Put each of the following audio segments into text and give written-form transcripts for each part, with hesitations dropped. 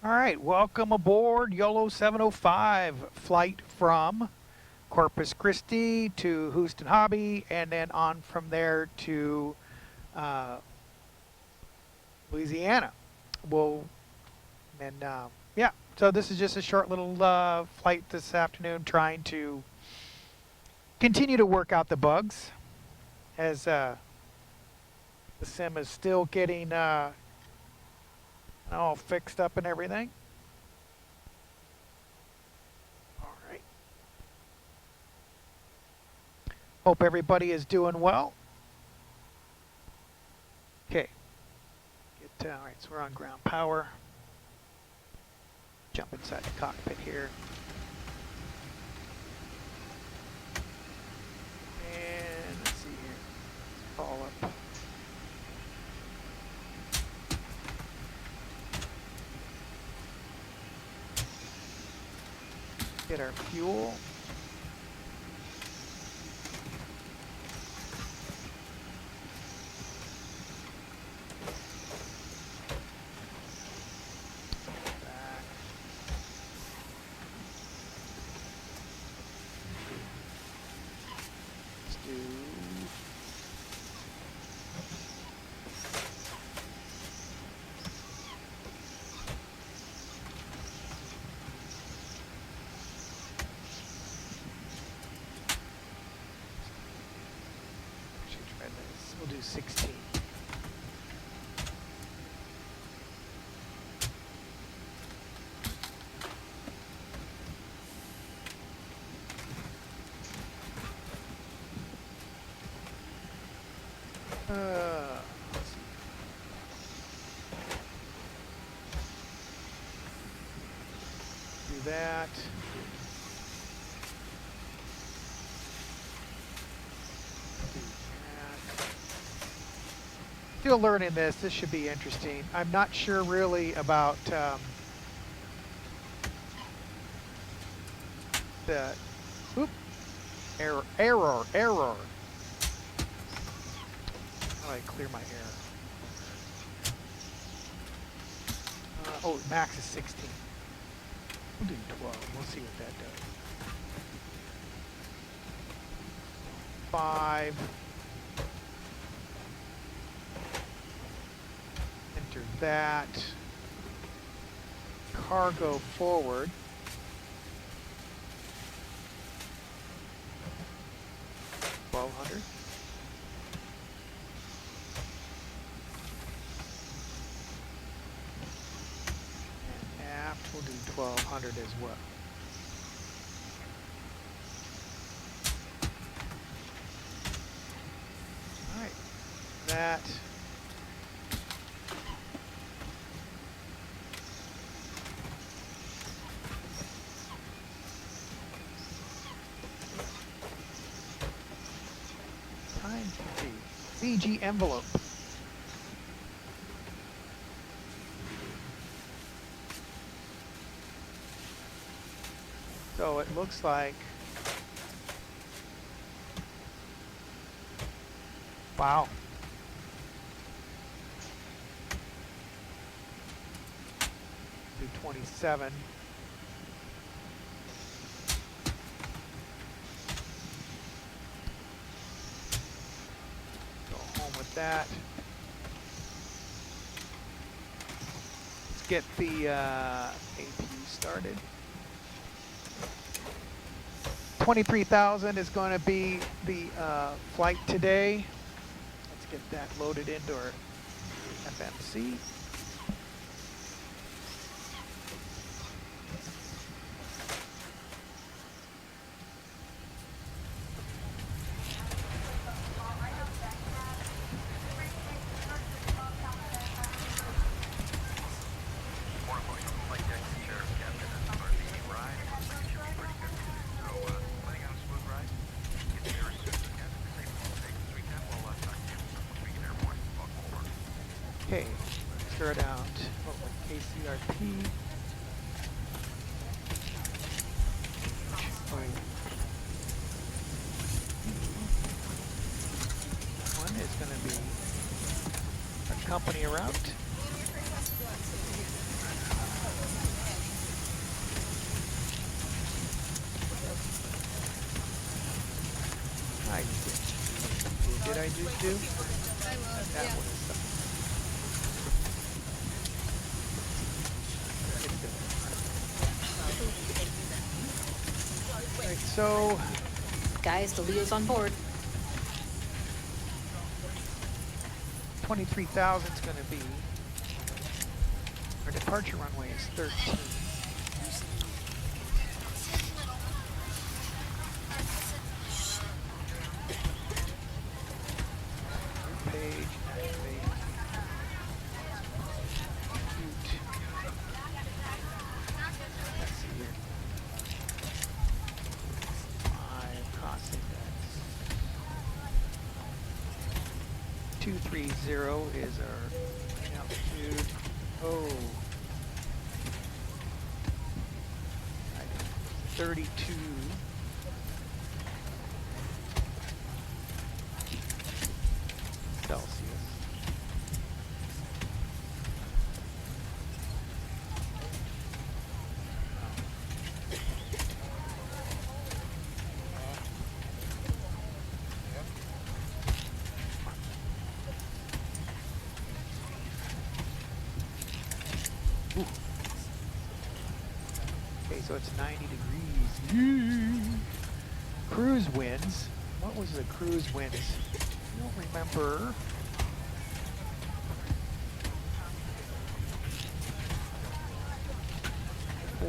All right, welcome aboard YOLO 705 flight from Corpus Christi to Houston Hobby, and then on from there to Louisiana. Yeah, so this is just a short little flight this afternoon, trying to continue to work out the bugs as the sim is still getting all fixed up and everything. All right. Hope everybody is doing well. Okay. All right, so we're on ground power. Jump inside the cockpit here. And let's see here. Let's call up. Get our fuel. We'll do 16. Let's see. Do that. Still learning this. This should be interesting. I'm not sure really about the error. How do I clear my error? Oh, max is 16. We'll do 12. We'll see what that does. 5. Enter that. Cargo forward. $1,200. And aft will do 1,200 as well. All right, that. CG envelope. So it looks like, wow. Do 27. That. Let's get the APU started. 23,000 is going to be the flight today. Let's get that loaded into our FMC. Okay, start out KCRP. One is going to be a company route. I do too? I will. That Yeah. one is something. It's good. All right, so Guys, the Leo's on board. 23,000 is going to be, our departure runway is 13. Page, activate. Cute. Let's see here. 5, cost index. 230 is our altitude. Oh. 32. Celsius. Ooh. Okay, so it's 90 degrees. Cruise winds. What was the cruise winds? I don't remember.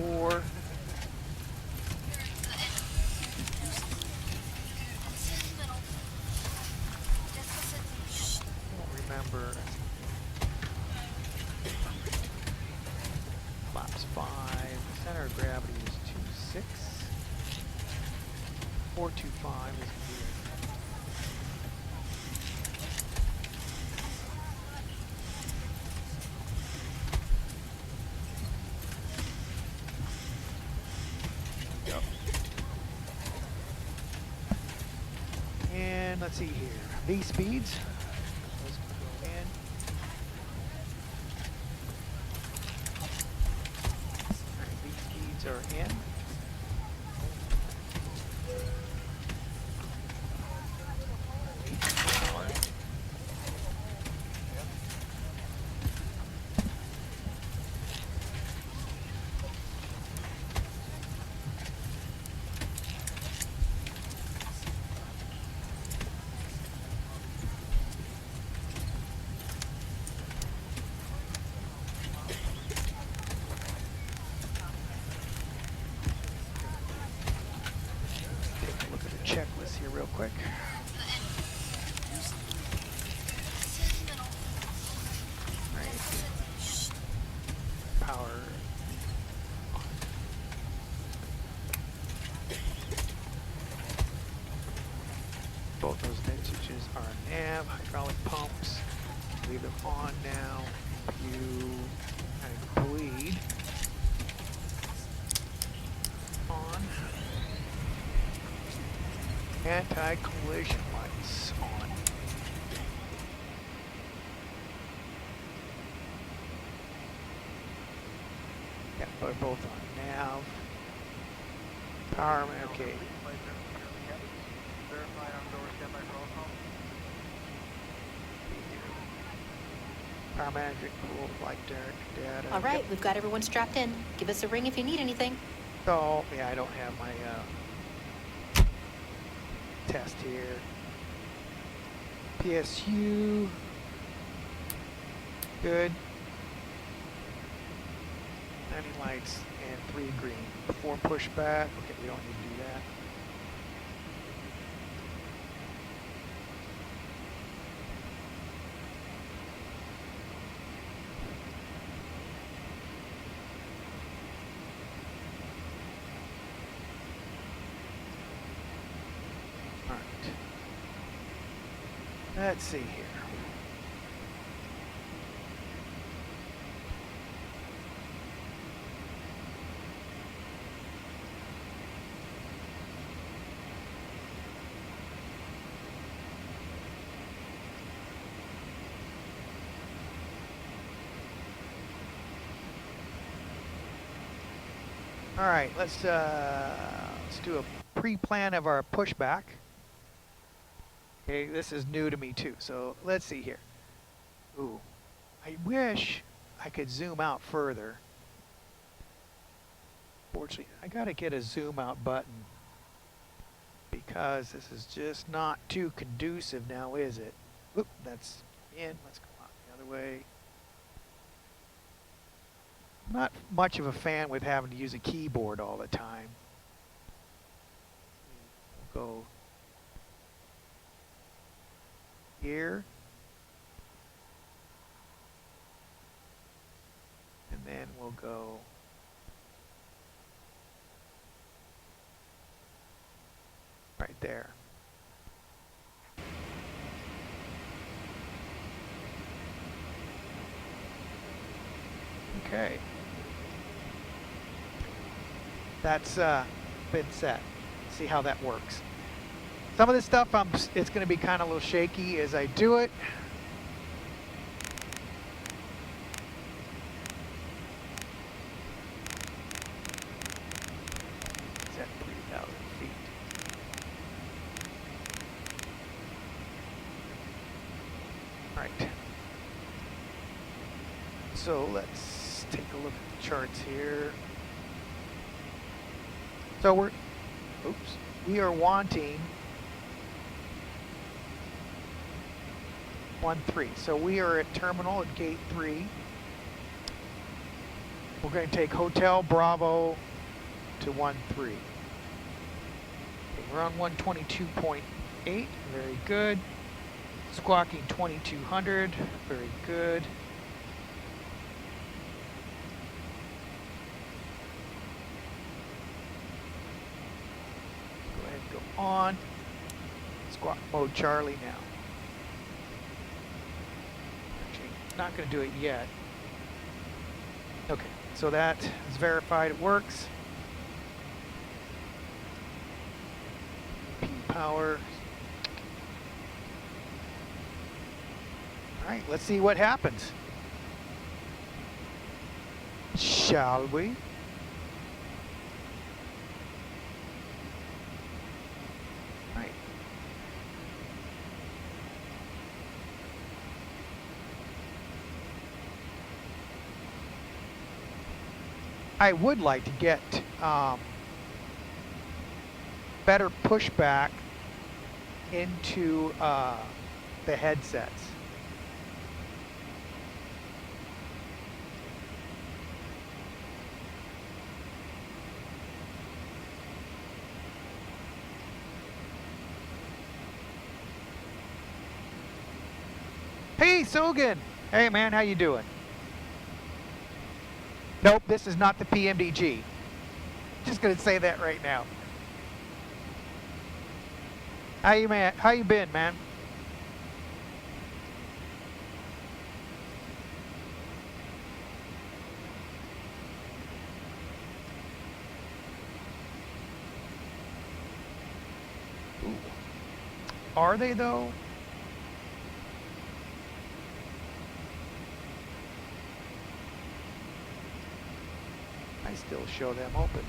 Or I don't remember. Flaps 5. Center of gravity is 2.6. 425 is weird. Yep. And let's see here. V speeds. Those can go in. Alright, V speeds are in. Take a look at the checklist here real quick. Right. Power. Both those net switches are nav, hydraulic pumps. Leave them on now. You bleed. On. Anti-collision lights on. Yeah, they're both on nav. Power, okay. Power management, cool, flight data. All right, Yep. we've got everyone strapped in. Give us a ring if you need anything. So, yeah, I don't have my test here. PSU. Good. 90 lights and 3 green. 4 pushback. Okay, we don't need to do that. Alright. Let's see here. All right, let's do a pre-plan of our pushback. Okay, this is new to me too. So let's see here. Ooh, I wish I could zoom out further. Fortunately, I gotta get a zoom out button because this is just not too conducive now, is it? Oop, that's in. Let's go out the other way. Not much of a fan with having to use a keyboard all the time. We'll go here. And then we'll go right there. Okay. That's been set. See how that works. Some of this stuff, it's going to be kind of a little shaky as I do it. It's at 3,000 feet. All right. So let's take a look at the charts here. So we are wanting 1-3. So we are at terminal at gate 3. We're going to take Hotel Bravo to 1-3. Okay, we're on 122.8. Very good. Squawking 2200. Very good. On squawk mode Charlie now. Actually, not going to do it yet. Okay, so that is verified. It works. P power. All right, let's see what happens. Shall we? I would like to get better pushback into the headsets. Hey, Sogan! Hey, man, how you doing? Nope, this is not the PMDG. Just gonna say that right now. How you been, man? Ooh. Are they though? I still show them open.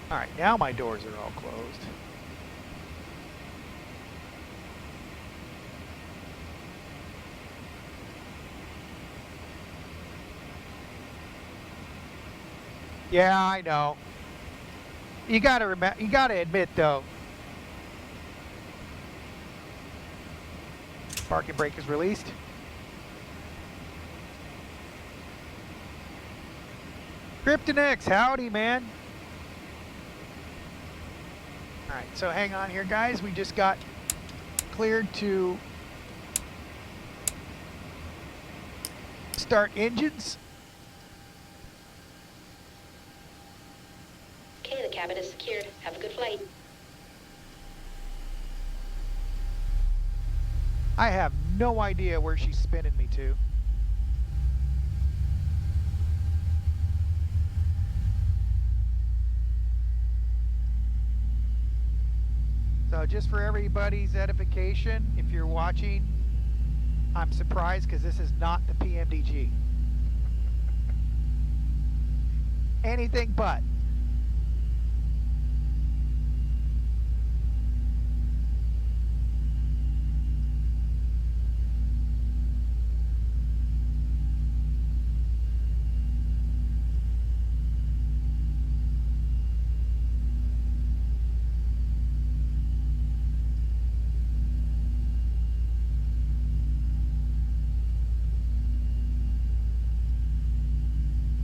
All right, now my doors are all closed. Yeah, I know. You gotta admit though. Parking brake is released. Kryptonix, howdy, man. All right, so hang on here, guys. We just got cleared to start engines. Okay, the cabin is secured. Have a good flight. I have no idea where she's spinning me to. So just for everybody's edification, if you're watching, I'm surprised because this is not the PMDG. Anything but.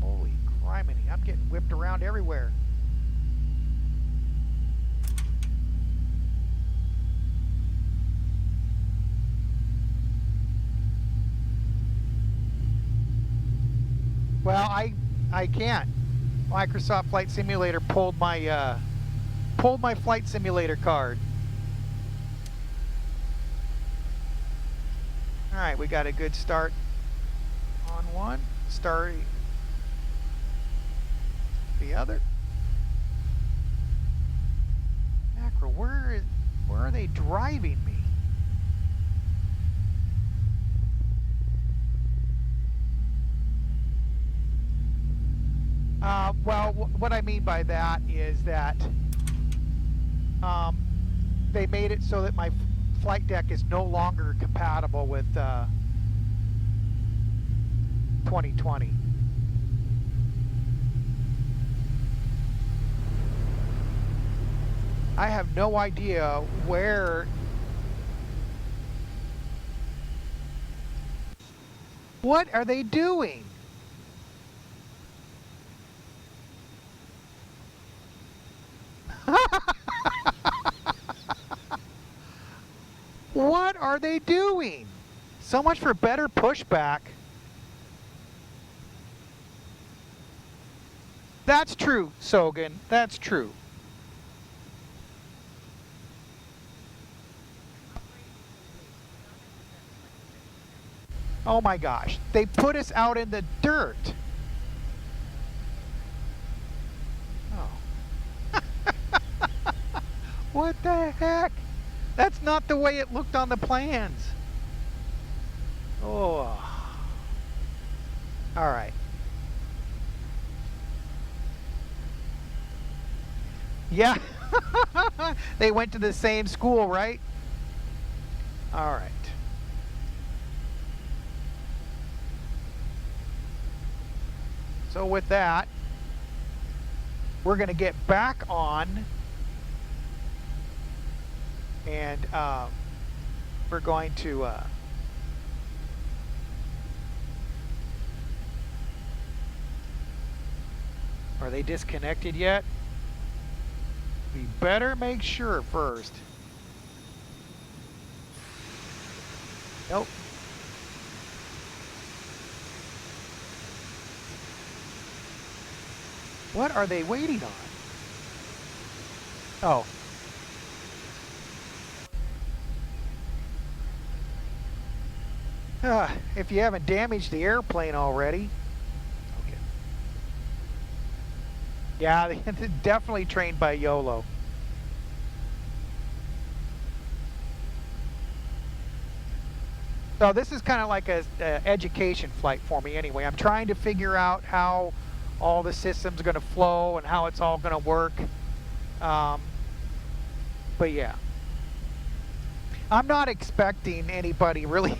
Holy criminy, I'm getting whipped around everywhere. Well, I can't. Microsoft Flight Simulator pulled my Flight Simulator card. All right, we got a good start on one. Start the other. Mackerel, where are they driving me? Well, what I mean by that is that they made it so that my flight deck is no longer compatible with 2020. I have no idea where. What are they doing? What are they doing? So much for better pushback. That's true, Sogan. That's true. Oh my gosh. They put us out in the dirt. Oh. What the heck? That's not the way it looked on the plans. Oh. All right. Yeah. They went to the same school, right? All right. So with that, we're going to get back on, and we're going to are they disconnected yet? We better make sure first. Nope. What are they waiting on? Oh. If you haven't damaged the airplane already. Okay. Yeah, they're definitely trained by YOLO. So this is kind of like a education flight for me anyway. I'm trying to figure out how all the systems are going to flow and how it's all going to work. But yeah. I'm not expecting anybody really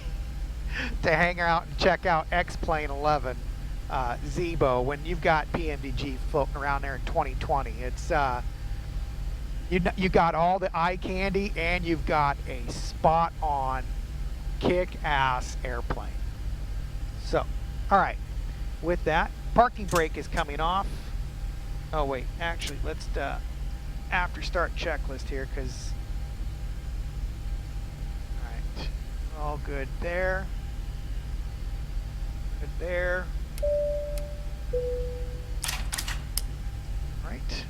to hang out and check out XPLANE11 ZIBO when you've got PMDG floating around there in 2020. It's you got all the eye candy and you've got a spot on kick-ass airplane. So, all right. With that, parking brake is coming off. Oh wait, actually, let's after start checklist here because. All right, all good there. Good there. Right.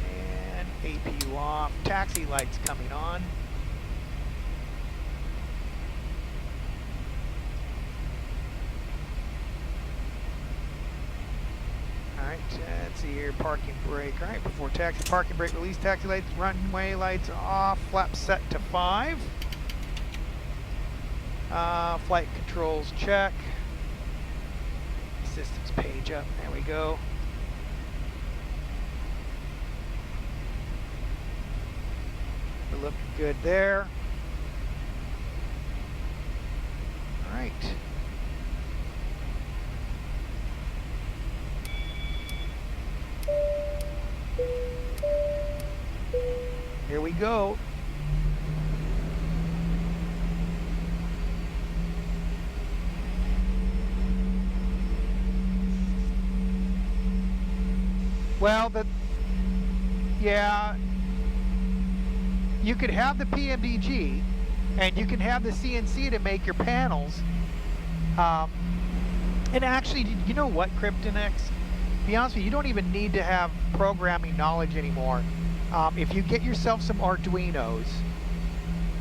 And APU off. Taxi lights coming on. Alright, let's see here, parking brake. Alright, before taxi, parking brake release, taxi lights, runway lights off, flap set to 5. Flight controls check. page up. There we go. We're looking good there. All right. Here we go. Well, yeah, you could have the PMDG and you can have the CNC to make your panels. And actually, you know what, Kryptonex? To be honest with you, you don't even need to have programming knowledge anymore. If you get yourself some Arduinos,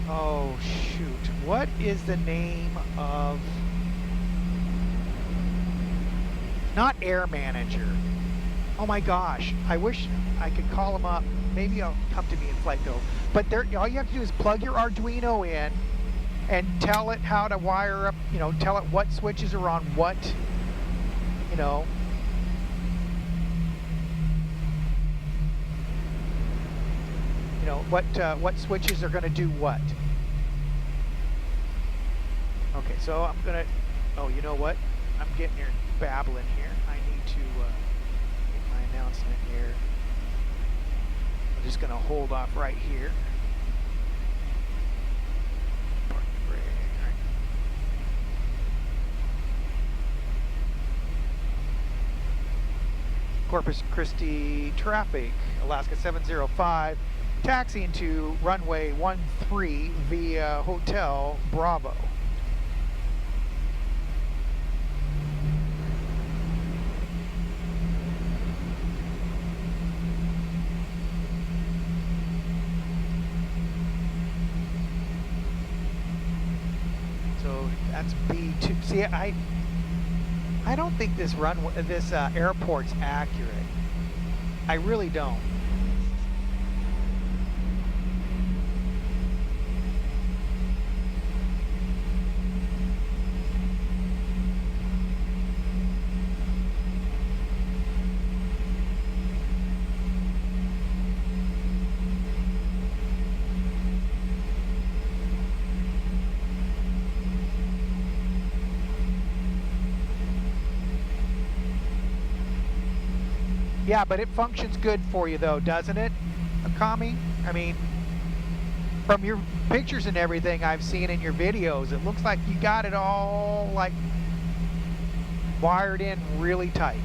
oh shoot, what is the name of, not Air Manager. Oh my gosh, I wish I could call them up. Maybe I'll come to me in flight though. But there, all you have to do is plug your Arduino in and tell it how to wire up, you know, tell it what switches are on what, you know. You know, what switches are going to do what. Okay, so I'm going to, oh, you know what? I'm getting here babbling here. I need to get my announcement here. I'm just going to hold off right here. Park the brake, all right. Corpus Christi traffic, Alaska 705. Taxiing to runway 13 via Hotel Bravo. So that's B2. See, I don't think this airport's accurate. I really don't. Yeah, but it functions good for you though, doesn't it, Akami? I mean, from your pictures and everything I've seen in your videos, it looks like you got it all like wired in really tight.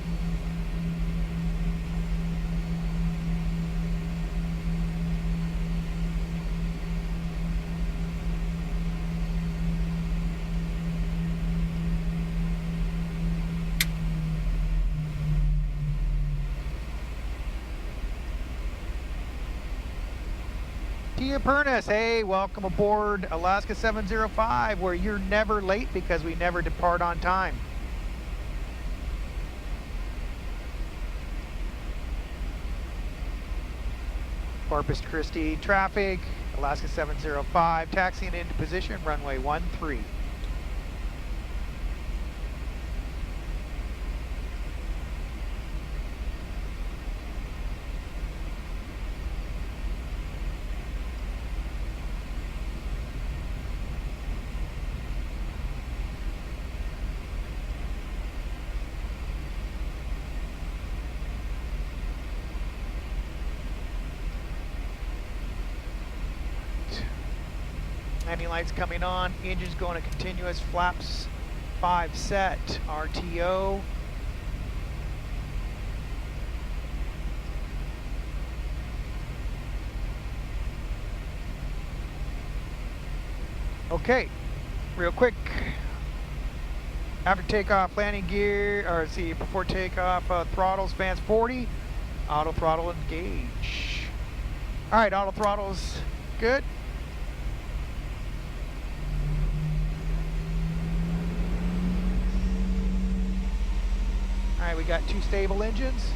Tia Pernis, hey, welcome aboard Alaska 705, where you're never late because we never depart on time. Corpus Christi traffic, Alaska 705, taxiing into position, runway 13. Landing lights coming on, engines going to continuous, flaps 5 set, RTO. Okay, real quick. After takeoff, landing gear, or see, before takeoff, throttles, fans 40, auto throttle engage. All right, auto throttle's good. All right, we got 2 stable engines.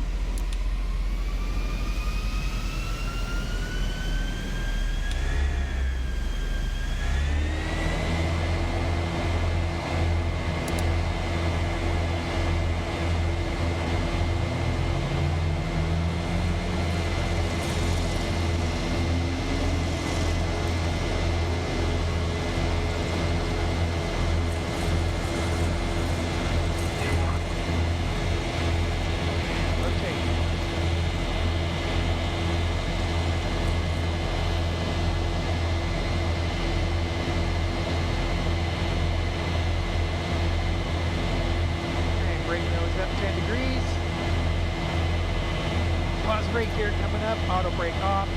Pause brake here coming up, auto brake off.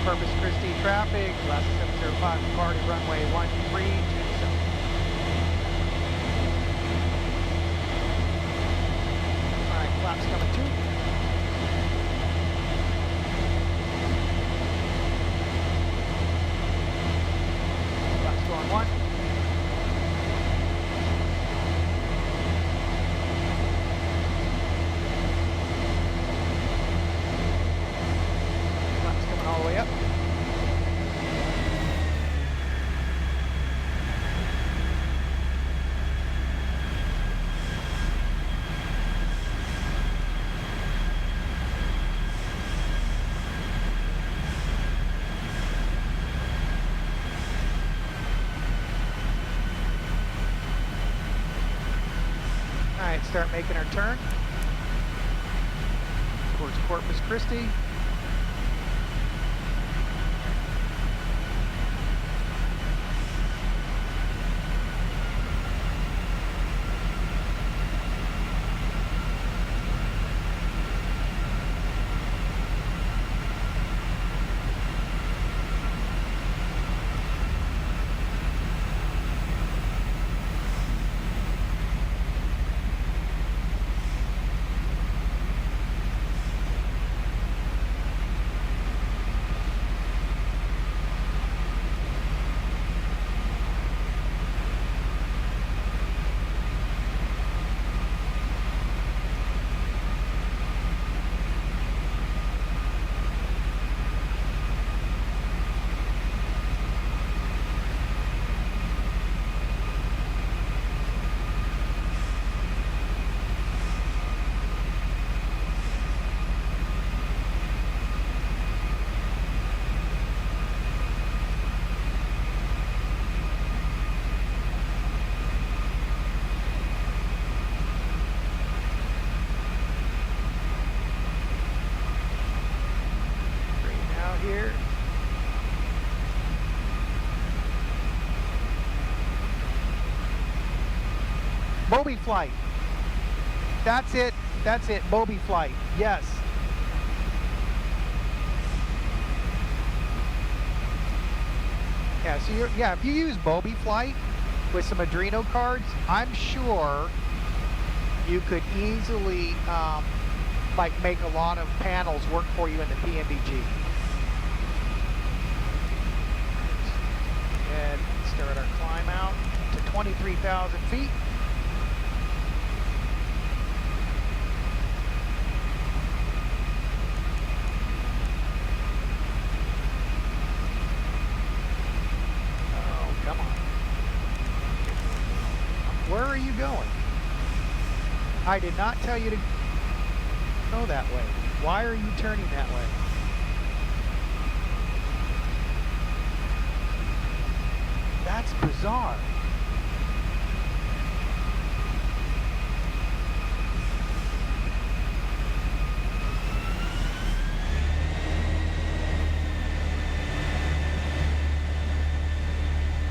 Corpus Christi traffic, last 705, departing runway 1327. Alright, flaps coming too. Flaps going one. Flaps coming all the way up. Alright, start making our turn towards Corpus Christi. Here. Moby flight. That's it. That's it. Moby flight. Yes. Yeah, so if you use Moby flight with some Adreno cards, I'm sure you could easily like make a lot of panels work for you in the PMBG. And start our climb out to 23,000 feet. Oh, come on. Where are you going? I did not tell you to go that way. Why are you turning that way? That's bizarre.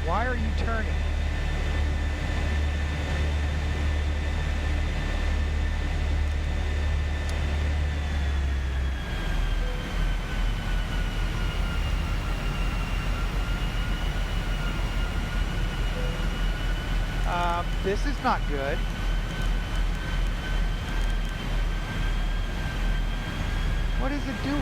Why are you turning? This is not good. What is it doing?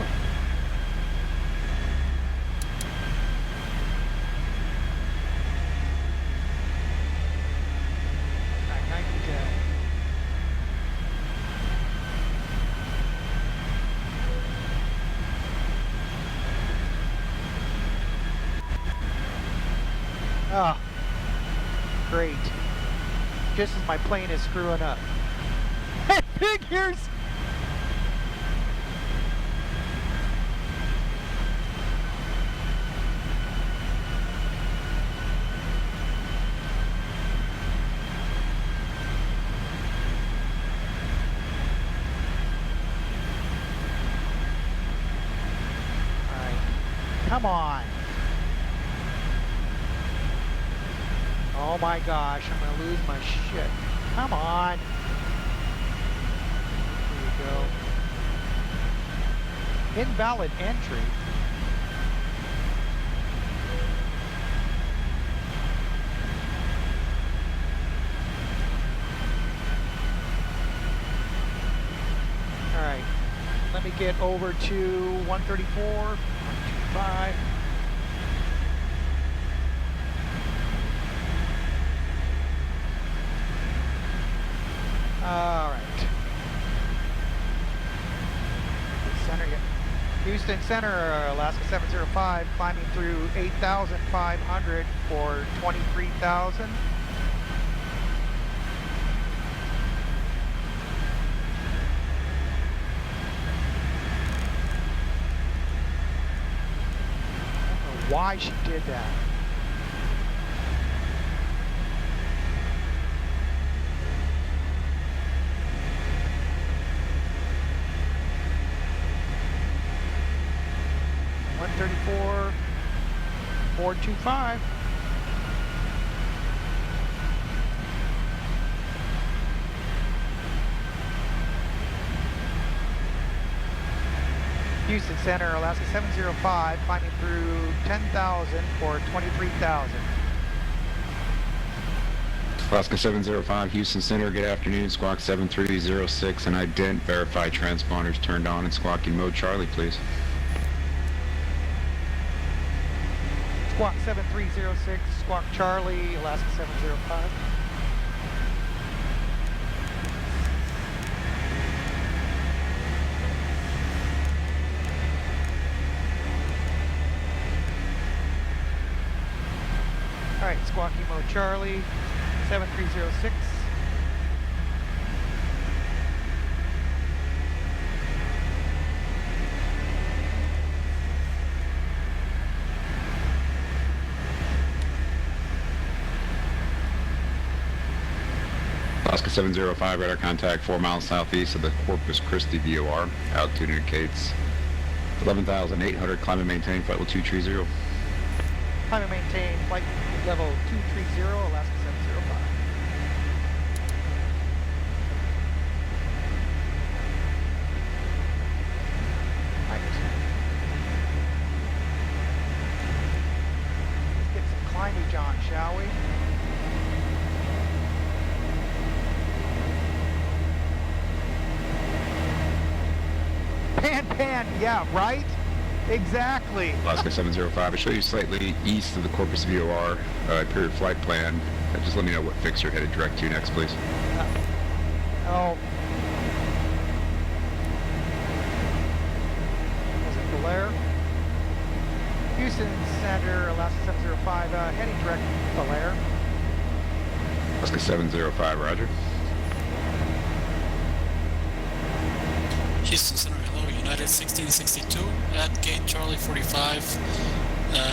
Oh, great. Just as my plane is screwing up. It figures! Alright. Come on. Oh my gosh, I'm gonna lose my shit. Come on. Here we go. Invalid entry. All right, let me get over to 134, 125. All right. Center, Houston Center, Alaska 705, climbing through 8,500 for 23,000. Why she did that. $134, 425. Houston Center, Alaska 705, climbing through 10,000 for 23,000. Alaska 705, Houston Center, good afternoon, Squawk 7306, and I didn't verify transponders turned on in squawking mode. Charlie, please. Squawk 7306, Squawk Charlie, Alaska 705. All right, Squawk Emo Charlie, 7306. Alaska 705, radar contact 4 miles southeast of the Corpus Christi VOR. Altitude indicates 11,800, climb and maintain, flight level 230. Climb and maintain, flight level 230, Alaska 705. Right. Let's get some climbage on, shall we? Pan, yeah, right? Exactly. Alaska 705, I show you slightly east of the Corpus VOR, period flight plan. Just let me know what fix you're headed direct to next, please. Oh. Was it Blair? Houston Center, Alaska 705, heading direct to Blair. Alaska 705, roger. Houston Center, hello, United 1662 at gate Charlie 45.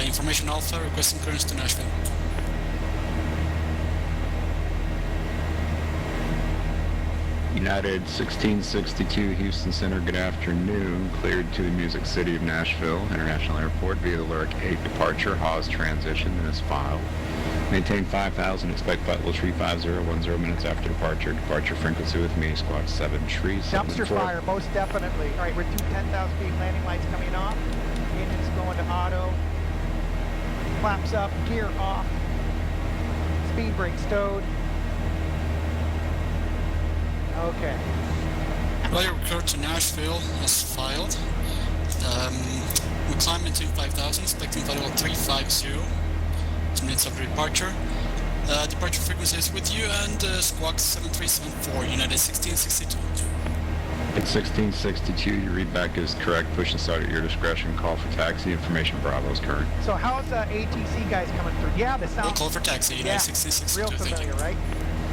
Information Alpha, requesting clearance to Nashville. United 1662, Houston Center, good afternoon. Cleared to the Music City of Nashville International Airport via the Lyric 8 departure. Hawes transition and is filed. Maintain 5,000, expect flight level 350, 10 minutes after departure. Departure frequency with me, squawk 7 trees. Dumpster fire, most definitely. All right, we're through 10,000 feet, landing lights coming off. Engine's going to auto. Flaps up, gear off. Speed brake stowed. Okay. Well, report to Nashville as filed. We climb between 5,000, expecting flight level 350. 2 minutes after departure. Departure frequency is with you, and squawk 7374, United 1662. At 1662, your readback is correct. Push and start at your discretion. Call for taxi. Information Bravo is current. So how's ATC guys coming through? Yeah, the sound. We'll call for taxi, United 1662. Real familiar, right?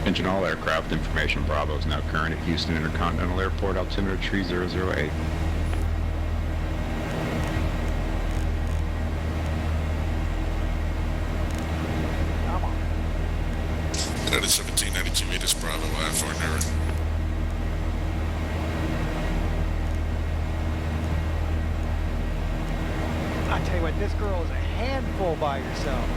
Engine all aircraft. Information Bravo is now current at Houston Intercontinental Airport. Altimeter 3008. Come on. United 1792 meters Bravo, for an error. I tell you what, this girl is a handful by herself.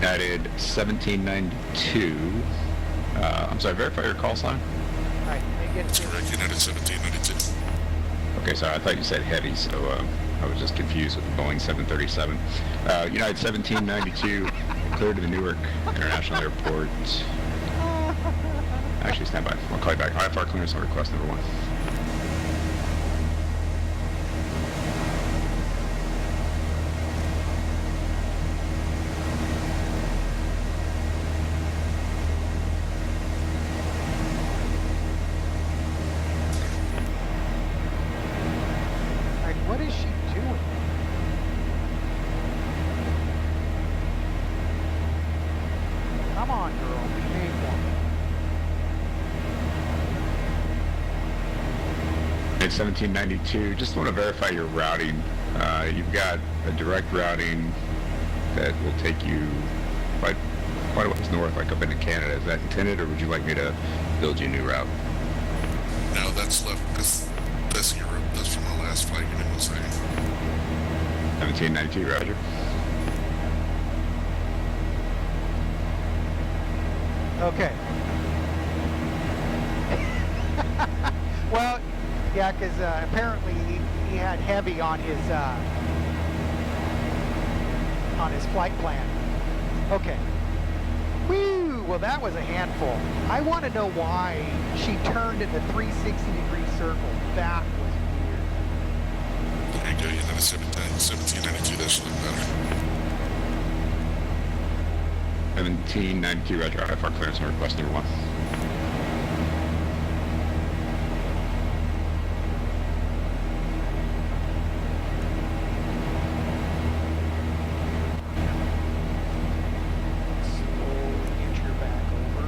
United 1792. I'm sorry, verify your call sign. All right, let me get That's to correct. United 1792. Okay, sorry, I thought you said heavy, so I was just confused with the Boeing 737. United 1792 cleared to the Newark International Airport. Actually, stand by. I'll call you back. IFR clearance on request number 1. All right, what is she doing? Come on, girl. Behave one. It's 1792. Just want to verify your routing. You've got a direct routing that will take you quite a ways north, like up into Canada. Is that intended, or would you like me to build you a new route? No, that's left. That's Europe. That's from our last flight. Give me 1 second. 1792, Roger. Okay. Well, yeah, because apparently he had heavy on his flight plan. Okay. Woo! Well, that was a handful. I want to know why she turned in the 360-degree circle. That was weird. There you go. United 1792. That should look better. 1792, Roger. IFR clearance on request number 1. Slowly inch her back over.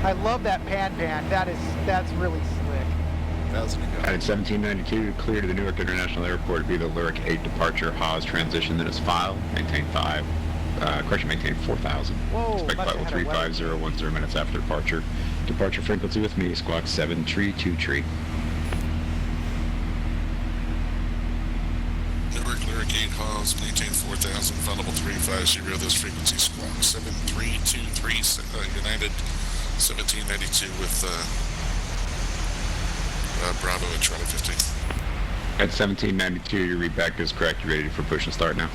I love that pan. That's really slick. 1,000 to go. United 1792 clear to the Newark International Airport via the Lyric 8 departure. HAWS transition that is filed. Maintain 4,000. Whoa, Expect must flight will have had a weather 350 minutes after departure. Departure frequency with me, squawk 732 tree. Newark Lyric 8 Halls, maintain 4,000, fallible 350, this frequency squawk 7323, United 1792 with Bravo at Charlie 15. At 1792, your read back is correct. You're ready for push and start now.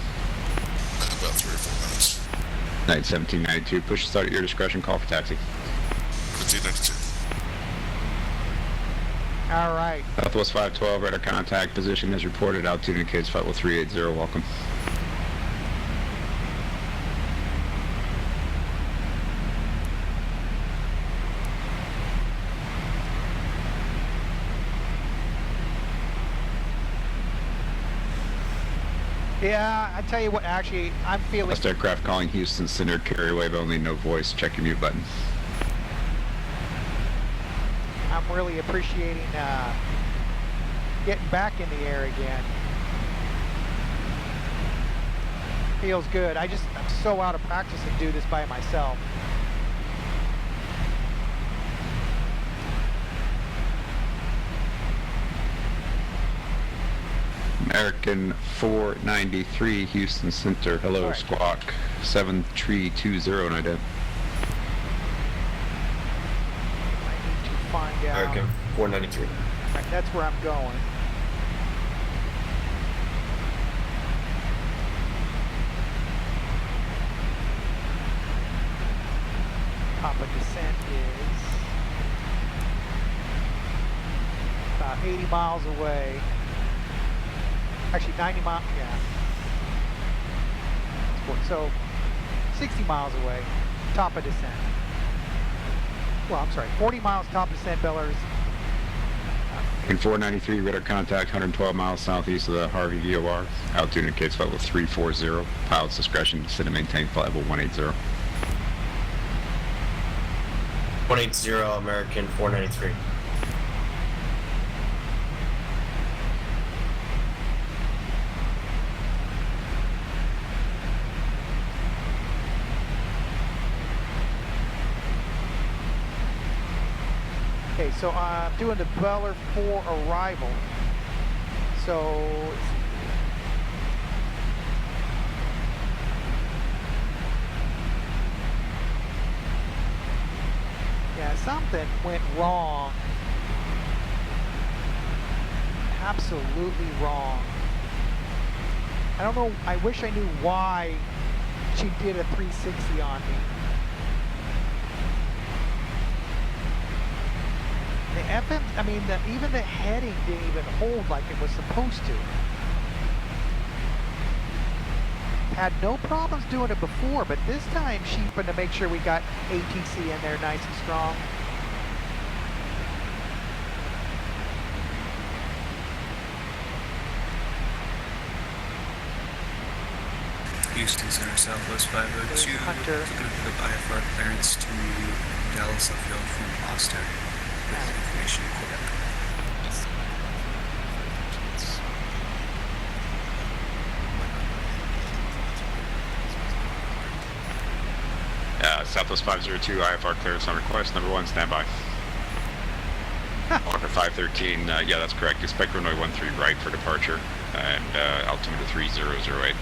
About 3 or 4 minutes. Night 1792, push and start at your discretion. Call for taxi. 1792. All right. Southwest 512, radar contact position as reported. Altitude indicates flight level 380. Welcome. Yeah, I tell you what, actually, I'm feeling... West aircraft calling Houston Center, carrier wave only, no voice. Check your mute button. I'm really appreciating getting back in the air again. Feels good. I'm so out of practice to do this by myself. American 493, Houston Center. Hello, All right. squawk 7320, and ident. I need to find out. American 493. Right, that's where I'm going. Top of descent is about 80 miles away. Actually, 90 miles, yeah. So, 60 miles away, top of descent. Well, I'm sorry, 40 miles top of descent, Bel Air's. In 493, radar contact 112 miles southeast of the Harvey VOR. Altitude indicates flight level 340. Pilot's discretion, descend and maintain flight level 180. 180 American 493. Okay, so I'm doing the Beller 4 arrival. So yeah, something went wrong. Absolutely wrong. I don't know, I wish I knew why she did a 360 on me. The FM, I mean, even the heading didn't even hold like it was supposed to. Had no problems doing it before, but this time she wanted to make sure we got ATC in there nice and strong. Houston Center, Southwest 502. Hunter. Looking to pick up IFR clearance to Dallas Upfield from Austin. With information in Quebec. Southwest 502, IFR clearance on request. Number 1, standby. Walker 513, yeah, that's correct. Expect runway 13 right for departure and altimeter 3008.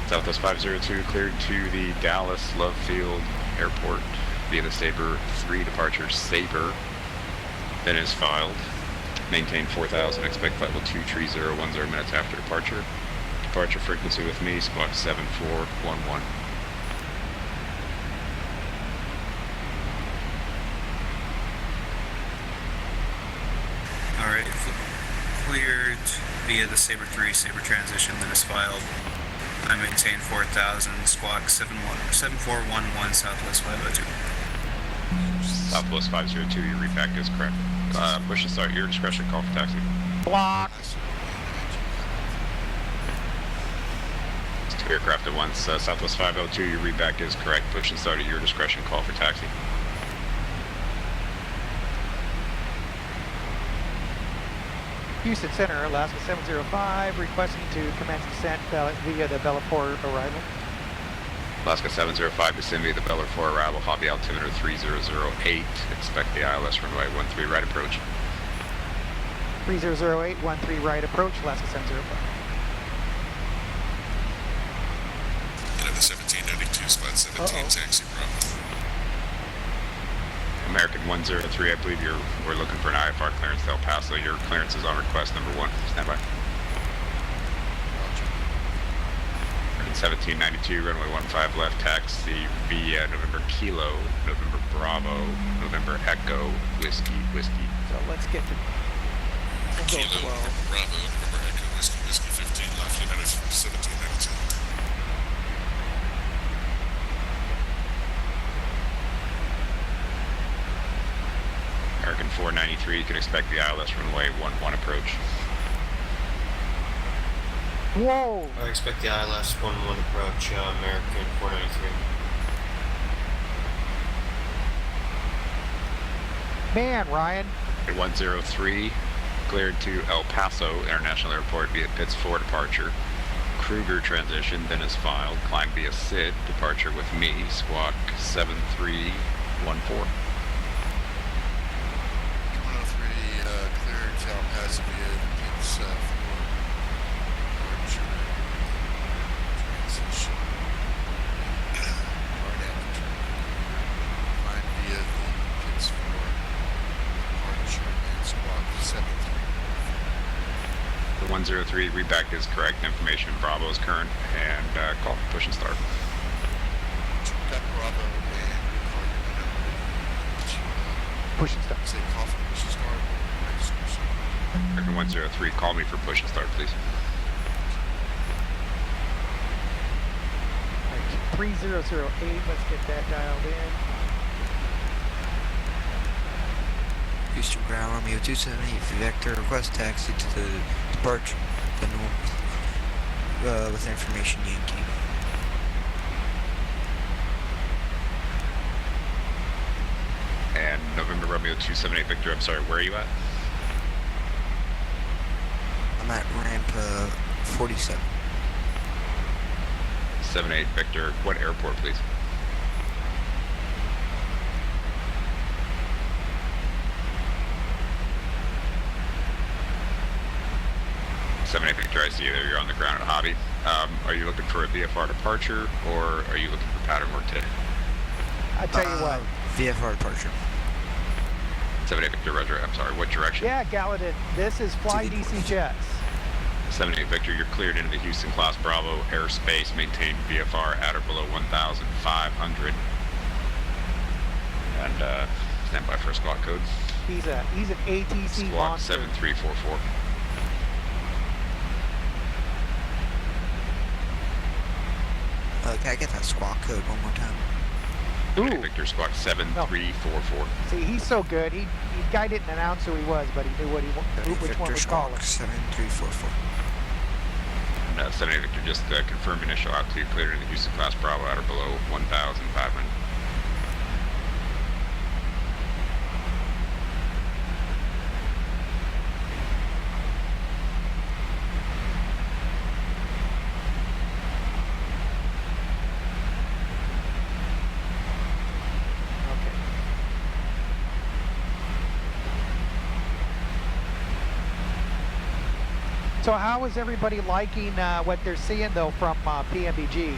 Southwest 502 cleared to the Dallas Love Field Airport via the Sabre 3 departure. Sabre then is filed. Maintain 4000. Expect flight level 23010 minutes after departure. Departure frequency with me, squawk 7411. Alright, cleared via the Sabre 3, Sabre transition, then is filed. I maintain 4000, squawk 7411, Southwest 502. Southwest 502, your read back is correct. Push and start, your discretion, call for taxi. Block. It's 2 aircraft at once. Southwest 502, your read back is correct. Push and start at your discretion, call for taxi. Houston Center, Alaska 705, requesting to commence descent via the Bella 4 arrival. Alaska 705, descend via the Beller 4 arrival, hobby altimeter 3008. Expect the ILS runway 13 right approach. 3008, 13 right approach, Alaska 705. Into the 1792, spot 17, taxi Bravo. American 103, I believe we're looking for an IFR clearance to El Paso. Your clearance is on request, number 1. Stand by. American 1792, runway 15 left, taxi via November Kilo, November Bravo, November Echo, Whiskey, Whiskey. So let's get to we'll go Kilo, slow. Bravo, November Echo, Whiskey, Whiskey 15, left, United 1792. American 493, you can expect the ILS runway 11 approach. Whoa! I expect the ILS 11 approach, American 493. Man, Ryan. 103, cleared to El Paso International Airport via Pitts 4 departure. Kruger transition, then is filed. Climb via SID, departure with me, squawk 7314. 103, cleared to El Paso via Pitts 4 departure. Transition. Hard after. Climb via the Pitts 4 departure and squawk 73. The 103 readback is correct. Information Bravo is current, and call for push and start. Got Bravo and call your number. Push and start. Say call for push and start. Registration. American 103, call me for push and start, please. Right, 3008, let's get that dialed in. Houston Ground Romeo 278 Vector, request taxi to the departure with information Yankee. And November Romeo 278 Victor, I'm sorry, where are you at? I'm at ramp 47. 78 Victor, what airport, please? are you looking for a VFR departure, or are you looking for pattern work today? I tell you what. VFR departure. 78 Victor, Roger. I'm sorry, what direction? Yeah, Gallatin, this is Fly To the DC north. Jets. 78 Victor, you're cleared into the Houston class Bravo airspace. Maintain VFR at or below 1,500. And stand by for a squawk code. He's an ATC Squawk monster. 7344. Can I get that squawk code one more time? 78 Victor, squawk 7344. See, he's so good. He guy didn't announce who he was, but he knew what which one Victor was calling. squawk 7344. And 78 Victor, just confirm initial altitude cleared in the Houston class Bravo at or below 1,500. Okay. So how is everybody liking what they're seeing though from PMBG?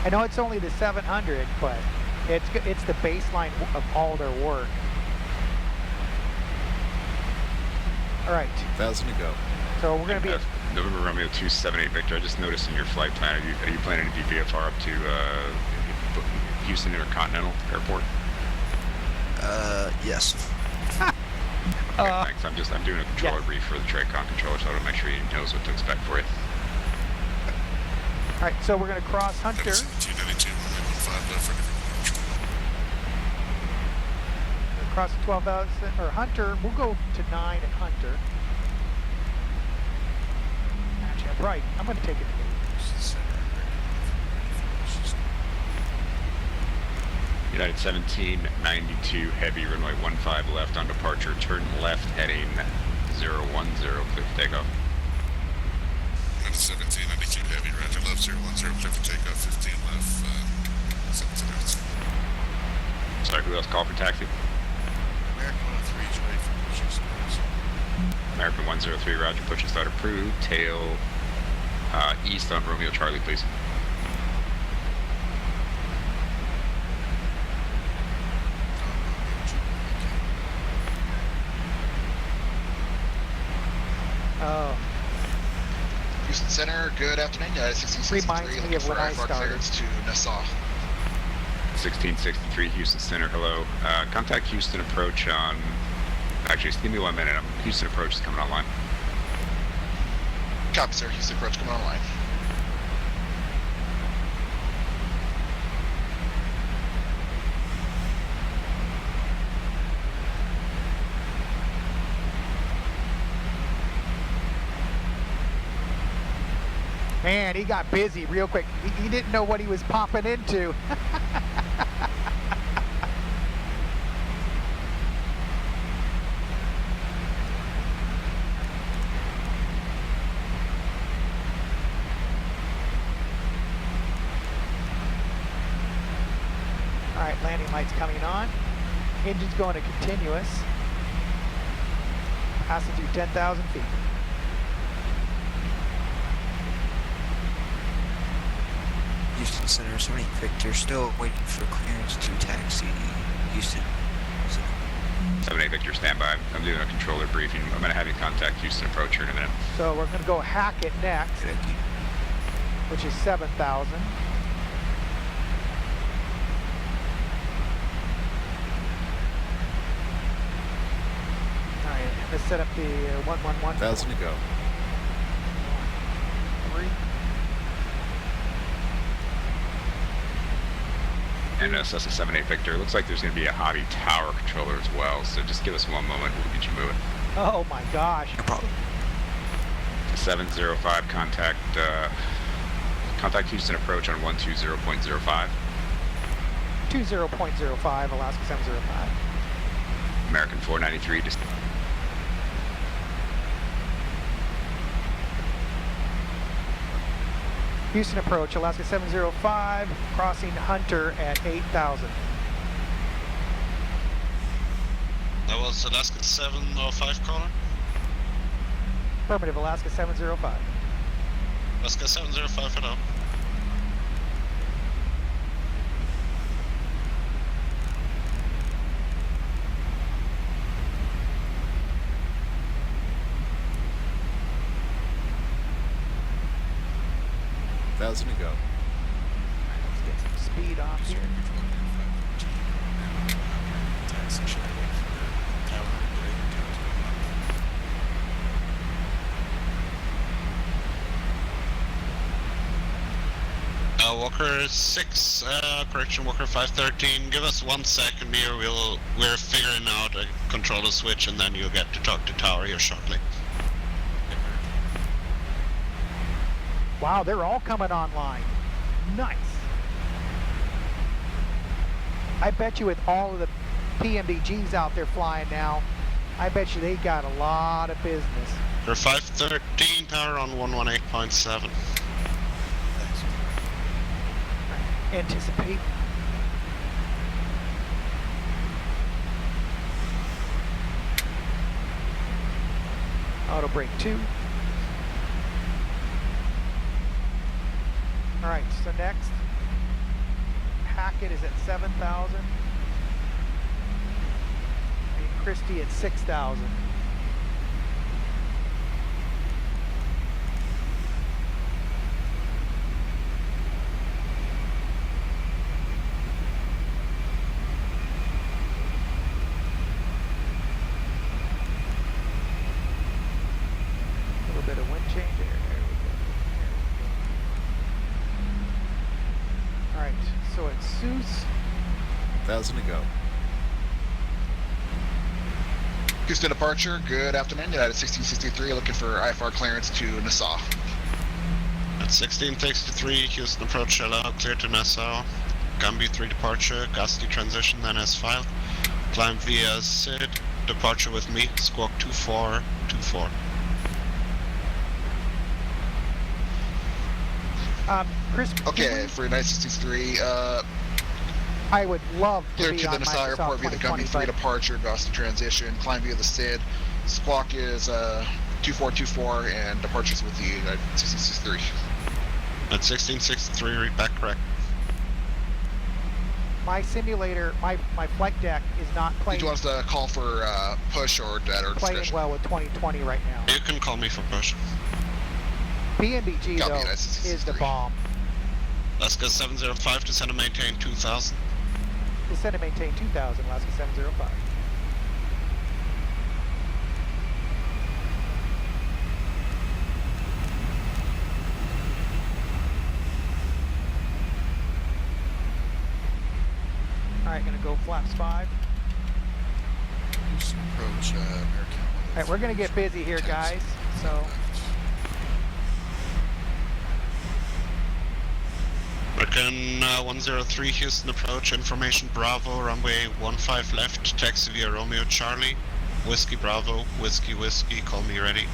I know it's only the 700, but it's the baseline of all their work. All right, 1,000 to go. so we're gonna be at November Romeo 278 Victor, I just noticed in your flight plan, are you planning to be VFR up to Houston Intercontinental Airport? Yes. Okay, thanks. I'm doing a controller yes. brief for the TRACON controller, so I want to make sure he knows what to expect for you. all right. So we're gonna cross Hunter. 1792, 115 left for different Across the 12,000 or Hunter. We'll go to 9 at Hunter. Actually, I'm right. I'm gonna take it to United 1792 heavy, runway 15 left on departure, turn left heading 010, clear for takeoff. United 1792 heavy, roger, left 010, clear for takeoff, 15 left, 1792. Sorry, who else called for taxi? American 103 is ready for pushing starts. American 103, roger, push and start approved, tail east on Romeo Charlie, please. Oh, Houston Center, good afternoon. United 1663, Reminds me looking of for when I IFR started. clearance to Nassau. 1663 Houston Center, hello. Contact Houston approach on, actually, just give me 1 minute. Houston approach is coming online. Copy, sir. Houston approach coming online. man, he got busy real quick. He didn't know what he was popping into. All right, landing lights coming on. Engine's going to continuous. Passing through 10,000 feet. Houston Center 78 Victor, still waiting for clearance to taxi Houston. 78 Victor, stand by. I'm doing a controller briefing. I'm going to have you contact Houston approach here in a minute. So we're going to go Hackett next, Thank you. which is 7,000. All right, let's set up the 111. 1,000 to go. 3. And Cessna 78 Victor, looks like there's going to be a hobby tower controller as well, so just give us 1 moment. We'll get you moving. Oh my gosh. No problem. 705, contact Houston approach on 120.05. 20.05, Alaska 705. American 493, just Houston approach, Alaska 705, crossing Hunter at 8,000. That was Alaska 705 caller. Affirmative, Alaska 705. Alaska 705 for now. Thousand to go. Let's get some speed off here. Walker 6, correction, Walker 513. Give us 1 second here. We're figuring out a controller switch, and then you'll get to talk to Tower here shortly. Wow, they're all coming online. Nice. I bet you with all of the PMDGs out there flying now, I bet you they got a lot of business. For 513, power on 118.7. Anticipate. Auto brake 2. All right, so next, Hackett is at 7,000. And Christie at 6,000. A little bit of wind change there. There we go. All right, so it's Seuss. 1,000 to go. Houston departure, good afternoon. United 1663, looking for IFR clearance to Nassau. At 1663, Houston approach allow, clear to Nassau. Gumby 3 departure, Gusty transition, then as filed. Climb via SID, departure with me, squawk 2424. Chris. Okay, for United 1663, I would love to clear be to on the Nassau Microsoft Airport via the Gumby 3 2020, departure, Gusty transition, climb via the SID. Squawk is 2424, and departures with the United 1663. At 1663, read back correct. my simulator, my flight deck is not Did playing you want us to call for push or dead or playing discussion? well with 2020 right now. You can call me for push. PNBG Copy, though that's is the 63. bomb. Alaska 705, descend and maintain 2000. Descend and maintain 2,000, Alaska 705. All right, gonna go flaps 5. Houston approach, American. All right, we're gonna get busy here, guys. So American 103, Houston approach, information Bravo, runway 15 left, taxi via Romeo Charlie, Whiskey Bravo, Whiskey Whiskey, call me ready.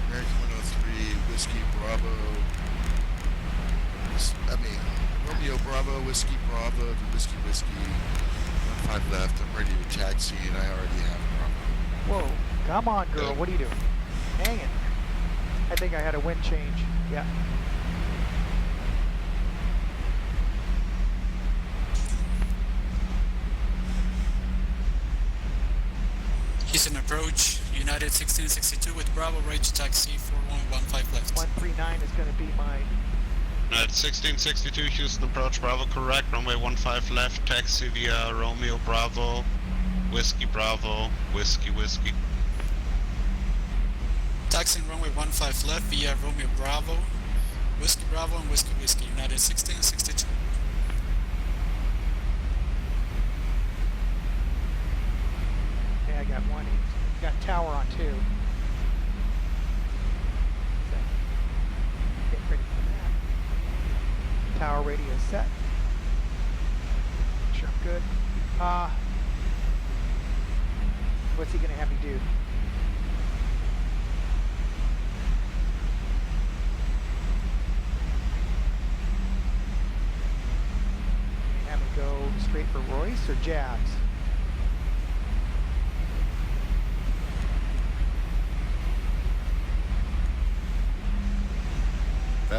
American 103, Whiskey Bravo. Romeo Bravo, Whiskey Bravo to Whiskey Whiskey. 15 left. I'm ready to taxi, and I already have Bravo. whoa, come on, girl, what are you doing? Hang it. I think I had a wind change. Yeah. Houston approach, United 1662 with Bravo, right to taxi 4115 left. 139 is going to be my At 1662, Houston approach, Bravo correct, runway 15 left, taxi via Romeo Bravo, Whiskey Bravo, Whiskey Whiskey. Taxiing runway 15 left via Romeo Bravo, Whiskey Bravo and Whiskey Whiskey, United 1662. Okay, I got one. Got tower on 2. So, get ready for that. Tower radio set. Make sure I'm good. What's he gonna have me do? Have me go straight for Royce or jabs?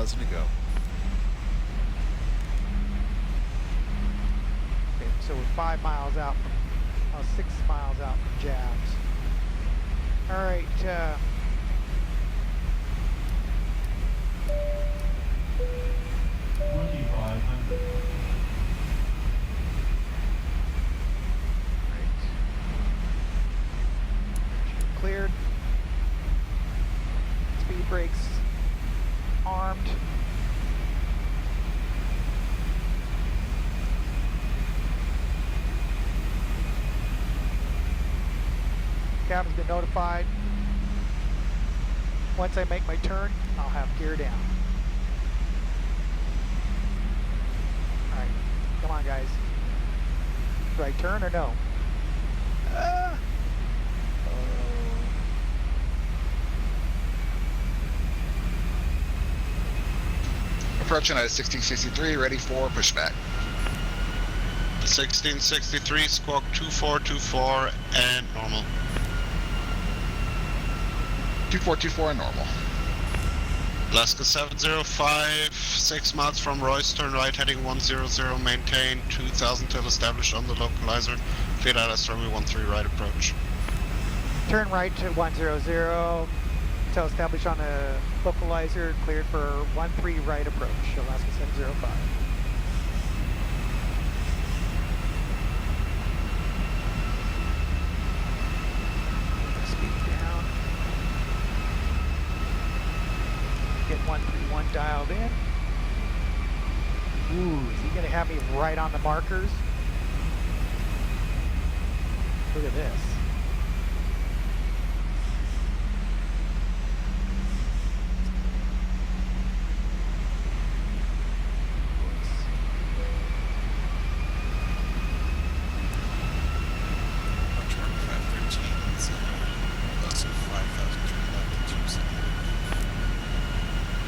5,000 to go. Okay, so we're 5 miles out from, 6 miles out from Jabs. All right, 2,500. cleared. Speed brakes armed. Cabin's been notified. Once I make my turn, I'll have gear down. Alright, come on guys. Do I turn or no? Approaching at 1663, ready for pushback. 1663, squawk 2424 and normal. 2424 and normal. Alaska 705, 6 miles from Royce, turn right heading 100, maintain 2000 till established on the localizer. Cleared out as runway 13 right approach. Turn right to 100. Till established on the localizer, cleared for 13 right approach, Alaska 705. Speed down. Get 131 dialed in. Ooh, is he gonna have me right on the markers? Look at this.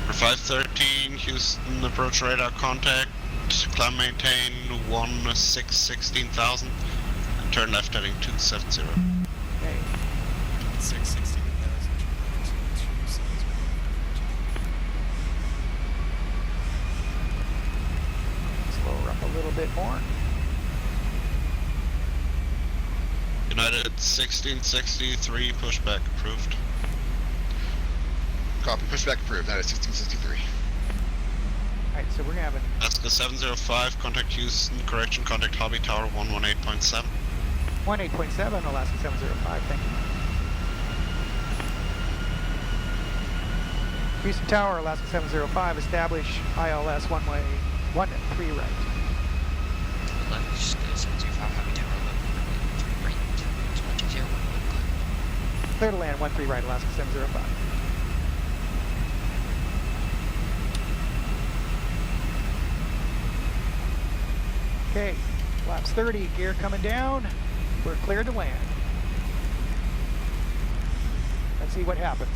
For 513, Houston approach radar contact, climb maintain 16,000, and turn left heading 270. Okay. 616,000. Slow her up a little bit more. United 1663, pushback approved. Copy, pushback approved, that is 1663. Alright, so we're gonna have an Alaska 705, contact Houston, correction, contact Hobby Tower 118.7. 18.7, Alaska 705, thank you. Houston Tower, Alaska 705, establish ILS one-way, 13 right. Clear to land, 13 right, Alaska 705. Okay, laps 30, gear coming down. We're clear to land. Let's see what happens.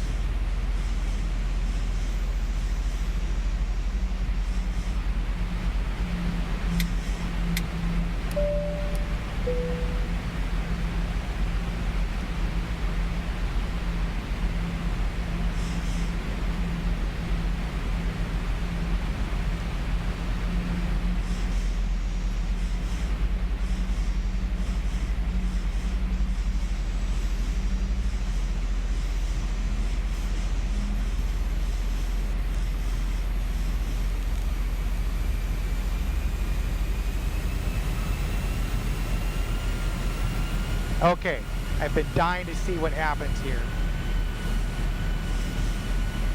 Okay, I've been dying to see what happens here.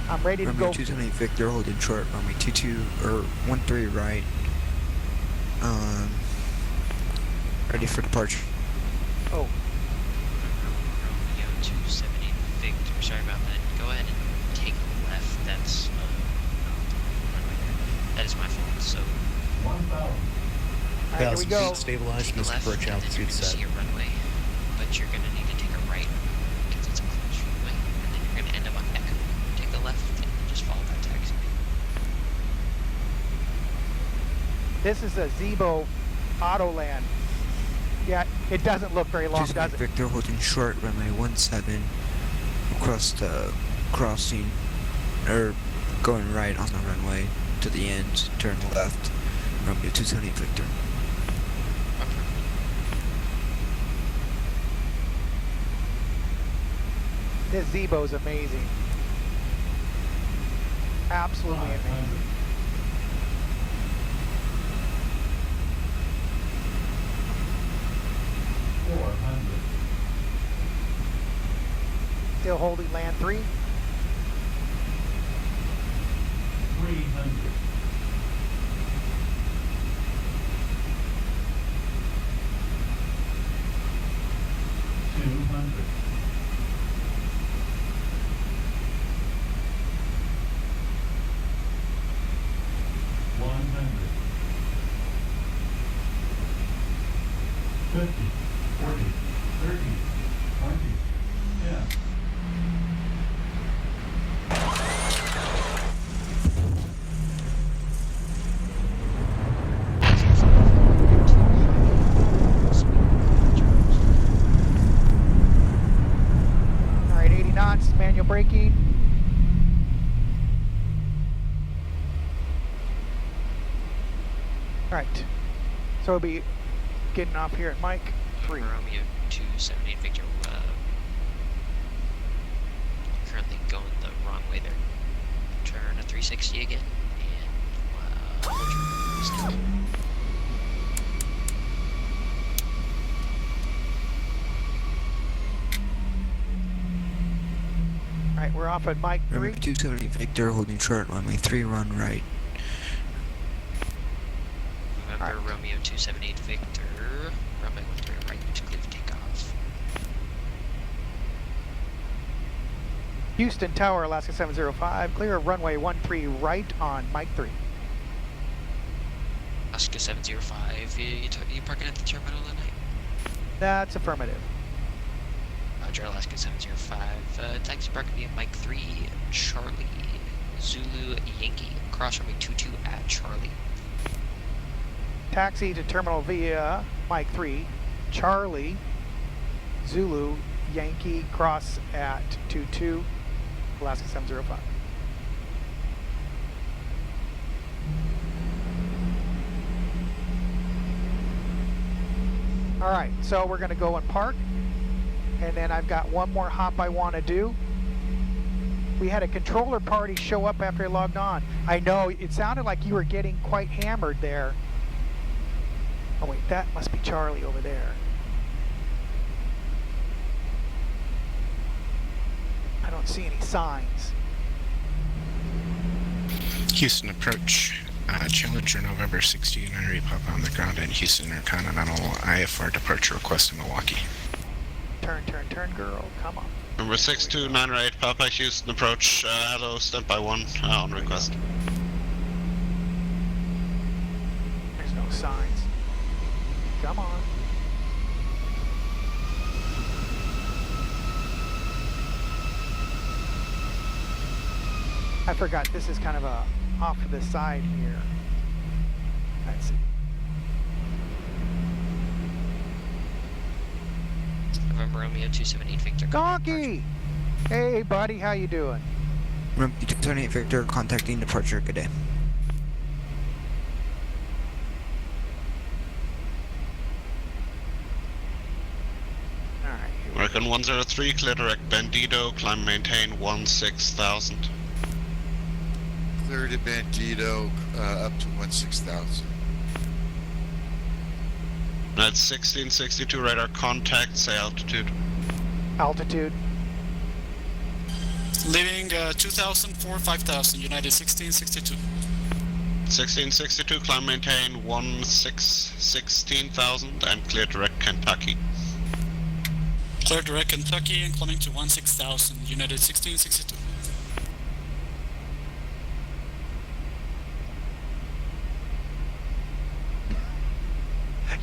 I'm ready to Runway go. 278 Victor, holding short. Runway 22 or 13 right. Ready for departure. Oh. Romeo 278 Victor, sorry about that. Go ahead and take a left. That's runway there. That is my fault. So 1,000. Alright, here we go. Stabilized, take a left, approach and then you're altitude going to set. see a runway, but you're going to need to take a right because it's a close runway, and then you're going to end up on Echo. Take the left and then just follow that taxi. This is a ZIBO auto land. Yeah, it doesn't look very long, does it? Victor, holding short. Runway 17 across the crossing, or going right on the runway to the end, turn left, Romeo 278 Victor. This ZIBO is amazing. Absolutely amazing. Still holding land 3. 300. 200. 100. 50, 40, 30, 20, 10. All right, 80 knots, manual braking. All right, so we'll be getting off here at Mike 3. Romeo 278 Victor. Currently going the wrong way there. Turn a 360 again, and turn. All right, we're off at Mike 3. Romeo 278 Victor, holding short runway 3, run right. Remember, Romeo 278 Victor, runway 13 right, clear for takeoff. Houston Tower, Alaska 705, clear of runway 13 right on Mike 3. Alaska 705, you parking at the terminal tonight? That's affirmative. Roger, Alaska 705, taxi parking via Mike 3, Charlie, Zulu, Yankee, cross runway 22 at Charlie. Taxi to terminal via Mike 3, Charlie, Zulu, Yankee, cross at 22, Alaska 705. All right, so we're gonna go and park, and then I've got one more hop I wanna do. We had a controller party show up after I logged on. I know, it sounded like you were getting quite hammered there. Oh wait, that must be Charlie over there. I don't see any signs. Houston approach. Challenger November 16 and repop on the ground in Houston Intercontinental IFR departure request in Milwaukee. Turn, girl, come on. Number 629 right, Papa Houston approach. Hello, standby 1 on request. There's no signs. Come on. I forgot this is kind of a off to the side here. Let's see. November Romeo 278 Victor. Donkey! Hey buddy, how you doing? Romeo 278 Victor, contacting departure, good day. American 103, clear direct Bandito, climb maintain 16,000. Cleared at Bandito, up to 16,000. That's 1662 radar contact, say altitude. Altitude. Leaving 2004 5000, United 1662. 1662, climb maintain 16,000 and clear direct Kentucky. Clear direct Kentucky and climbing to 16,000, United 1662.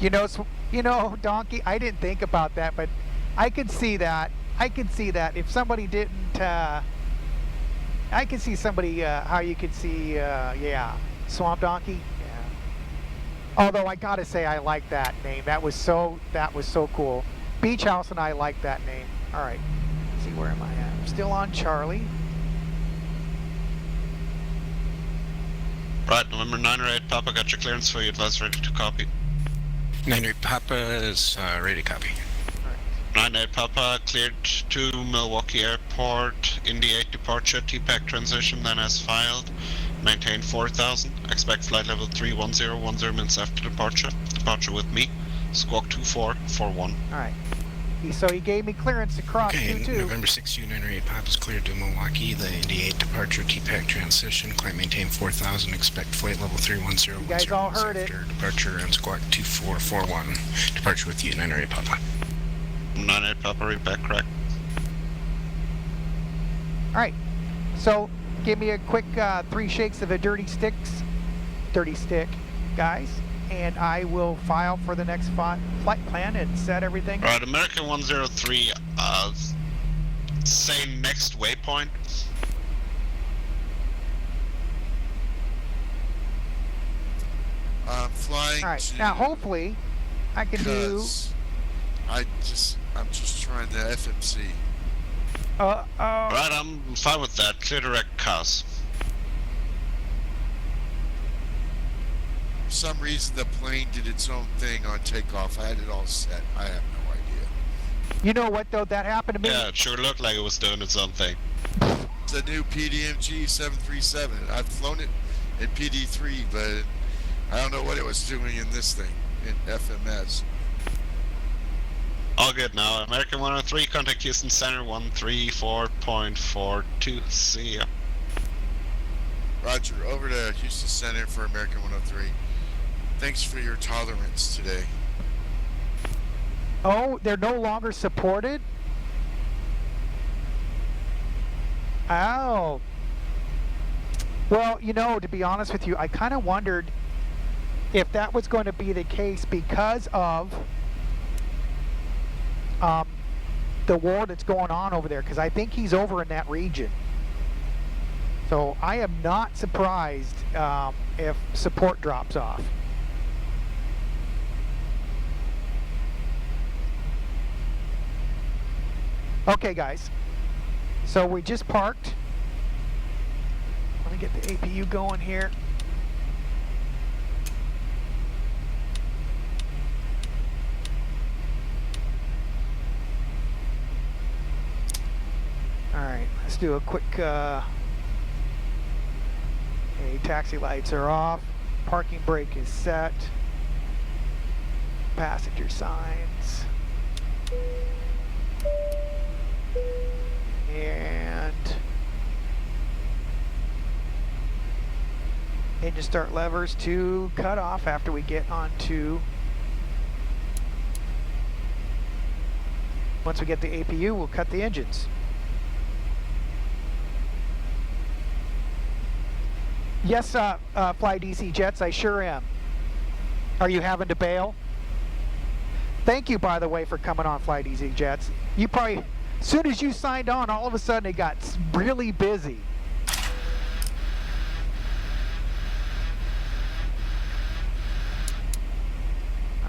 You know, Donkey, I didn't think about that, but I could see that. I could see that if somebody didn't, I could see somebody, how you could see, yeah, Swamp Donkey. Yeah. Although I gotta say, I like that name. That was so cool. Beach House and I like that name. All right, let's see, where am I at? I'm still on Charlie. Right, November 9 or 8 Papa, got your clearance for your advice ready to copy. 9 Papa is ready to copy. 9-8 Papa, cleared to Milwaukee Airport, Indy 8 departure, TPAC transition, then as filed. Maintain 4,000, expect flight level 31010 minutes after departure. Departure with me, squawk 2441. Alright. So he gave me clearance to cross Okay, 2-2. November 6 U908 Pop is cleared to Milwaukee. The Indy 8 departure, TPAC transition. Climb maintain 4,000. Expect flight level 310. You guys all heard it. After departure and squawk 2441. Departure with U908 Papa. 9-8 Papa, read back correct. Alright. So give me a quick 3 shakes of a dirty stick, guys. And I will file for the next flight plan and set everything. Right, American 103, say next waypoint. I'm flying. Alright, now hopefully I can do. I'm just trying to FMC. Right, I'm fine with that. Clear direct cars. For some reason, the plane did its own thing on takeoff. I had it all set. I have no idea. You know what though? That happened to me. Yeah, it sure looked like it was doing its own thing. It's a new PDMG 737. I've flown it in PD3, but I don't know what it was doing in this thing, in FMS. All good now. American 103, contact Houston Center 134.42. See ya. Roger, over to Houston Center for American 103. Thanks for your tolerance today. Oh, they're no longer supported? Oh. Well, you know, to be honest with you, I kind of wondered if that was going to be the case because of the war that's going on over there, because I think he's over in that region. So I am not surprised if support drops off. Okay, guys. So we just parked. Let me get the APU going here. Alright, let's do a quick okay, taxi lights are off. Parking brake is set. Passenger signs. And engine start levers to cut off after we get onto. Once we get the APU, we'll cut the engines. Yes, Fly DC Jets, I sure am. Are you having to bail? Thank you, by the way, for coming on Fly DC Jets. You probably, as soon as you signed on, all of a sudden it got really busy.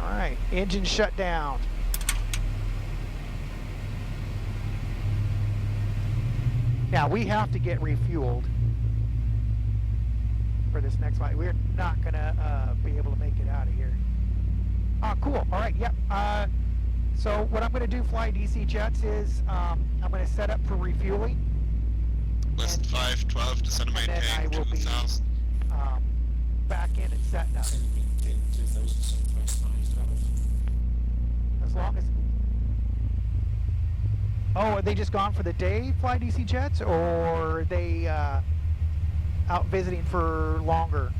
All right, engine shut down. Now we have to get refueled for this next flight. We're not gonna be able to make it out of here. Oh, cool. All right. Yep. So what I'm gonna do, Fly DC Jets, is I'm gonna set up for refueling. List 512, descend and maintain 2,000. Back in and setting up. As long as. Oh, are they just gone for the day, Fly DC Jets, or are they out visiting for longer?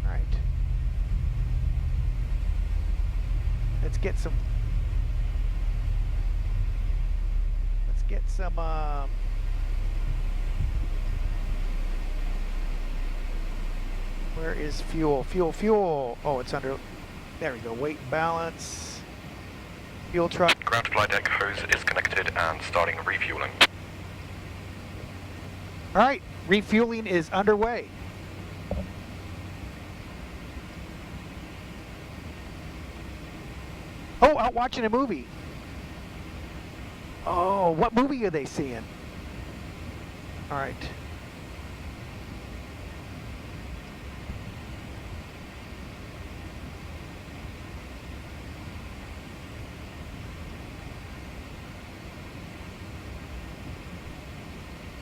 All right. Let's get some. Where is fuel? Fuel. Oh, it's under. There we go. Weight and balance. Fuel truck. Ground supply deck hose is connected and starting refueling. All right, refueling is underway. Oh, out watching a movie. Oh, what movie are they seeing? All right.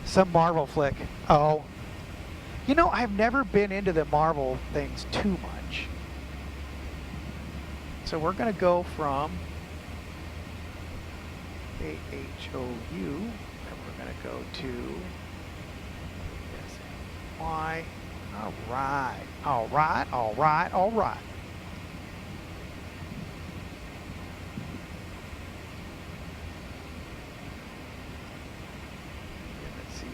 Some Marvel flick. Oh. You know, I've never been into the Marvel things too much. So we're going to go from KHOU, and we're going to go to KMSY. All right, all right, all right, all right. Let's see.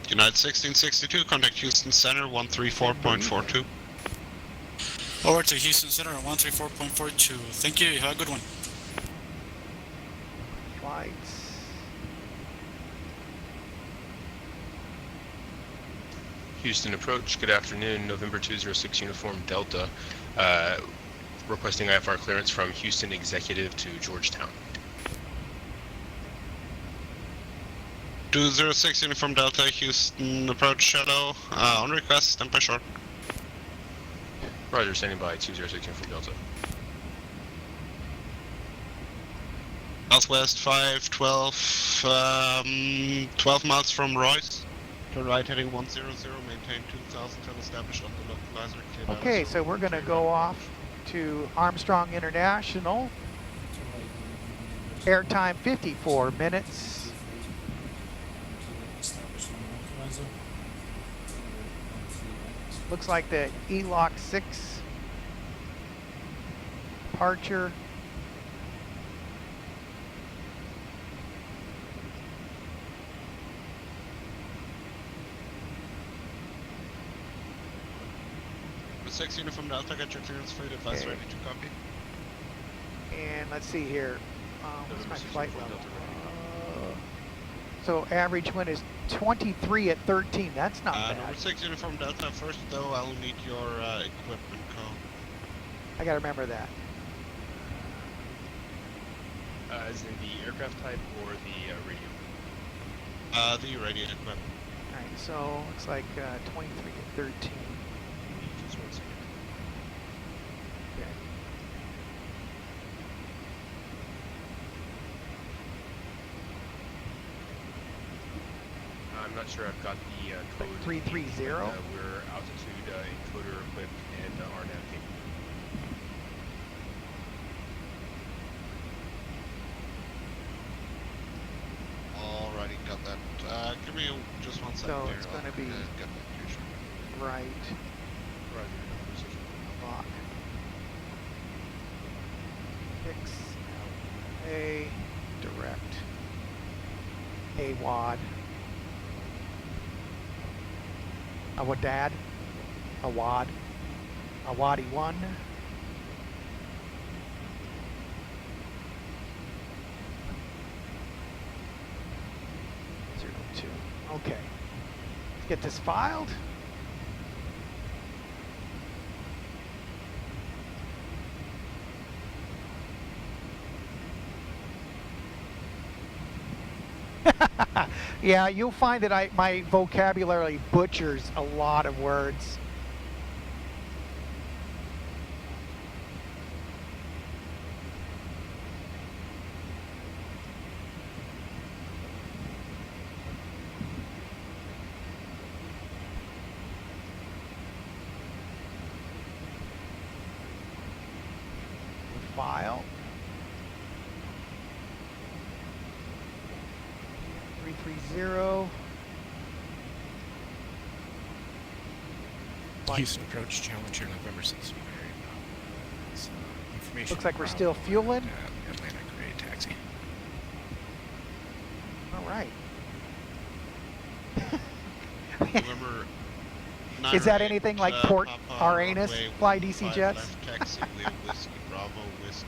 United 1662, contact Houston Center 134.42. Over to Houston Center at 134.42. Thank you. Have a good one. Flights. Houston approach. Good afternoon. November 206 Uniform Delta. Requesting IFR clearance from Houston Executive to Georgetown. 206 Uniform Delta, Houston approach shallow. On request, stand by short. Roger, standing by 206 Uniform Delta. Southwest 512, 12 miles from Royce. To right heading 100, maintain 2000 till established on the localizer. Okay, so we're going to go off to Armstrong International. Airtime 54 minutes. Looks like the ELOC 6 departure. The 6 Uniform Delta, get your clearance flight advice ready to copy. And let's see here. What's my flight level? So average wind is 23 at 13. That's not bad. Number 6 Uniform Delta, first though, I'll need your equipment code. I gotta remember that. Is in the aircraft type or the radio? The radio equipment. Alright, so looks like 23 at 13. Just 1 second. Okay. I'm not sure I've got the code. 330? We're altitude encoder equipped and RNAV capable. Alrighty, got that. Give me just 1 second. So here. it's going to be get that to you. right. Roger, precision. Lock. Fix. A. Direct. A wad. A wadad. A wad. A waddy 1. Okay. Let's get this filed. Yeah, you'll find that my vocabulary butchers a lot of words. File. 330. Houston approach, Challenger, November 6th. Information. Looks like we're still fueling. Atlantic grade taxi. All right. November Is that anything like Port Aranis, fly DC jets? Left taxi, whiskey, Bravo, whiskey.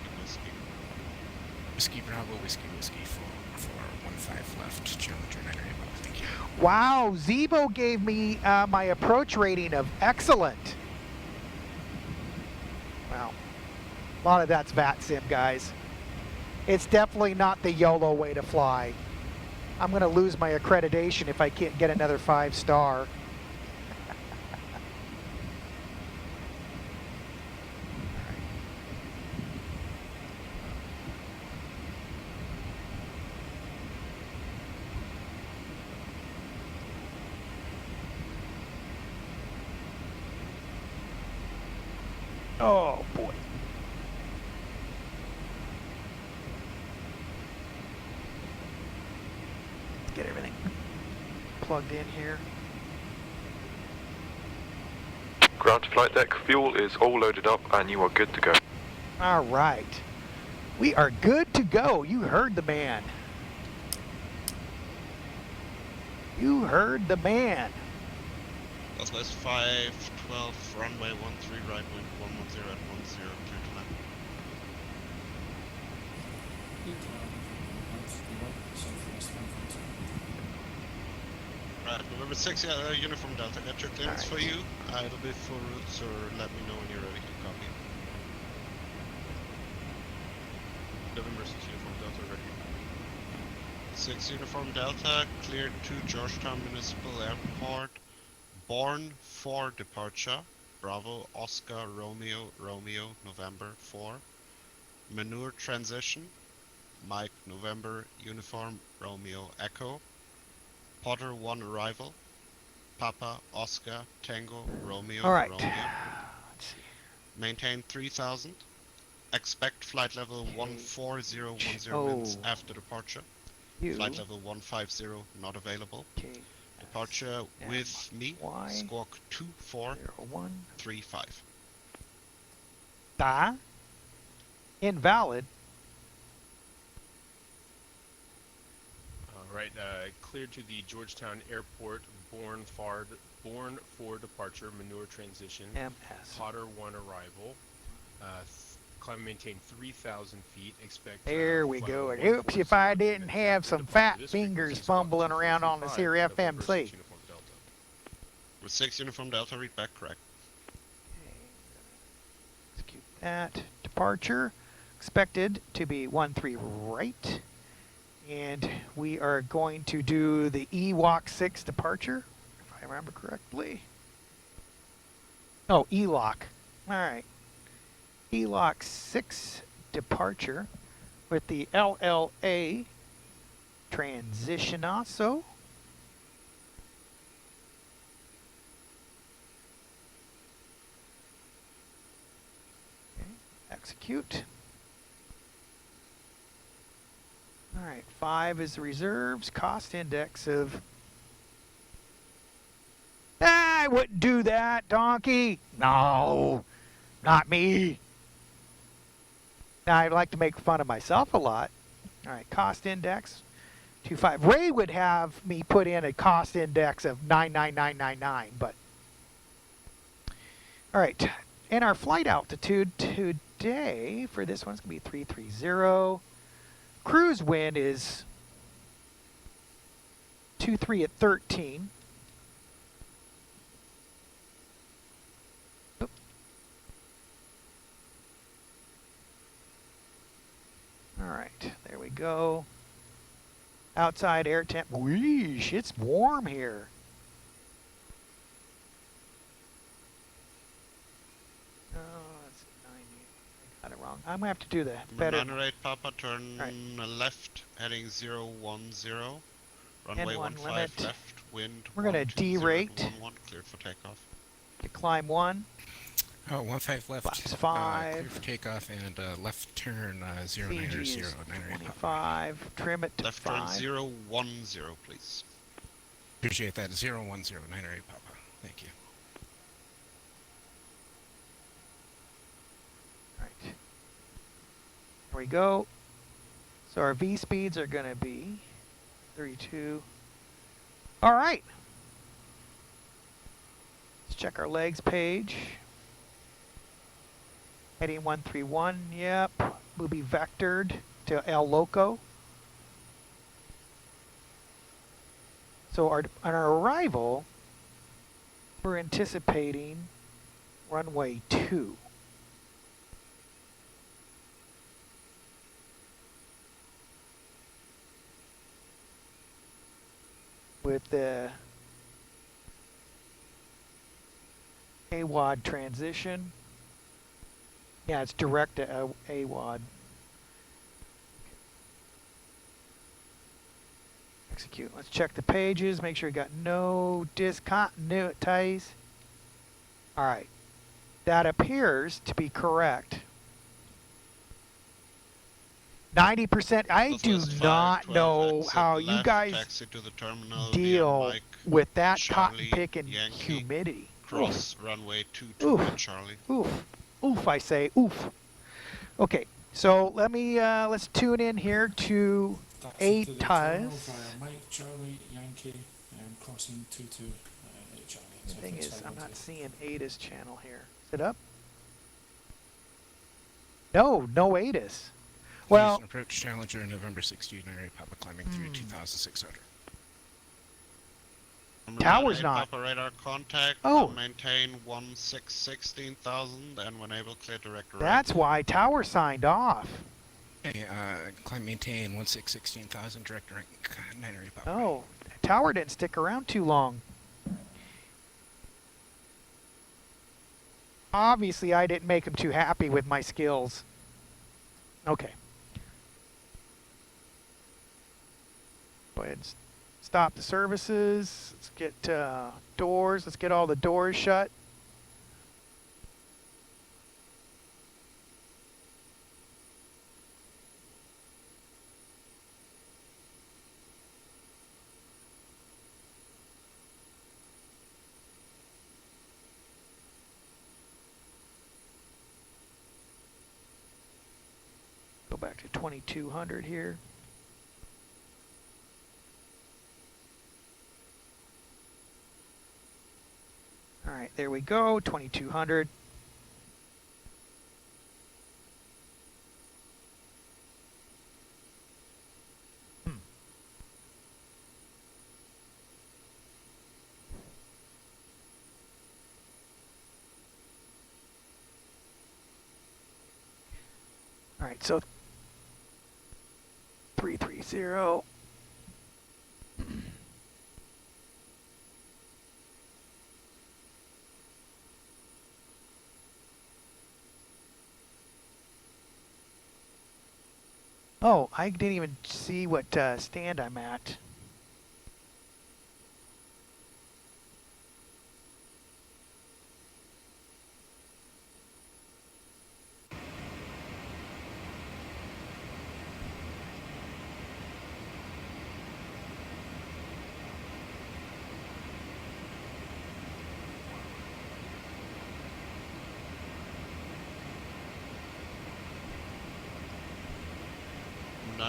Whiskey, Bravo, whiskey, 415 left, Challenger 9 above, thank you. Wow, ZIBO gave me my approach rating of excellent. Well, a lot of that's VATSIM, guys. It's definitely not the YOLO way to fly. I'm going to lose my accreditation if I can't get another 5-star. Oh, boy. Let's get everything plugged in here. Ground to flight deck, fuel is all loaded up and you are good to go. All right. We are good to go. You heard the man. You heard the man. Southwest 512, runway 13, right wind 110 at 10, clear to land. Right, November 6, yeah, Uniform Delta, got your clearance for you. It'll be full route, so let me know when you're ready to copy. November 6 Uniform Delta ready. 6 Uniform Delta, cleared to Georgetown Municipal Airport. Born for departure. Bravo, Oscar, Romeo, Romeo, November 4. Manure transition. Mike, November, Uniform, Romeo, Echo. Potter 1 arrival. Papa, Oscar, Tango, Romeo, All right. Romeo. Maintain 3000. Expect flight level 14010 winds after departure. Flight level 150 not available. Departure with me. Squawk 2435. Da. Invalid. All right, cleared to the Georgetown Airport, born for departure, manure transition. MS. Potter 1 arrival. Climb and maintain 3,000 feet. Expect. There we go. And oops, if I didn't have some fat fingers fumbling around on this here FMC. With 6 Uniform Delta, read back correct. Execute that. Departure expected to be 13 right. And we are going to do the EWOC 6 departure, if I remember correctly. Oh, ELOC. All right. ELOC 6 departure with the LLA transition also. Okay. Execute. All right, 5 is the reserves. Cost index of... I wouldn't do that, donkey. No, not me. Now, I like to make fun of myself a lot. All right, cost index 25. Ray would have me put in a cost index of 99999, but... All right, and our flight altitude today for this one's going to be 330. Cruise wind is 23 at 13. Oop. All right, there we go. Outside air temp. Weesh, it's warm here. Got it wrong. I'm gonna have to do the better. 908 Papa, turn left, heading 010. Runway 15 limit. left, wind. We're gonna derate. 11, cleared for takeoff. To climb 1. Oh, 15 left. Flaps 5. Clear for takeoff and left turn 090. 25. Trim it to left 5. turn 010, please. Appreciate that. 01098 Papa. Thank you. There we go. So our V speeds are going to be 32. All right. Let's check our legs page. Heading 131. Yep. We'll be vectored to El Loco. So on our arrival, we're anticipating runway 2. with the AWOD transition. Yeah, it's direct to AWOD. Execute. Let's check the pages, make sure you got no discontinuities. All right. That appears to be correct. 90%. I do not know how you guys taxi to the terminal deal via Mike, with that Charlie, cotton picking Yankee, humidity. cross runway 22 Oof. with Charlie. Oof. Oof, I say. Oof. Okay, so let me, let's tune in here to Taxi to the terminal ATAS. via Mike, Charlie, Yankee, and crossing 22 Charlie. The thing is, I'm not seeing ATAS channel here. Is it up? No, no ATAS. Well, Houston approach Challenger November 16, area Papa climbing through 2,600. Tower's not. Papa radar contact. Oh. Maintain 16,000 and when able clear direct right. that's why Tower signed off. Hey, climb maintain 16,000 direct rank 9 area Papa. Oh, Tower didn't stick around too long. Obviously, I didn't make him too happy with my skills. Okay. Go ahead and stop the services. Let's get doors. Let's get all the doors shut. Go back to 2200 here. All right, there we go, 2200. All right, so 330. Oh, I didn't even see what stand I'm at.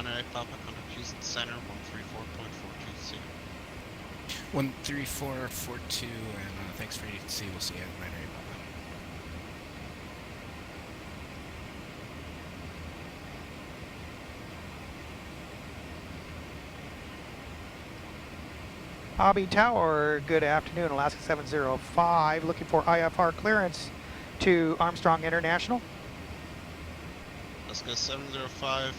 Area Papa contact Houston Center 134.420. 13442, and thanks for ETC. We'll see you at 9 area Papa. Hobby Tower, good afternoon. Alaska 705, looking for IFR clearance to Armstrong International. Alaska 705,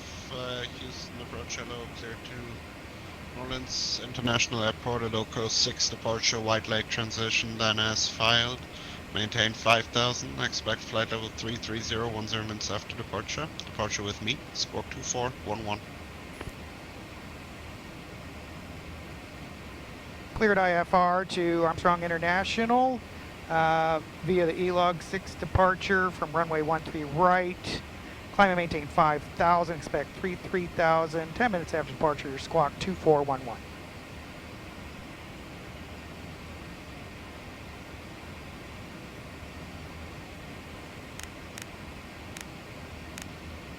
Houston approach hello, clear to Orleans International Airport, a local 6 departure, White Lake transition, then as filed. Maintain 5,000, expect flight level 330, 10 minutes after departure. Departure with me, squawk 2411. Cleared IFR to Armstrong International via the ELOG 6 departure from runway 13 right. Climb and maintain 5,000, expect 3,000. 10 minutes after departure, squawk 2411.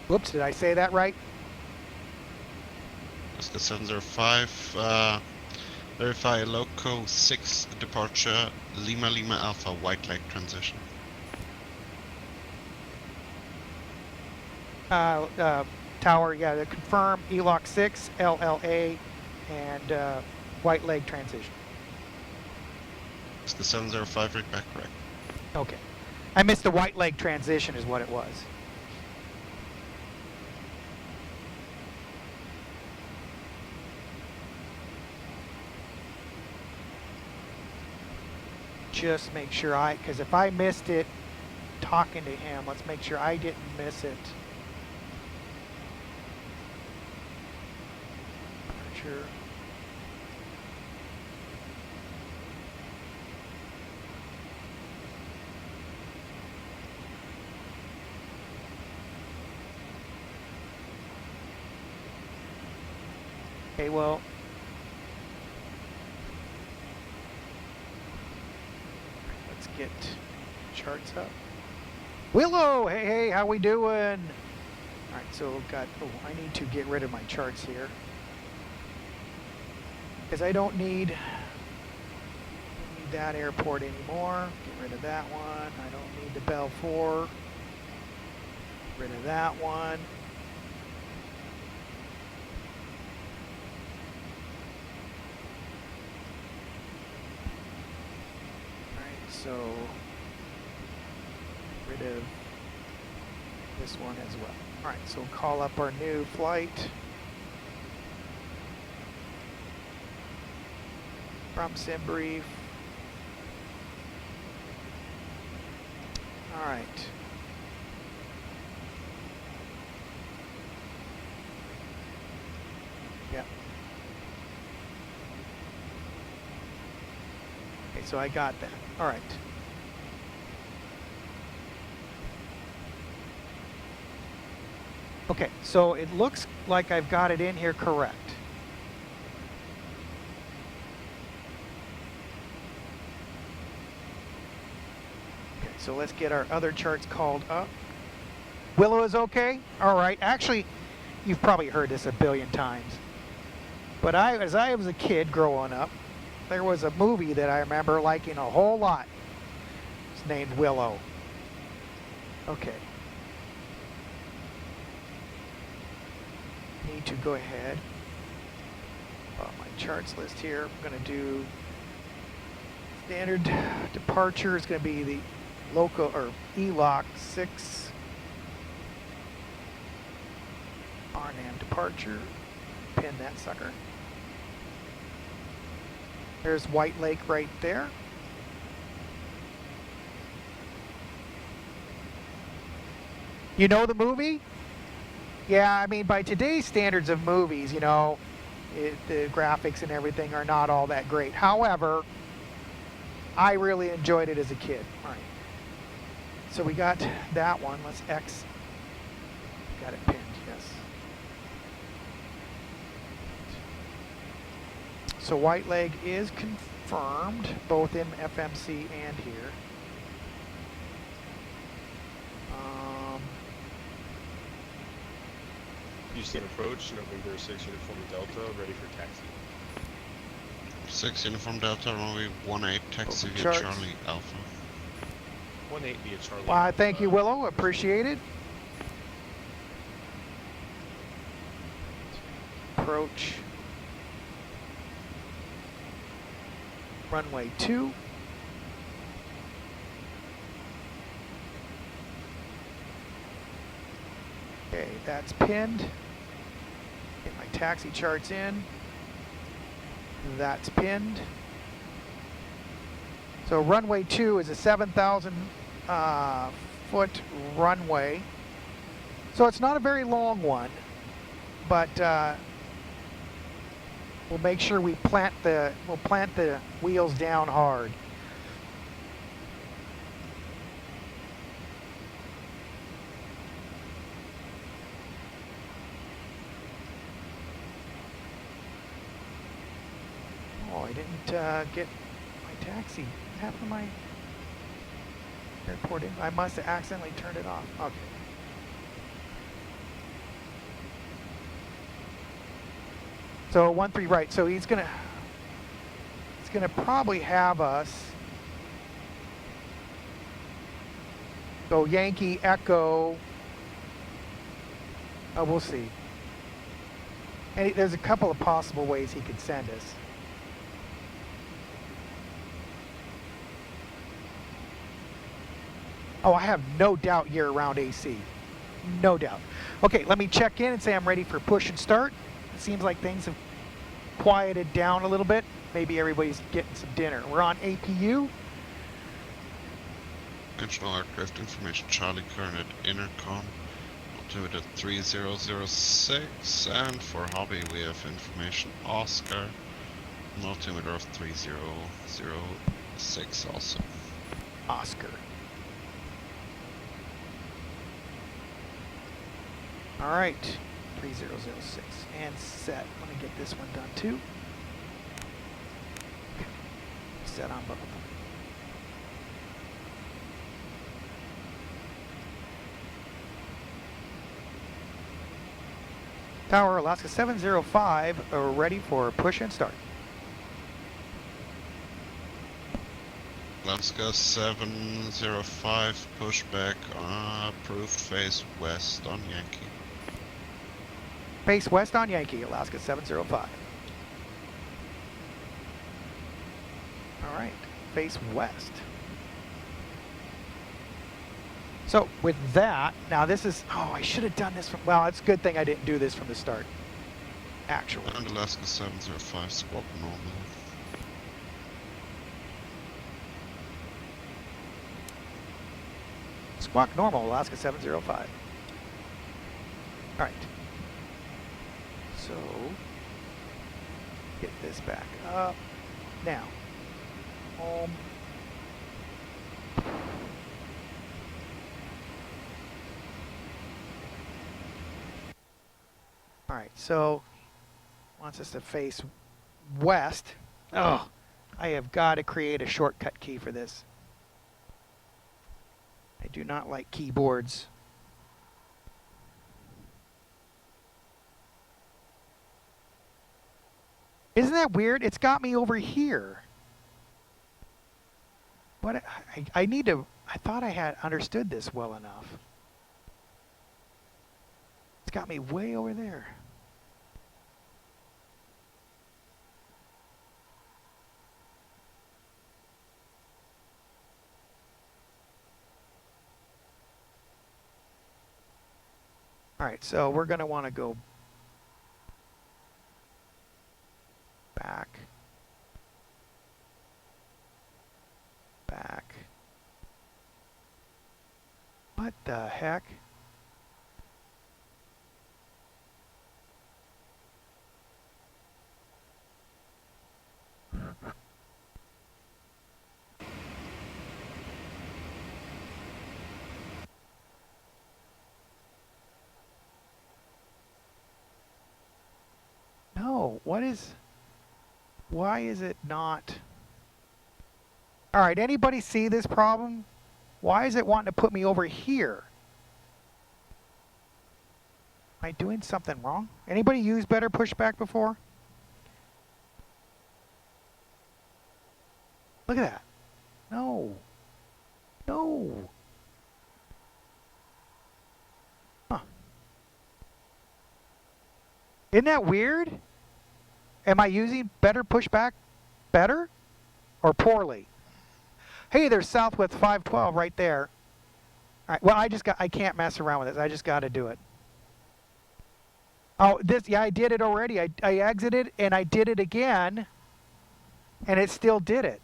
Whoops, did I say that right? Alaska 705, verify loco 6 departure, Lima Lima Alpha, White Lake transition. Tower, yeah, confirm ELOC 6, LLA, and White Leg transition. It's the 705, read back correct. Okay. I missed the White Leg transition is what it was. just make sure because if I missed it talking to him, let's make sure I didn't miss it. Departure. Okay, well, let's get charts up. Willow, hey, how we doing? All right, so I need to get rid of my charts here because I don't need that airport anymore. Get rid of that one. I don't need the Bell 4. Get rid of that one. So, get rid of this one as well. All right, so we'll call up our new flight from SimBrief. All right. Yep. Okay, so I got that. All right. Okay, so it looks like I've got it in here correct. Okay, so let's get our other charts called up. Willow is okay? All right. Actually, you've probably heard this a billion times. But as I was a kid growing up, there was a movie that I remember liking a whole lot. It's named Willow. Okay. Need to go ahead. My charts list here. I'm going to do standard departure. It's going to be the local or ELOC 6 RNAM departure. Pin that sucker. There's White Lake right there. You know the movie? Yeah, I mean, by today's standards of movies, you know, the graphics and everything are not all that great. However, I really enjoyed it as a kid. All right. So we got that one. Let's X. Got it pinned, yes. So White Leg is confirmed, both in FMC and here. Houston approach, November 6 Uniform Delta, ready for taxi. 6 Uniform Delta, runway 18, taxi via charts. Charlie Alpha. 18 via Charlie. Thank you, Willow. Appreciate it. Approach. Runway 2. Okay, that's pinned. Get my taxi charts in. That's pinned. So runway 2 is a 7,000 foot runway. So it's not a very long one, but we'll make sure we'll plant the wheels down hard. Oh, I didn't get my taxi. What happened to my airport? I must have accidentally turned it off. Okay. So 13 right. So he's gonna probably have us go Yankee Echo. Oh, we'll see. And there's a couple of possible ways he could send us. Oh, I have no doubt year-round AC. No doubt. Okay, let me check in and say I'm ready for push and start. It seems like things have quieted down a little bit. Maybe everybody's getting some dinner. We're on APU. Conventional aircraft information, Charlie current at intercom, altimeter 3006, and for hobby we have information Oscar, an altimeter of 3006 also. Oscar. All right, 3006 and set. Let me get this one done too. Okay. Set on both. Tower Alaska 705 ready for push and start. Alaska 705, pushback, approved, face west on Yankee. Face west on Yankee, Alaska 705. All right, face west. So with that, now this is, oh, I should have done this from, well, it's a good thing I didn't do this from the start, actually. And Alaska 705, squawk normal. Squawk normal, Alaska 705. All right. So, get this back up. Now, home. All right, so wants us to face west. Oh, I have got to create a shortcut key for this. I do not like keyboards. Isn't that weird? It's got me over here. What? I need to, I thought I had understood this well enough. It's got me way over there. All right, so we're going to want to go back, back. What the heck? No, what is, why is it not? All right, anybody see this problem? Why is it wanting to put me over here? Am I doing something wrong? Anybody used better pushback before? Look at that. No. No. Huh. Isn't that weird? Am I using better pushback better or poorly? Hey, there's Southwest 512 right there. All right, well, I can't mess around with this. I just got to do it. Oh, yeah, I did it already. I exited and I did it again, and it still did it.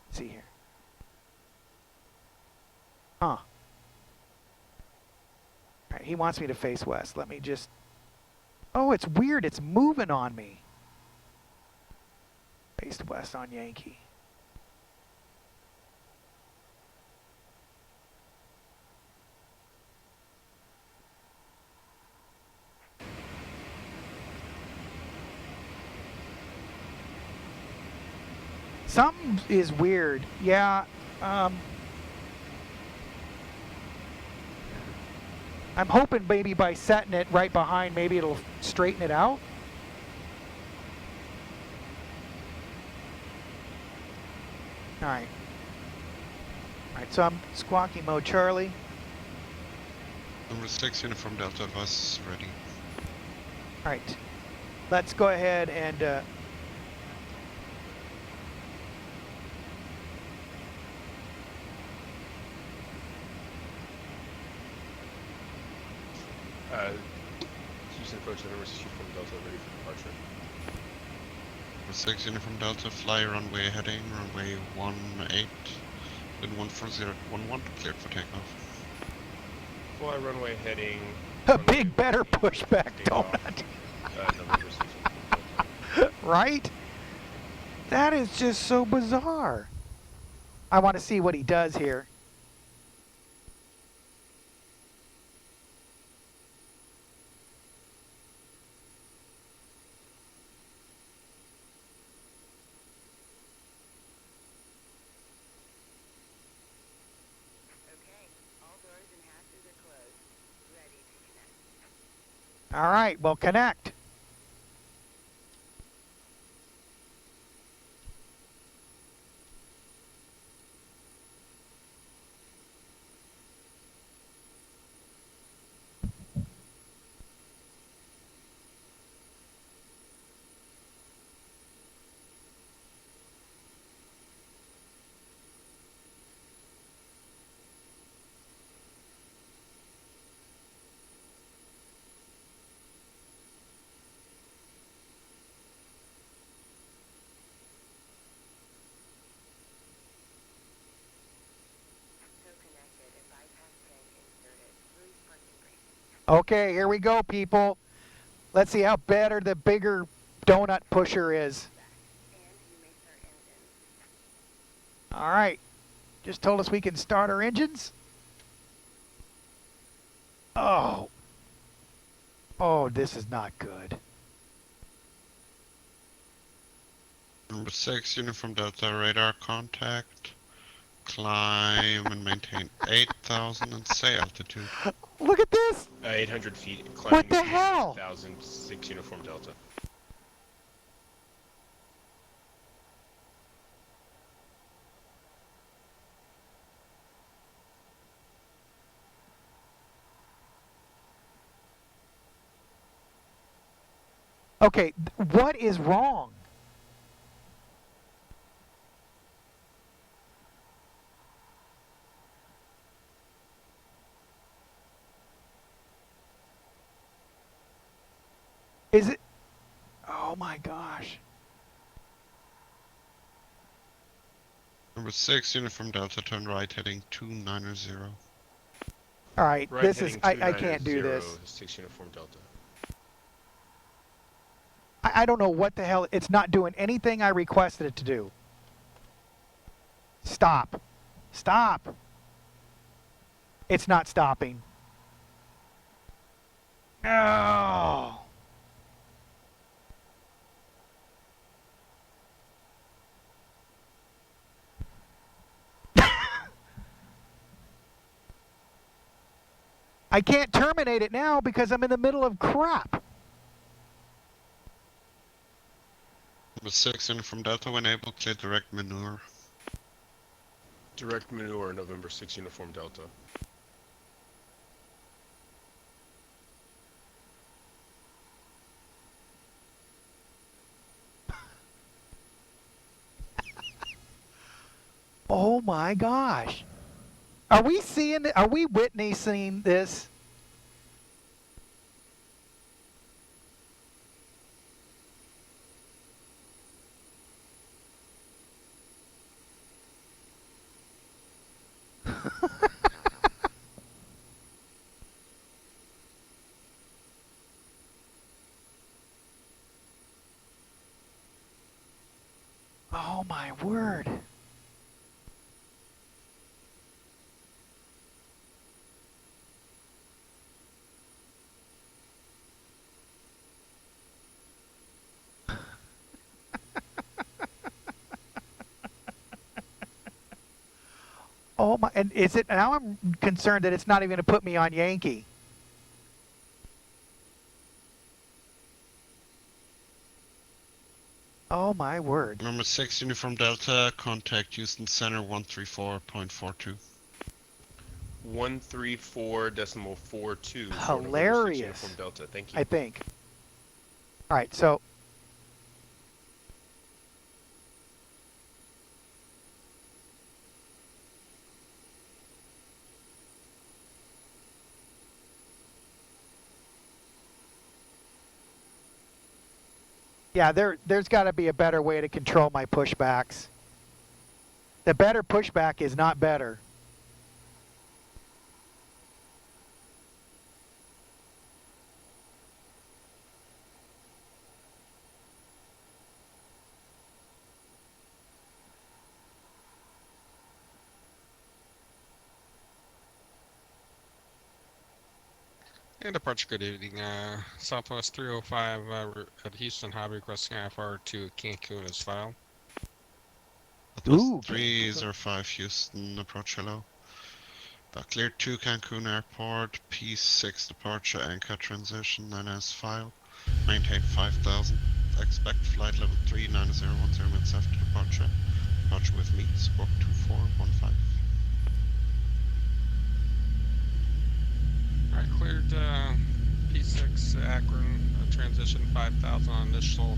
Let's see here. Huh. All right, he wants me to face west. Let me just... Oh, it's weird. It's moving on me. Face west on Yankee. Something is weird. Yeah. I'm hoping maybe by setting it right behind, maybe it'll straighten it out. All right. All right, so I'm squawky mode Charlie. Number 6, Uniform Delta bus ready. All right. Let's go ahead and... Houston approach November 6 uniform Delta, ready for departure. Number 6 uniform Delta, fly runway heading, runway 18, wind 14011, cleared for takeoff. Fly runway heading. A big better pushback donut. November 6 uniform Delta. Right? That is just so bizarre. I want to see what he does here. All right, well, connect. Okay, here we go, people. Let's see how better the bigger donut pusher is. All right. Just told us we can start our engines. Oh. Oh, this is not good. Number 6 uniform Delta, radar contact. Climb and maintain 8,000 and say altitude. Look at this! 800 feet. What the hell? 1006 uniform Delta. Okay, what is wrong? Is it? Oh my gosh. Number 6 uniform Delta, turn right heading 290. All right, Right this is, heading I can't do 290, this. 6 uniform Delta. I don't know what the hell, it's not doing anything I requested it to do. Stop. Stop. It's not stopping. No. I can't terminate it now because I'm in the middle of crap. Number 6 uniform Delta, when able, clear direct maneuver. Direct maneuver, November 6 uniform Delta. Oh my gosh. Are we seeing, are we witnessing this? Oh my word. Oh my, and is it, now I'm concerned that it's not even going to put me on Yankee. Oh my word. Number 6 uniform Delta, contact Houston Center 134.42. 134.42. Hilarious. Uniform Delta. Thank you. I think. All right, so Yeah, there's got to be a better way to control my pushbacks. The better pushback is not better. And departure, good evening. Southwest 305 at Houston High, requesting IFR to Cancun as filed. Southwest 305 Houston, approach hello. Cleared to Cancun Airport, P6 departure, anchor transition, then as filed. Maintain 5000. Expect flight level 39010 minutes after departure. Departure with me, squawk 2415. Alright, cleared P6 Akron, transition 5000 on initial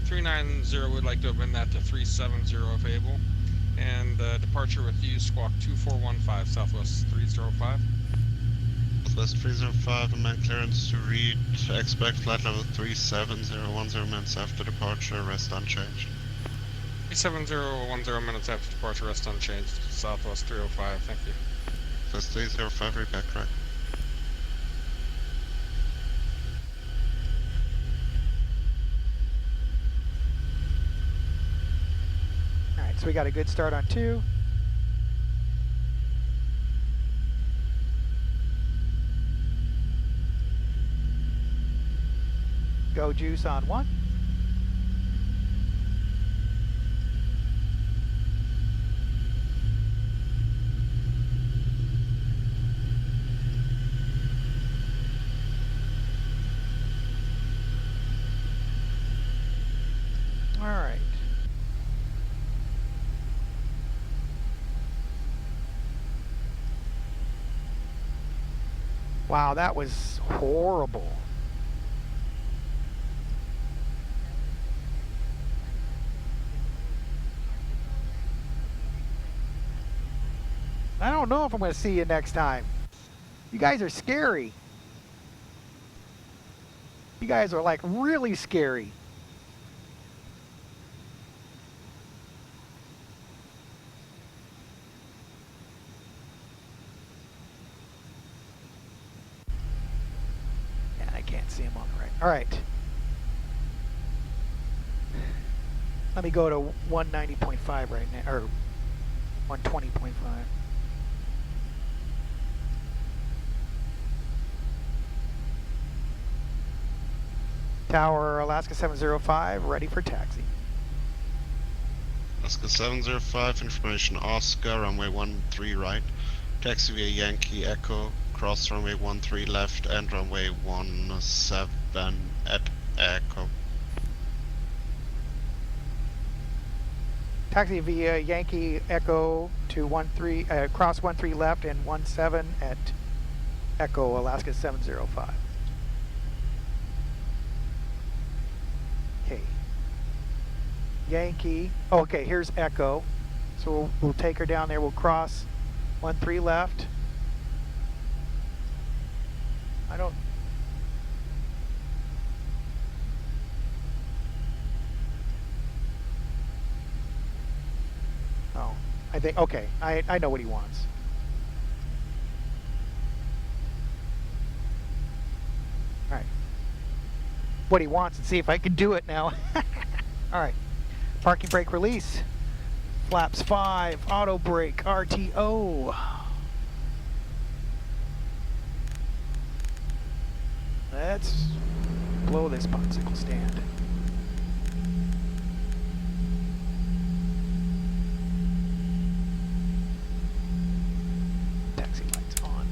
390, would like to amend that to 370 if able. And departure with you, squawk 2415, Southwest 305. Southwest 305, and my clearance to read, expect flight level 37010 minutes after departure, rest unchanged. 37010 minutes after departure, rest unchanged, Southwest 305, thank you. Southwest 305, read back right. Alright, so we got a good start on 2. Go juice on 1. Alright. Wow, that was horrible. I don't know if I'm going to see you next time. You guys are scary. You guys are like really scary. Yeah, I can't see him on the right. All right. Let me go to 190.5 right now, or 120.5. Tower Alaska 705, ready for taxi. Alaska 705, information Oscar, runway 13 right. Taxi via Yankee Echo, cross runway 13 left and runway 17 at Echo. Taxi via Yankee Echo to 13, cross 13 left and 17 at Echo, Alaska 705. Okay. Yankee. Oh, okay, here's Echo. So we'll take her down there. We'll cross 13 left. I don't. Oh, I think, okay, I know what he wants. All right. What he wants and see if I can do it now. All right. Parking brake release. Flaps 5, auto brake, RTO. Let's blow this popsicle stand. Taxi lights on.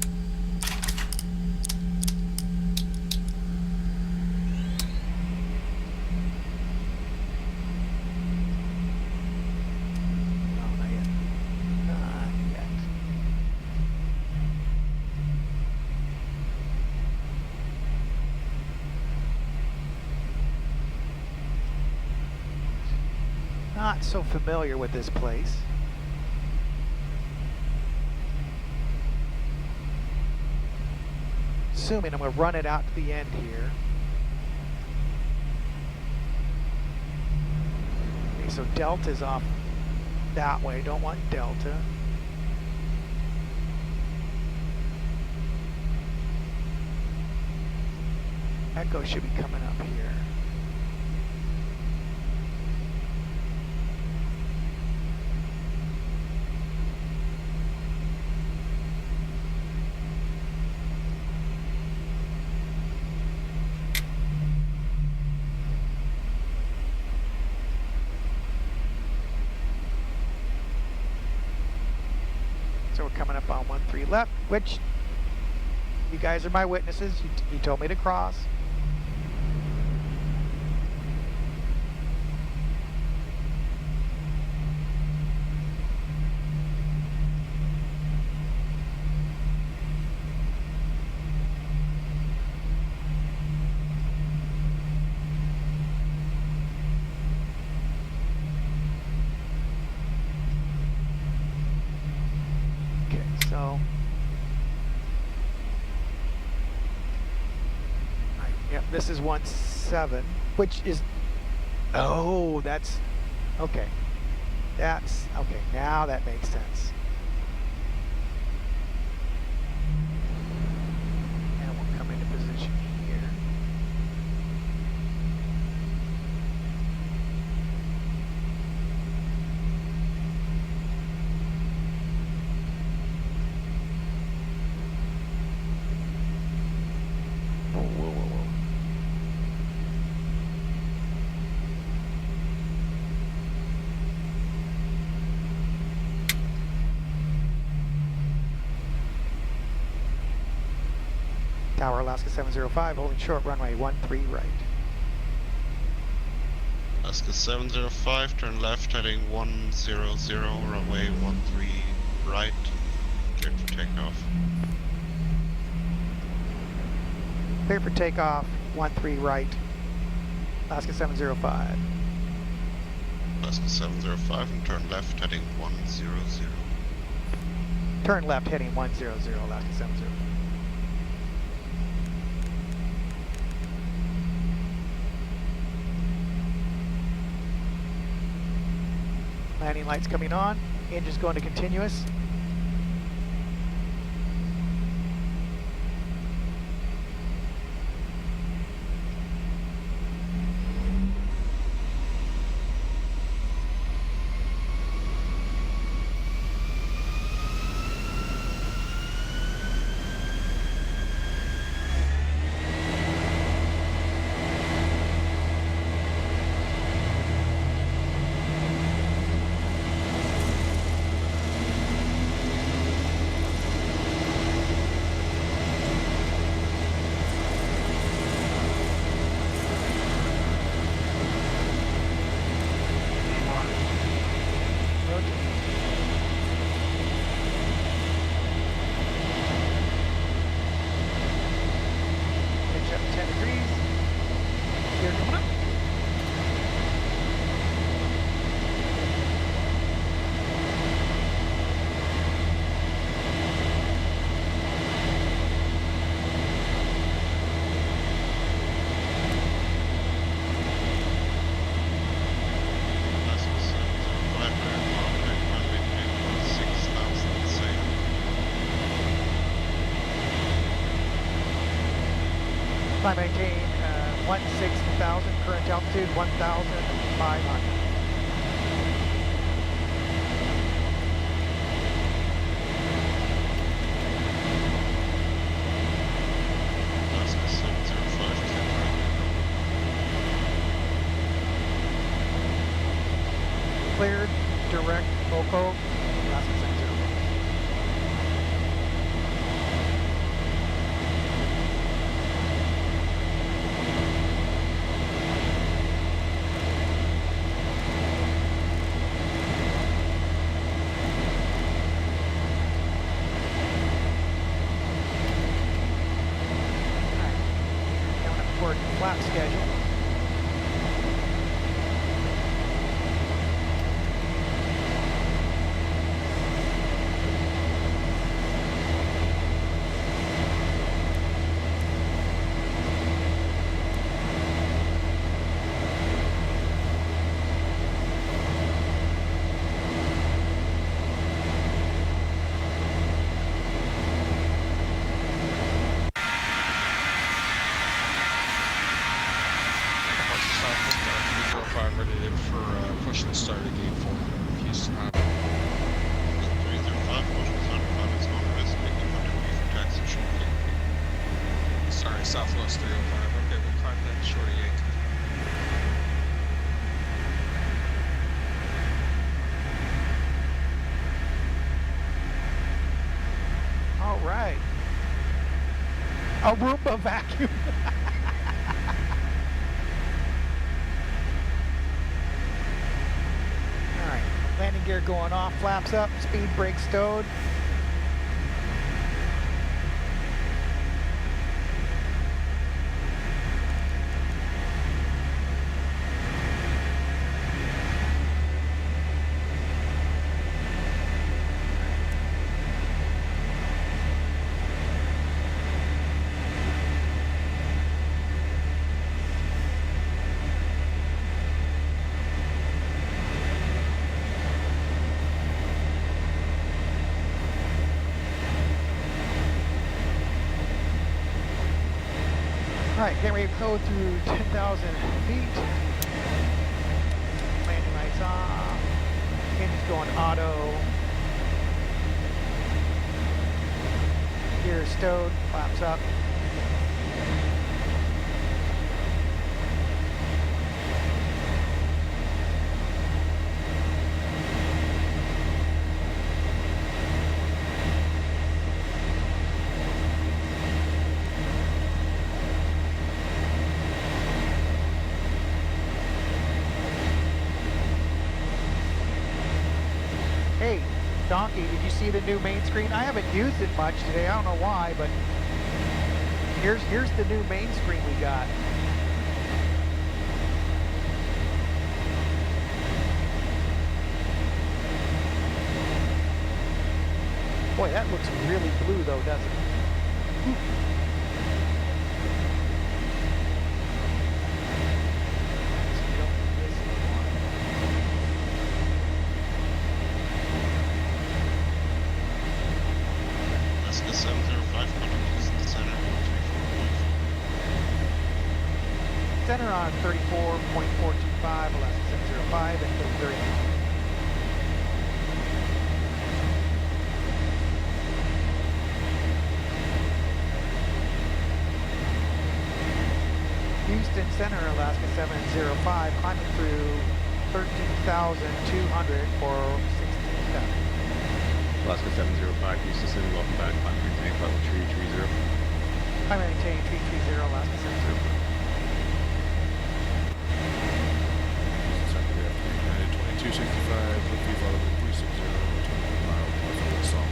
No, not yet. Not yet. Not so familiar with this place. Assuming I'm going to run it out to the end here. Okay, so Delta's off that way. Don't want Delta. Echo should be coming up here. So we're coming up on 13 left, which you guys are my witnesses. You told me to cross. So, right, yep, this is 17, which is, oh, that's, okay. That's, okay, now that makes sense. And we'll come into position here. Tower Alaska 705, holding short runway 13 right. Alaska 705, turn left heading 100, runway 13 right, cleared for takeoff. Clear for takeoff, 13 right, Alaska 705. Alaska 705 and turn left heading 100. Turn left heading 100, Alaska 705. Landing lights coming on, engines going to continuous. Maintain 16,000, current altitude 1,500. Alaska 705, Cleared, direct, local, Alaska 705. Flat schedule. ready for push and start at gate 4 of Houston Highway. 305, motion 105 is on risk, making 100 feet for taxi shortly. Sorry, Southwest 305. Okay, we'll climb that shorty 8. All right. A Roomba vacuum. All right. Landing gear going off, flaps up, speed brake stowed. All right, getting ready to go through 10,000 feet. Landing lights off. Engine's going auto. Gear stowed, flaps up. Hey, Donkey, did you see the new main screen? I haven't used it much today. I don't know why, but here's the new main screen we got. Boy, that looks really blue though, doesn't it? Ooh. Alaska 705, contact Houston Center, 34.4. Center on 34.425, Alaska 705 and 30. Houston Center, Alaska 705, climbing through 13,200 for 16,000. Alaska 705, Houston Center, welcome back. Climb maintain level 330. I'm maintaining 330, Alaska 705. Good afternoon, United 2265, Liberty followed with 360, 20 miles north of the Song.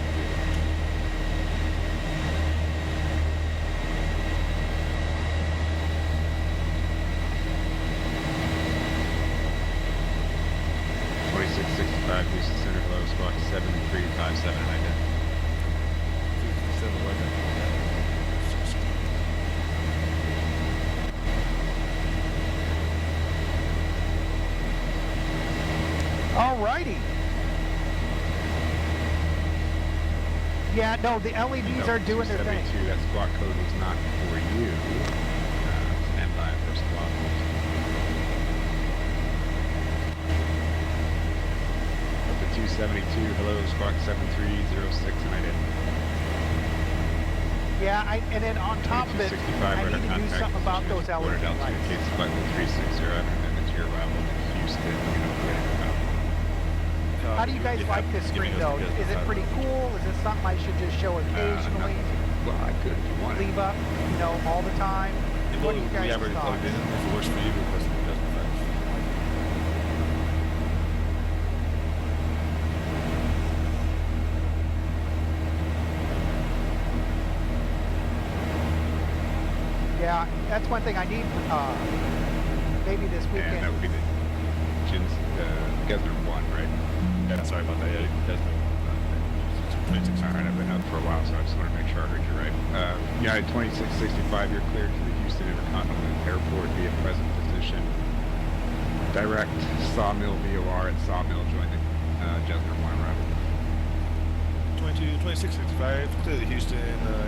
Houston Center, hello, squawk 7357 and ident. 57 right now. Alrighty. Yeah, no, the LEDs are doing their thing. 272, that squawk code was not for you. Stand by for squawk. Up to 272, hello, squawk 7306 and ident. Yeah, and then on top of it, I need to do something about those LED lights. Case flight 360, and then to your arrival in Houston, you know, ready to go. How do you guys like this screen though? Is it pretty cool? Is it something I should just show occasionally? Well, I could if you want. Leave up, you know, all the time? What do you guys have already thought? plugged in. If it works for you, it doesn't affect. Yeah, that's one thing I need. Maybe this weekend. And that would be the Gesner 1, right? Yeah, sorry about that. Yeah, Desmond. Alright, I've been up for a while, so I just want to make sure I heard you right. United 2665, you're cleared to the Houston Intercontinental Airport via present position. Direct Sawmill VOR at Sawmill, join the Gesner 1 arrival. 2665, clear the Houston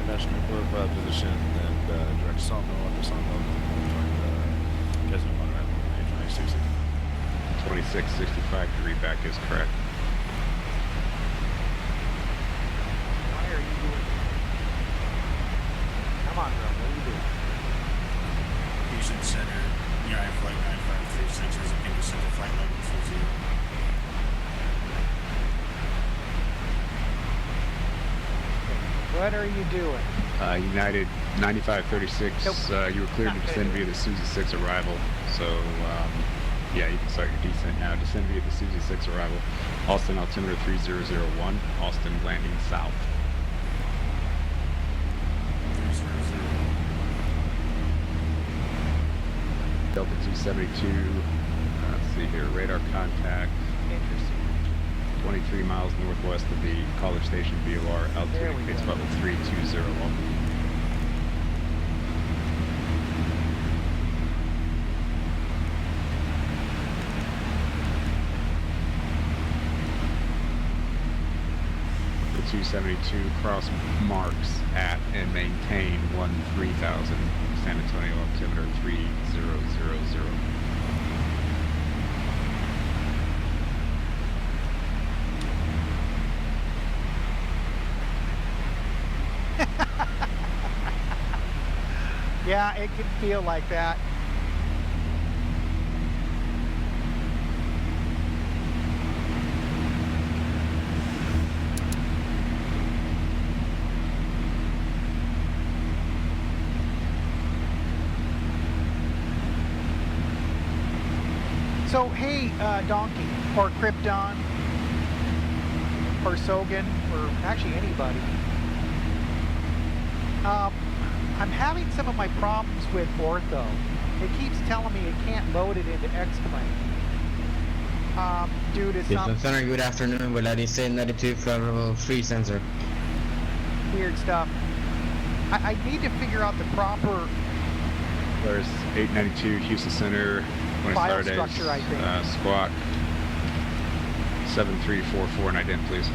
National Airport position and direct Sawmill after Sawmill. Join the Desmond 1 arrival. 2665. 2665 to read back is correct. Why are you doing that? Come on, bro. What are you doing? Houston Center, near flight 953 sensors and Ping Center flight level 20. What are you doing? United 9536, Nope. you were cleared to Not descend ready. via the Suzy 6 arrival. So, yeah, you can start your descent now. Descend via the Suzy 6 arrival. Austin altimeter 3001, Austin landing south. 300. Delta 272, let's see here, radar contact. Interesting. 23 miles northwest of the College Station VOR, There altitude we indicates go. level 320. The 272 cross marks at and maintain 13,000, San Antonio altimeter 3000. Yeah, it can feel like that. So, hey, Donkey, or Krypton, or Sogan, or actually anybody. I'm having some of my problems with Ortho. It keeps telling me it can't load it into XPLANE. Due to some Houston Center, good afternoon. Will I descend 92 flight level 3 sensor? weird stuff. I need to figure out the proper There's 892 Houston Center, 20 file Saturdays, structure, I think. squawk 7344 and ident, please.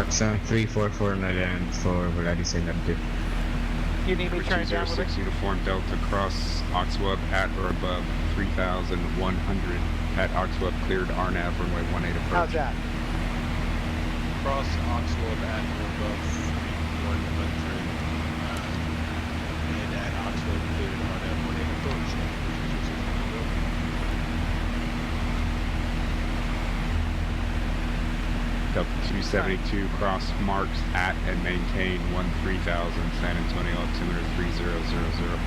7344 and for will I descend 92? You need me to turn it down a little 206 bit? uniform Delta cross Oxweb at or above 3,100 at Oxweb cleared RNAV runway 18 approach. How's that? Cross Oxwell at or above 100, and at Oxwell cleared on at 18 approach. Delta 272 cross marks at and maintain 13,000 San Antonio altimeter 3000.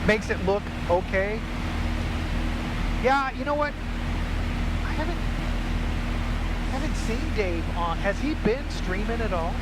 Makes it look okay. Yeah, you know what? I haven't seen Dave on. Has he been streaming at all?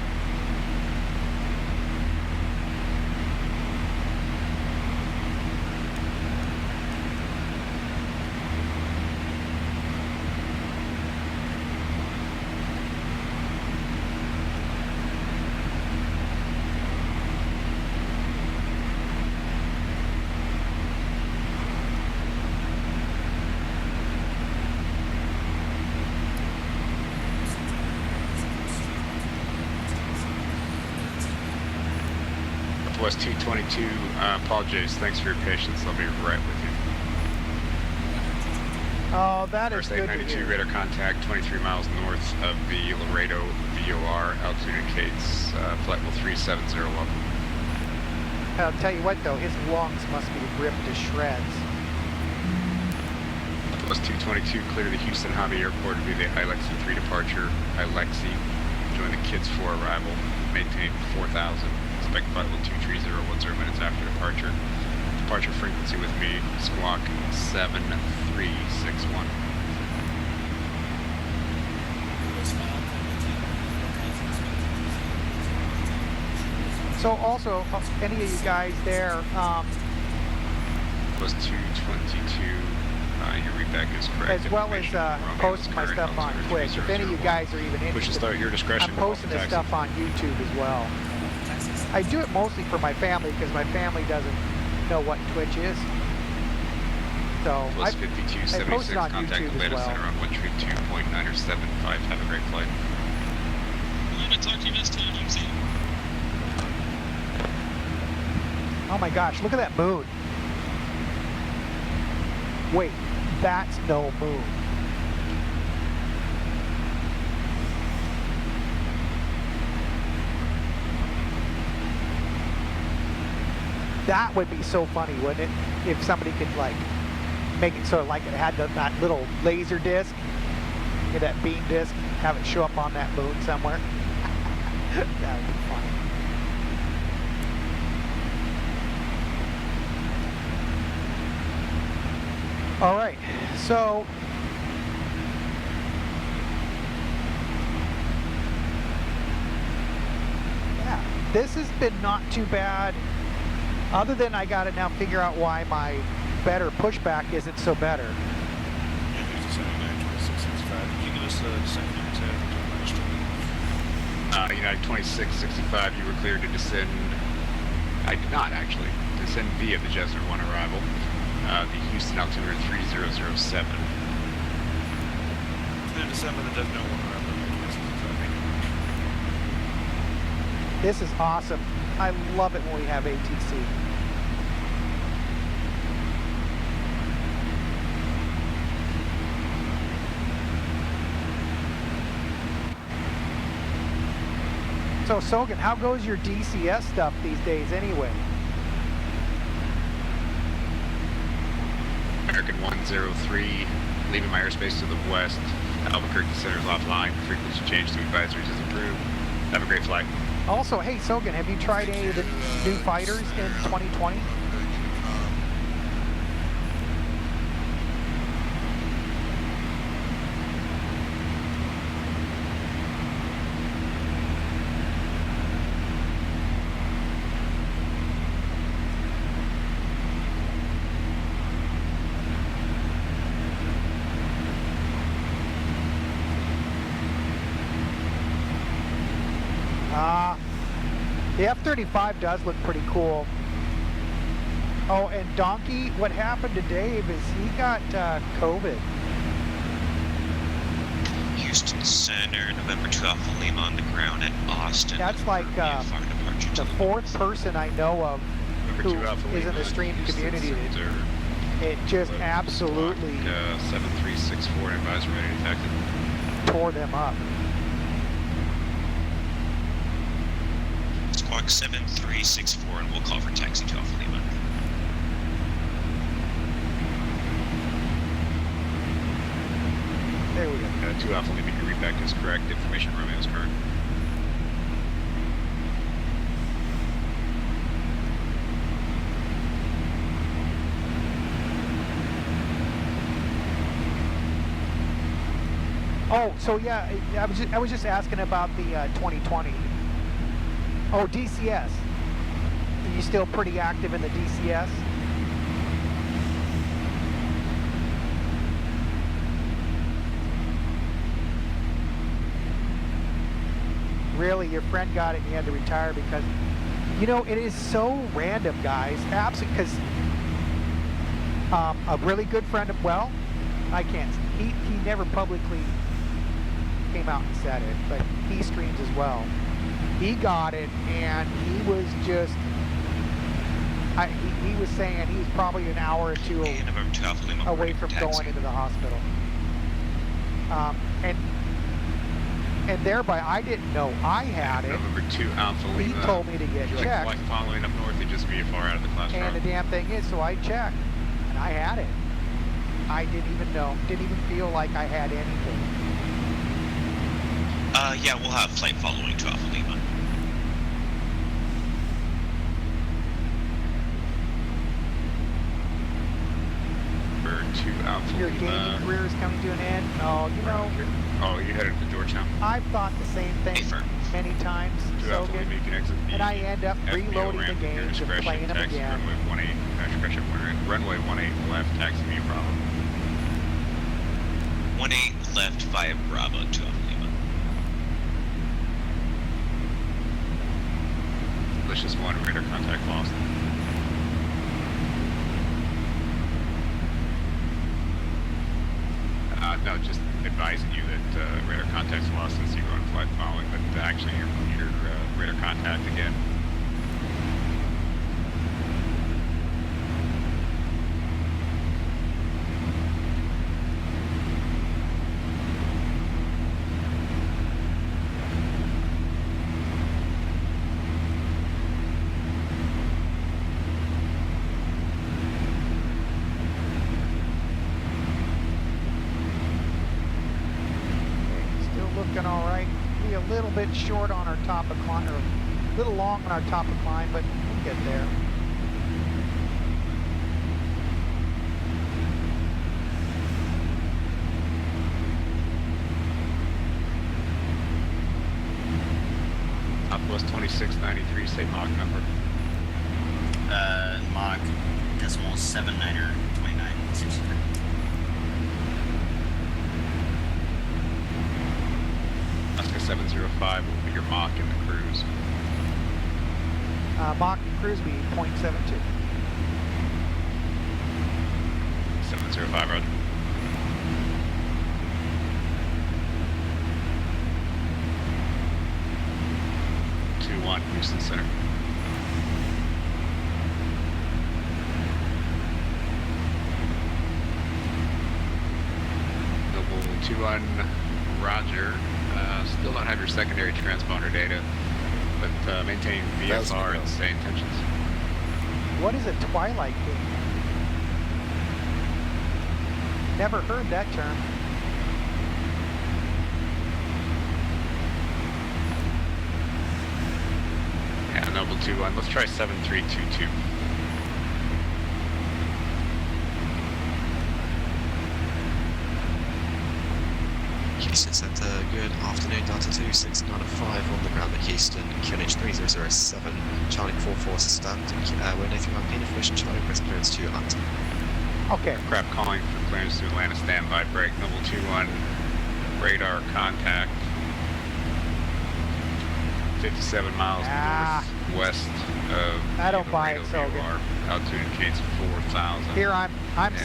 Northwest 222, apologies, thanks for your patience, I'll be right with you. Oh, that is First good to 892 hear. radar contact 23 miles north of the Laredo VOR, altitude indicates flight level 370, welcome. I'll tell you what though, his lungs must be ripped to shreds. Northwest 222, clear the Houston Hobby Airport via the Ilexi 3 departure. Ilexi, join the kids for arrival, maintain 4,000. Expect flight level 230, 10 minutes after departure. Departure frequency with me, squawk 7361. So also, any of you guys there, Was 222, your readback is correct. as well as posting my stuff on Twitch. If any of you guys are even Push interested, to start your discretion. I'm posting this stuff on YouTube as well. I do it mostly for my family because my family doesn't know what Twitch is. So I Plus 5276, post it on contact YouTube the as Beta well. Center on 132.975. Have a great flight. Unit Talk to you next time, UZ. Oh my gosh, look at that moon. Wait, that's no moon. That would be so funny, wouldn't it? If somebody could like make it so like it had that little laser disc, that beam disc, have it show up on that moon somewhere. That would be funny. All right, so yeah, this has been not too bad. Other than I got to now figure out why my better pushback isn't so better. Yeah, 56, 26, 65. Did you give us the second United 2665, you were cleared to descend. I did not actually descend via the Jesner 1 arrival. The Houston altimeter 3007. Clear December, the Jesner 1 arrival. This is awesome. I love it when we have ATC. So Sogan, how goes your DCS stuff these days anyway? American 103, leaving my airspace to the west. Albuquerque Center is offline. Frequency change to advisories is approved. Have a great flight. Also, hey Sogan, have you tried any of the new fighters in 2020? The F-35 does look pretty cool. Oh, and Donkey, what happened to Dave is he got COVID. Houston Center, November 12th, Lima on the ground at Austin. That's like the fourth person I know of who is in the stream community. It just absolutely 7364 advisory ready detected. Tore them up. Squawk 7364, and we'll call for taxi to Alpha Lima. There we go. 2 Alpha Lima, your readback is correct. Information Romeo is current. Oh, so yeah, I was just asking about the 2020. Oh, DCS. Are you still pretty active in the DCS? Really, your friend got it and he had to retire because, you know, it is so random, guys. Absolutely, because a really good friend of, well, I can't, he never publicly came out and said it, but he streams as well. He got it, and he was just, he was saying he was probably an hour or two away from going into the hospital. And thereby, I didn't know I had it. November 2 Alpha Lima. He told me to get checked. Like following up north, it just be far out of the class. And the damn thing is, so I checked, and I had it. I didn't even know, didn't even feel like I had anything. Yeah, we'll have flight following to Alpha Lima. For 2 Alpha Your Lima. gaming career is coming to an end. Oh, you know. Oh, you headed to Georgetown. I've thought the same thing many times, Sogan, and I end up reloading the games and playing them again. Runway 18 left, taxi me Bravo. 18 left via Bravo to Alpha Lima. Delicious 1, radar contact lost. No, just advising you that radar contact's lost since you were on flight following, but actually you're little bit short on our top of climb, or a little long on our top of climb, but we'll get there. Southwest 2693, say Mach number. Mach decimal 79er 2963. Alaska 705 will be your Mach in the cruise. Mach cruise speed 0.72. 705, roger. Houston Center. Noble 21, roger. Still don't have your secondary transponder data, but maintain VFR and stay intentions. What is a twilight beam? Never heard that term. Yeah, Noble 21. Let's try 7322. Houston Center, good afternoon, Delta 2695 on the ground at Houston, QNH 3007, Charlie 44 stand, we're Nathan Rampine, information Charlie, press clearance to Atlanta. Okay. Aircraft calling for clearance to Atlanta, standby, break, Noble 21, radar contact, 57 miles northwest of I don't buy it, so altitude indicates 4,000. Here I'm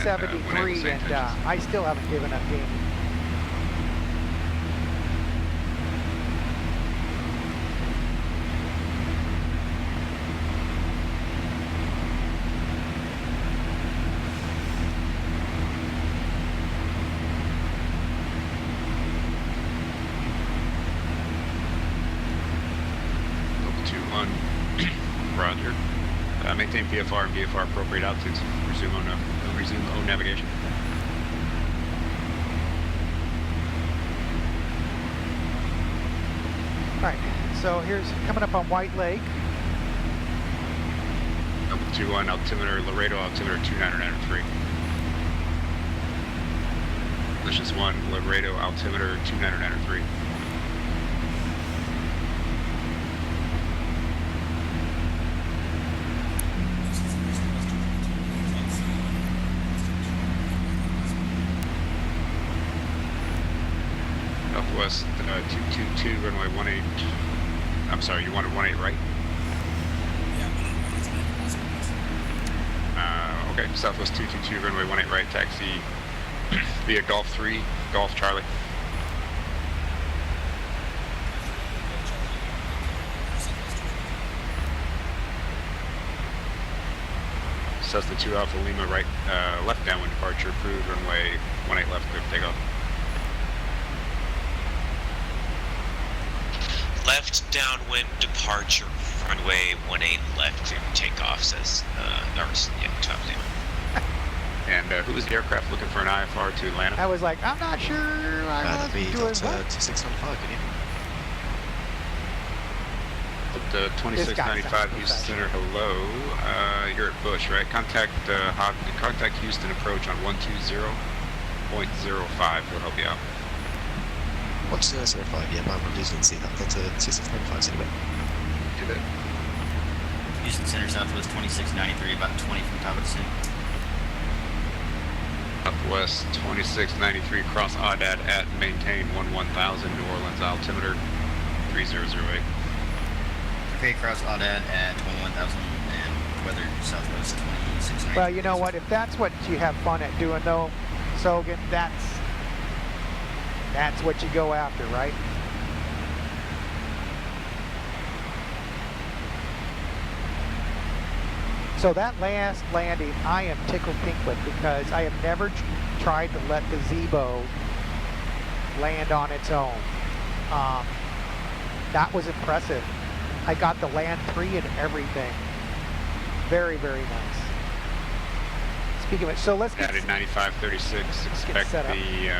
73 and I still haven't given up game. Roger. Maintain VFR and VFR appropriate altitudes. Resume O navigation. Alright, so here's coming up on White Lake. Noble 21, altimeter, Laredo altimeter 2993. Delicious 1, Laredo altimeter 2993. Southwest 222, runway 18. I'm sorry, you wanted 18 right? Okay, Southwest 222, runway 18 right, taxi via Golf 3, Golf Charlie. Cessna 2 Alpha Lima right, left downwind departure, approved, runway 18 left, clear for takeoff. Left downwind departure, runway 18 left to takeoff, says, top Lima. And who was the aircraft looking for an IFR to Atlanta? I was like, I'm not sure. That'd be Delta 2695, can you? The 2695 Houston Center, hello. You're at Bush, right? Contact Houston approach on 120.05. We'll help you out. 1005, yeah, my apologies, didn't see that. Delta 2695, anyway. Did it? Houston Center, Southwest 2693, about 20 from top of the city. Southwest 2693, cross Audad at maintain 11,000, New Orleans altimeter 3008. Okay, cross Audad at 21,000 and weather Southwest 2693. Well, you know what? If that's what you have fun at doing, though, Sogan, that's what you go after, right? So that last landing, I am tickled pink with because I have never tried to let the ZIBO land on its own. That was impressive. I got the land 3 and everything. Very, very nice. Speaking of which, so let's get... Added 9536, expect the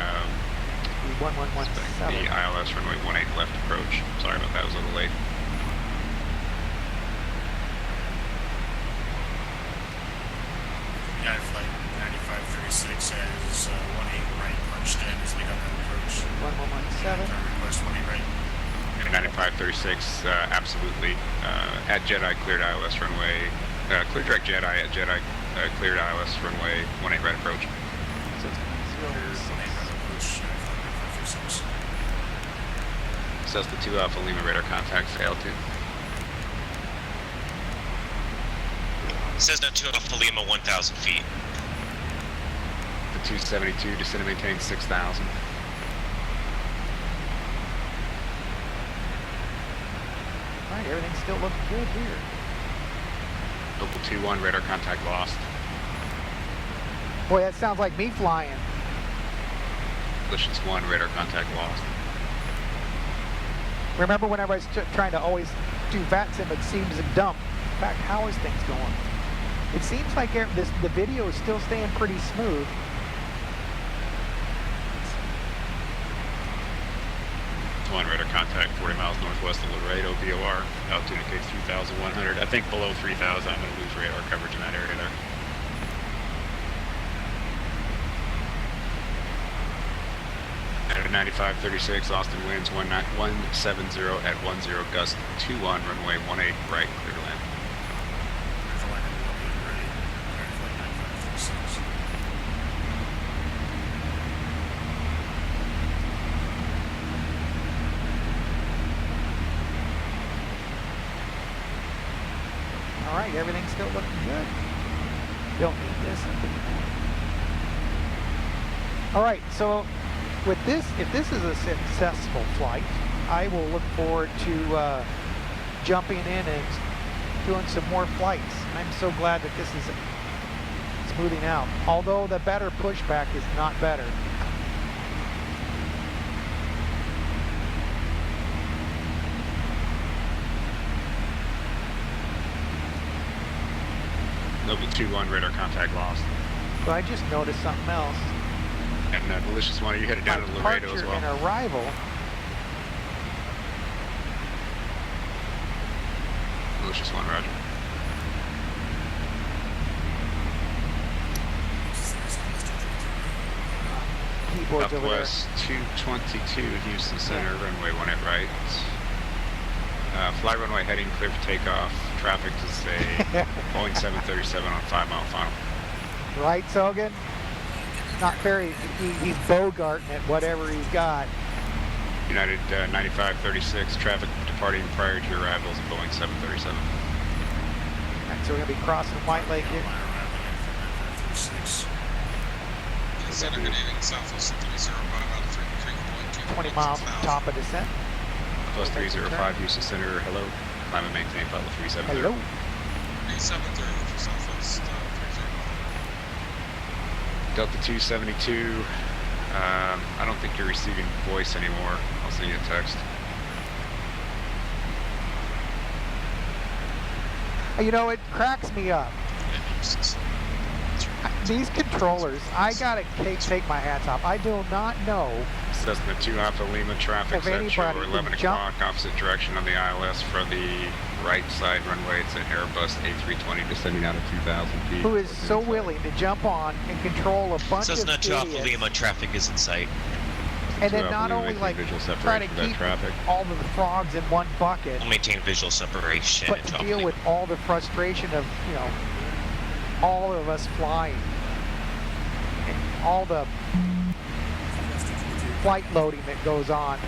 The 1117. The ILS runway 18 left approach. Sorry about that, I was a little late. Yeah, flight 9536 has 18 right punched in as we got that approach. 1117. Request 18 right. 9536, absolutely. At Jedi, cleared ILS runway. Clear direct Jedi at Jedi, cleared ILS runway 18 right approach. So it's 016. Says the 2 Alpha Lima radar contact failed to. Cessna 2 Alpha Lima 1,000 feet. The 272 descend and maintain 6,000. Alright, everything's still looking good here. Local 2-1 radar contact lost. Boy, that sounds like me flying. Delicious 1 radar contact lost. Remember whenever I was trying to always do VATSIM, it seems dumb. In fact, how is things going? It seems like the video is still staying pretty smooth. One radar contact 40 miles northwest of Laredo, BOR. Altitude indicates 3,100. I think below 3,000 I'm going to lose radar coverage in that area there. At 9536, Austin winds 170 at 10, gust 21, runway 18 right, clear to land. Alright, everything's still looking good. Don't need this anymore. Alright, so with this, if this is a successful flight, I will look forward to jumping in and doing some more flights. I'm so glad that this is smoothing out. Although the better pushback is not better. Level 2-1 radar contact lost. So I just noticed something else. And Delicious 1, you headed down to Laredo as well. And arrival. Delicious 1, roger. Keyboards over there. Southwest 222, Houston Center, runway 18 right. Fly runway heading clear for takeoff. Traffic to say Boeing 737 on 5-mile final. Right, Sogan? Not very, he's bogarting at whatever he's got. United 9536, traffic departing prior to your arrivals at Boeing 737. Alright, so we're going to be crossing White Lake here. Center, good evening, Southwest 305 out of 3.2. 20 miles from top of descent. Plus 305, Houston Center, hello. Climb and maintain level 370. Hello. 370 for Southwest 305. Delta 272, I don't think you're receiving voice anymore. I'll send you a text. You know, it cracks me up. These controllers, I gotta take my hats off. I do not know. Cessna 2 Alpha Lima, traffic set your 11 o'clock, opposite direction on the ILS for the right side runway. It's an Airbus A320 descending out of 2,000 feet. Who is so willing to jump on and control a bunch Cessna of 2 Alpha idiots, Lima, traffic is in sight. and then not only like try to keep all of the frogs in one bucket, We'll maintain visual separation. but to deal with all the frustration of, you know, all of us flying, and all the flight loading that goes on.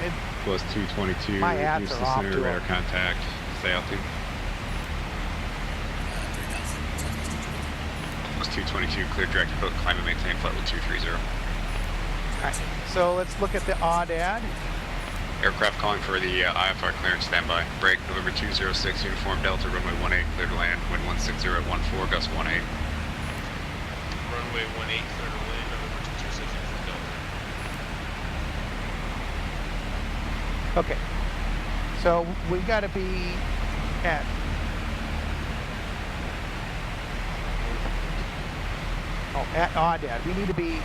Plus 222, my hats Houston are off Center, to radar them. contact, stay altitude. Plus 222, clear direct approach, climb and maintain flight level 230. Alright, so let's look at the odd-ad. Aircraft calling for the IFR clearance, standby. Break, November 206, uniform Delta, runway 18, clear to land, wind 160 at 14, gust 18. Runway 18, clear to land, November 206, uniform Delta. Okay, so we got to be at at odd-ad. We need to be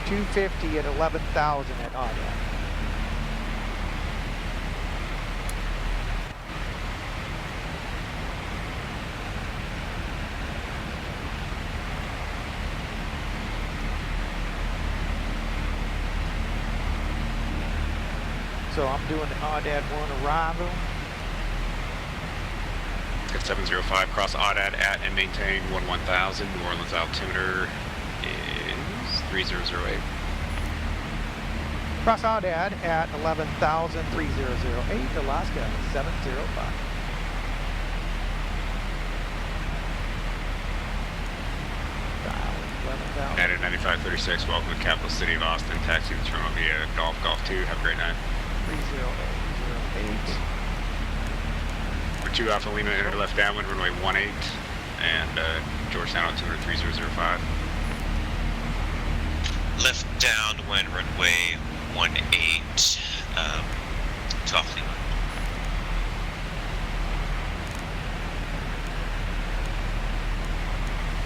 250 at 11,000 at Audad. So I'm doing the Audad 1 arrival. Get 705 cross Audad at and maintain 1000. New Orleans altimeter is 3008. Cross Audad at 11,000, 3008, Alaska 705. United 9536, welcome to capital city of Austin. Taxi the terminal via Golf 2. Have a great night. 30808. For 2 Alpha Lima, enter left downwind, runway 18, and Georgetown altimeter 3005. Left downwind, runway 18, 2 Alpha Lima.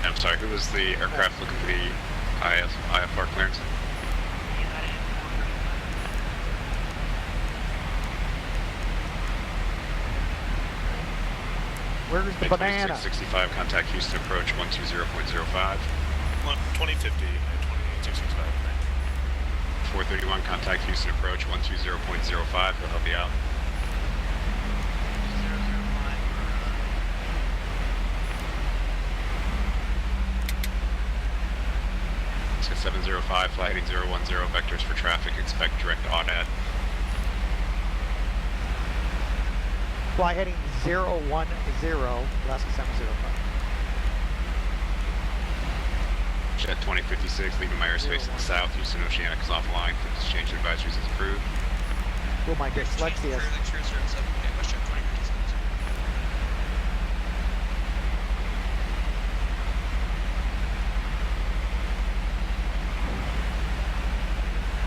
I'm sorry, who was the aircraft looking for the IFR clearance? Where's the banana? 665, contact Houston approach 120.05. 2050, 2265. 431, contact Houston approach 120.05. He'll help you out. Let's get 705, flight heading 010, vectors for traffic, expect direct Audad. Fly heading 010, Alaska 705. Jet 2056, leaving my airspace to the south. Houston Oceanic is offline. Change of advisories is approved. Oh, my dyslexia.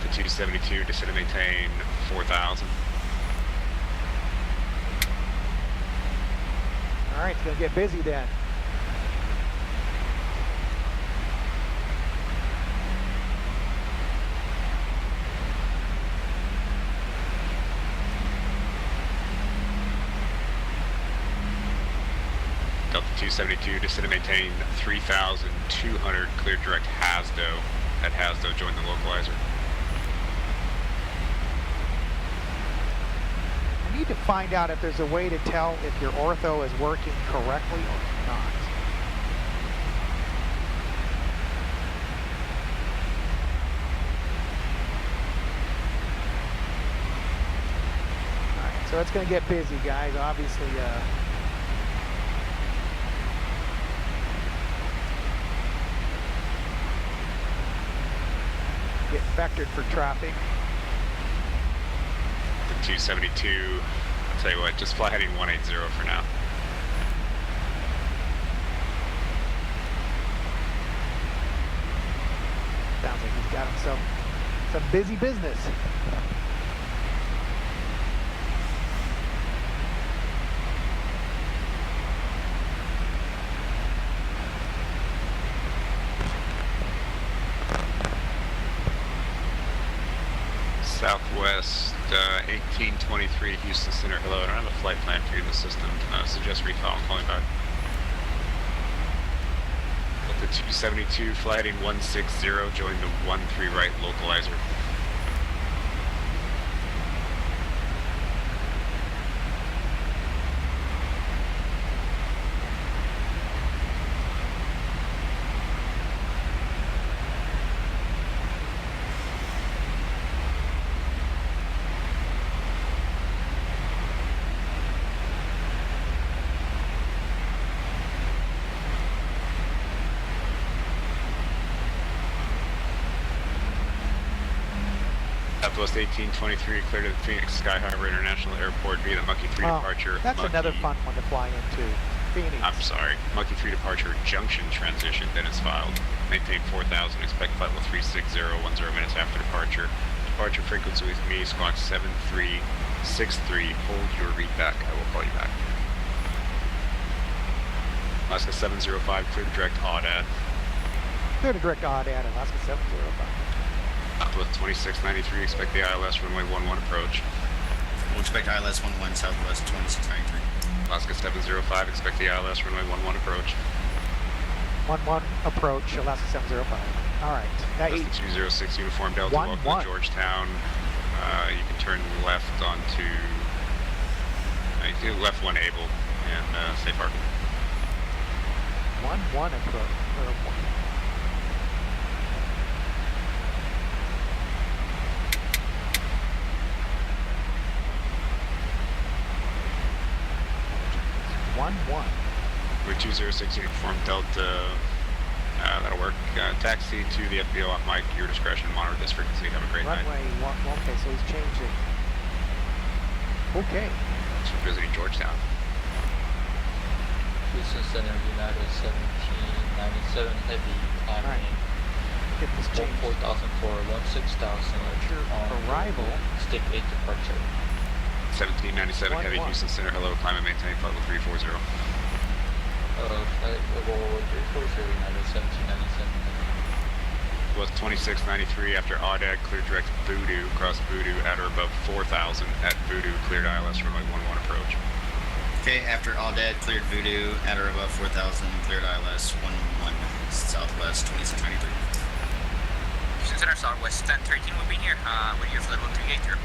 To 272, descend and maintain 4,000. All right, it's going to get busy then. Delta 272, descend and maintain 3,200, clear direct Hasdo. At Hasdo, join the localizer. I need to find out if there's a way to tell if your ortho is working correctly or not. Alright, so it's going to get busy, guys. Obviously, get vectored for traffic. 272, I'll tell you what, just fly heading 180 for now. Sounds like he's got himself some busy business. Southwest 1823 Houston Center. Hello, I don't have a flight plan for you in the system. Suggest recall and calling back. Delta 272, flight heading 160, join the 13 right localizer. Southwest 1823, clear to the Phoenix Sky Harbor International Airport via the Monkey 3 departure. That's Monkey, another fun one to fly into. Phoenix. I'm sorry. Monkey 3 departure junction transition, then is filed. Maintain 4,000, expect flight level 360, 10 minutes after departure. Departure frequency with me, squawk 7363. Hold your read back. I will call you back. Alaska 705, clear to direct Audad. Clear to direct Audad, Alaska 705. Southwest 2693, expect the ILS runway 11 approach. We'll expect ILS 11 Southwest 2693. Alaska 705, expect the ILS runway 11 approach. 11 approach, Alaska 705. All right. That Alaska 206 Uniform Delta, welcome to Georgetown. You can turn left onto, you can do left 1 able and safe parking. 11 approach. We're 206 Uniform Delta. That'll work. Taxi to the FBO off mic, your discretion, monitor this frequency. Have a great night. Runway 1, okay, so he's changed it. Okay. Thanks for visiting Georgetown. Houston Center, United 1797 heavy, climbing 4,000 for 16,000. Arrival. Stick 8 departure. 1797 heavy, Houston Center, hello, climb and maintain flight level 340. Flight level 340, United 1797 heavy. Was 2693 after Audad, clear direct Voodoo, cross Voodoo at or above 4,000 at Voodoo, cleared ILS runway 11 approach. Okay, after Audad, cleared Voodoo, at or above 4,000, cleared ILS 11 Southwest 2693. Houston Center, Southwest 1013 will be here. With your flight level 380.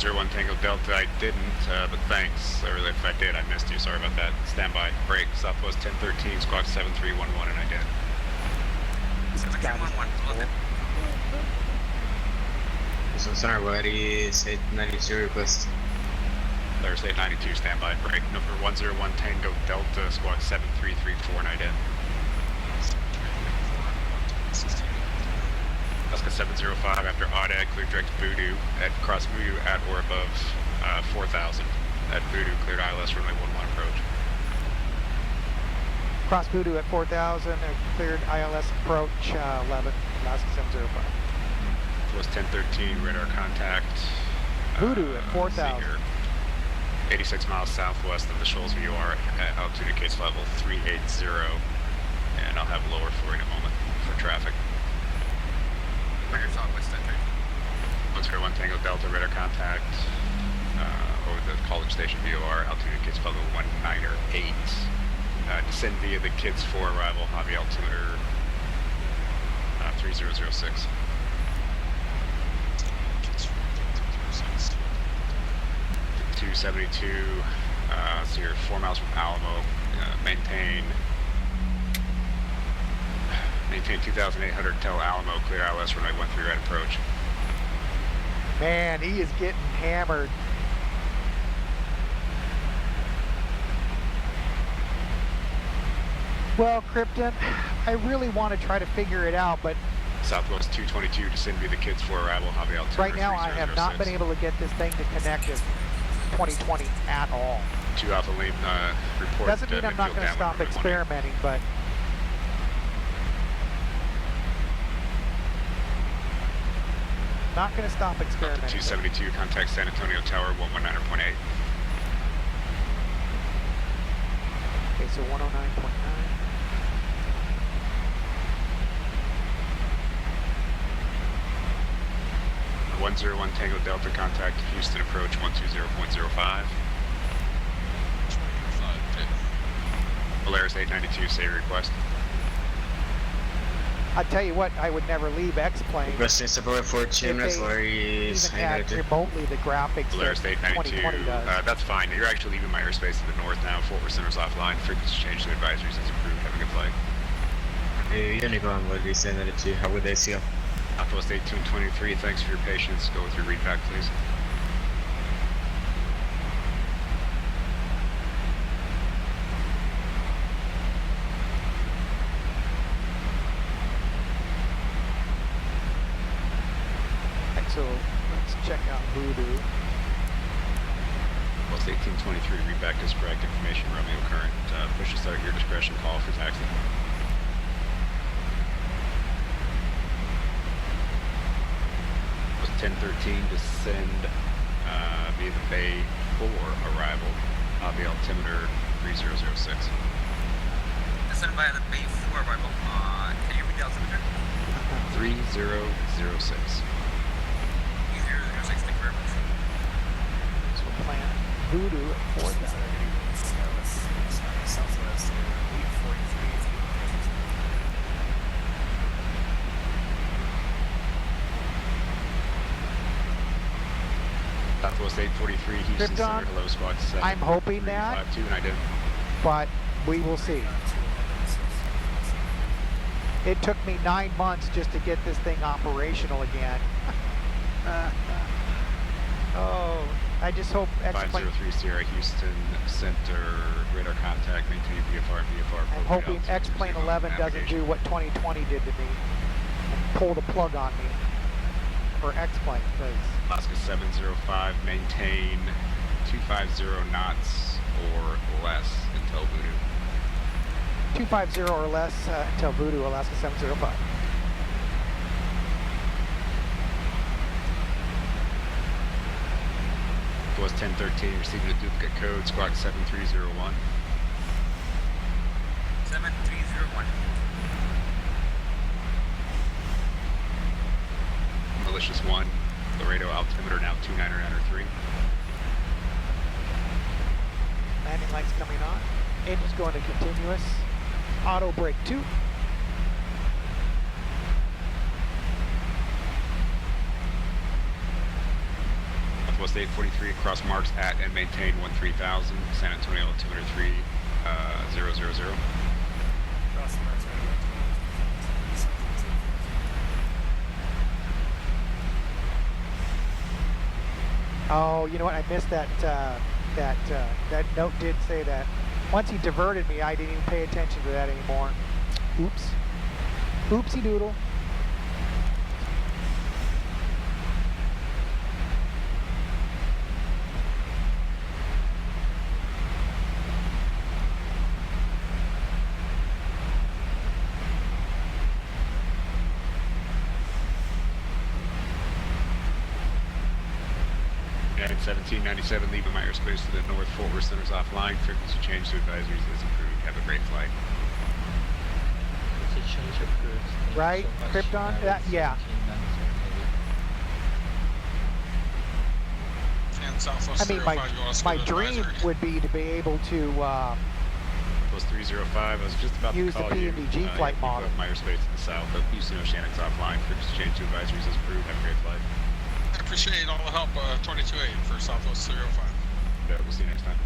One Tango Delta, I didn't, but thanks. Or if I did, I missed you. Sorry about that. Standby. Break. Southwest 1013, squawk 7311, and I did. 7311. Houston Center, what is 892 request? There's 892, standby. Break. Number 101 Tango Delta, squawk 7334, and I did. Alaska 705 after Audad, clear direct Voodoo at cross Voodoo at or above 4,000 at Voodoo, cleared ILS runway 11 approach. Cross Voodoo at 4,000, cleared ILS approach 11, Alaska 705. Was 1013 radar contact. Voodoo at 4,000. 86 miles southwest of the Shoals VOR at altitude indicates level 380, and I'll have lower for you in a moment for traffic. Southwest 1013. 101 Tango Delta radar contact over the College Station VOR, altitude indicates level 198. Descend via the Kids 4 arrival, Hobby altimeter 3006. .272, so you're 4 miles from Alamo, maintain 2,800 till Alamo, clear ILS runway 13 right approach. Man, he is getting hammered. Well, Krypton, I really want to try to figure it out, but Southwest 222, descend via the Kids 4 arrival, Hobby altimeter right now I have not been able to get this thing to connect with 2020 at all. 2 Alpha Lima, report. Doesn't mean I'm not going to stop experimenting, but not going to stop experimenting. 272, contact San Antonio Tower 119.8. Okay, so 109.9. 101 Tango Delta, contact Houston approach 120.05. Polaris 892, say request. I tell you what, I would never leave XPLANE. Requesting support for Chimness, Larry's even had remotely the graphics Polaris that 892, 2020 does. that's fine. You're actually leaving my airspace to the north now. Fort Worth Center's offline. Frequency change to advisories is approved. Have a good flight. Unicorn, what we send it to? How would they seal? Southwest 1823, thanks for your patience. Go with your repack, please. Right, so let's check out Voodoo. Southwest 1823, repack is correct. Information, Romeo current. Push to start, your discretion, call for taxi. 1013, descend via the bay arrival. The altimeter 3006. Descended by the Bay 4 arrival. Can you read the altimeter? 3006. 3006, thank you very much. So we'll plan Voodoo at 4,000. Southwest 843. Southwest 843, Houston Krypton, Center, hello, squad 7. I'm hoping that, 352, and I did. but we will see. It took me 9 months just to get this thing operational again. Oh, I just hope XPLANE... 503 Sierra, Houston Center, radar contact, maintain VFR. I'm hoping XPLANE11 doesn't do what 2020 did to me and pull the plug on me for XPLANE, because... Alaska 705, maintain 250 knots or less until Voodoo. 250 or less until Voodoo, Alaska 705. Was 1013, receiving a duplicate code, squawk 7301. 7301. Malicious 1, Laredo altimeter now 2993. Landing lights coming on. Engine's going to continuous. Auto brake 2. Northwest 843, cross marks at and maintain 13,000. San Antonio altimeter 3000. Cross marks right away. Oh, you know what? I missed that. That note did say that. Once he diverted me, I didn't even pay attention to that anymore. Oops. Oopsie doodle. United 1797, leaving my airspace to the north. Fort Worth Center's offline. Frequency change to advisories is approved. Have a great flight. It's a change of goods. Thank you Right? so much, Krypton? United Yeah. 1797. And Southwest I mean, 305, you want to my skip dream advisory? would be to be able to Plus 305, I was just about use to the call you. PNDG flight model. My airspace to the south, but Houston Oceanic's offline. Frequency change to advisories is approved. Have a great flight. I appreciate all the help, 22-8 for Southwest 305. Yeah, we'll see you next time.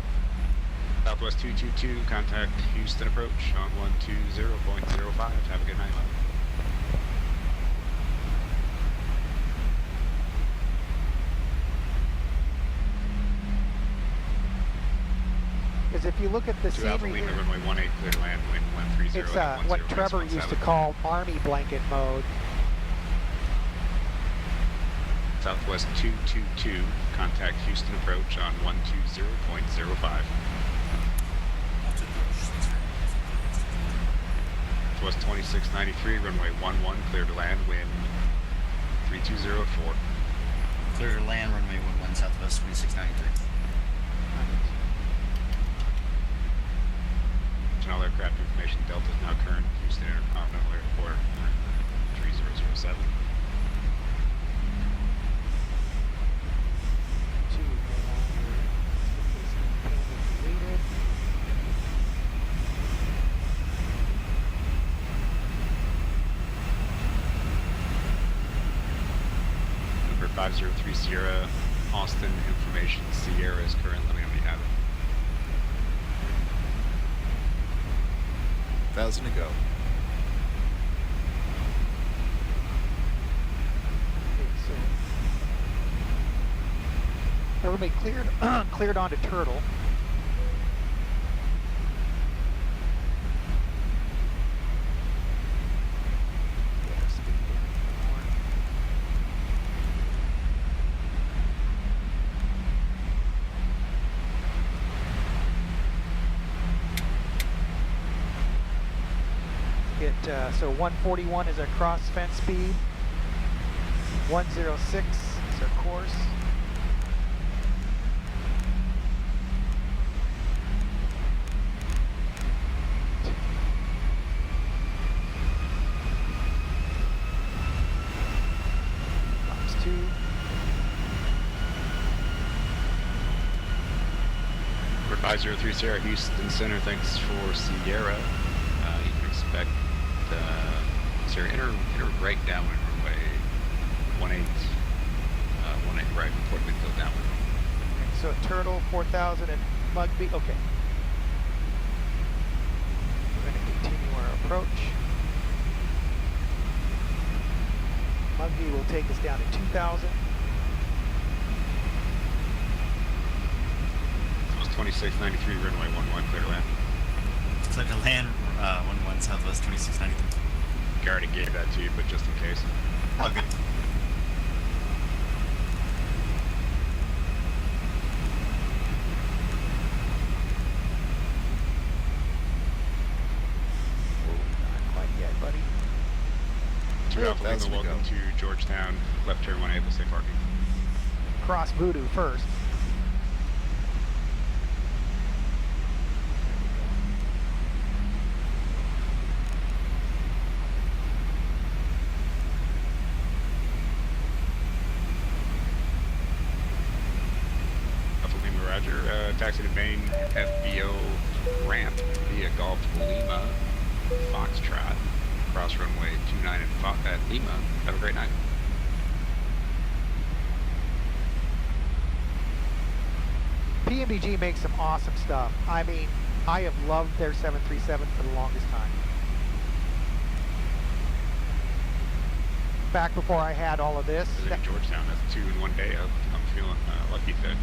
Southwest 222, contact Houston approach on 120.05. Have a good night. Because if you look at the 2 Alpha scenery Lima, here, runway 18, clear to land, wind 130. it's what Trevor used to call Army blanket mode. Southwest 222, contact Houston approach on 120.05. Southwest 2693, runway 11, clear to land, wind 3204. Clear to land, runway 11, Southwest 2693. All aircraft information, Delta is now current, Houston Intercontinental Airport 3007. Number 503 Sierra, Austin information, Sierra is current, let me know when you have it. 1,000 to go. Everybody cleared onto Turtle. So 141 is our cross fence speed. 106 is our course. 5030 Sierra, Houston Center, thanks for Sierra. You can expect Sierra inner right downwind runway 18, 18 right, report wind field downwind. Okay, so Turtle, 4000 and Mugby, okay. We're going to continue our approach. Mugby will take us down to 2000. So it's 2693, runway 11, clear to land. Clear to land, 11 Southwest 2693. I already gave that to you, but just in case. Okay. Not quite yet, buddy. 2 Alpha Lima, welcome to Georgetown. Left turn 1 able, safe parking. Cross Voodoo first. Alpha Lima, roger. Taxi to main FBO ramp via Golf Lima, Foxtrot. Cross runway 29 at Lima. Have a great night. PMDG makes some awesome stuff. I mean, I have loved their 737 for the longest time. Back before I had all of this. Visiting Georgetown, that's 2 in 1 day. I'm feeling lucky today.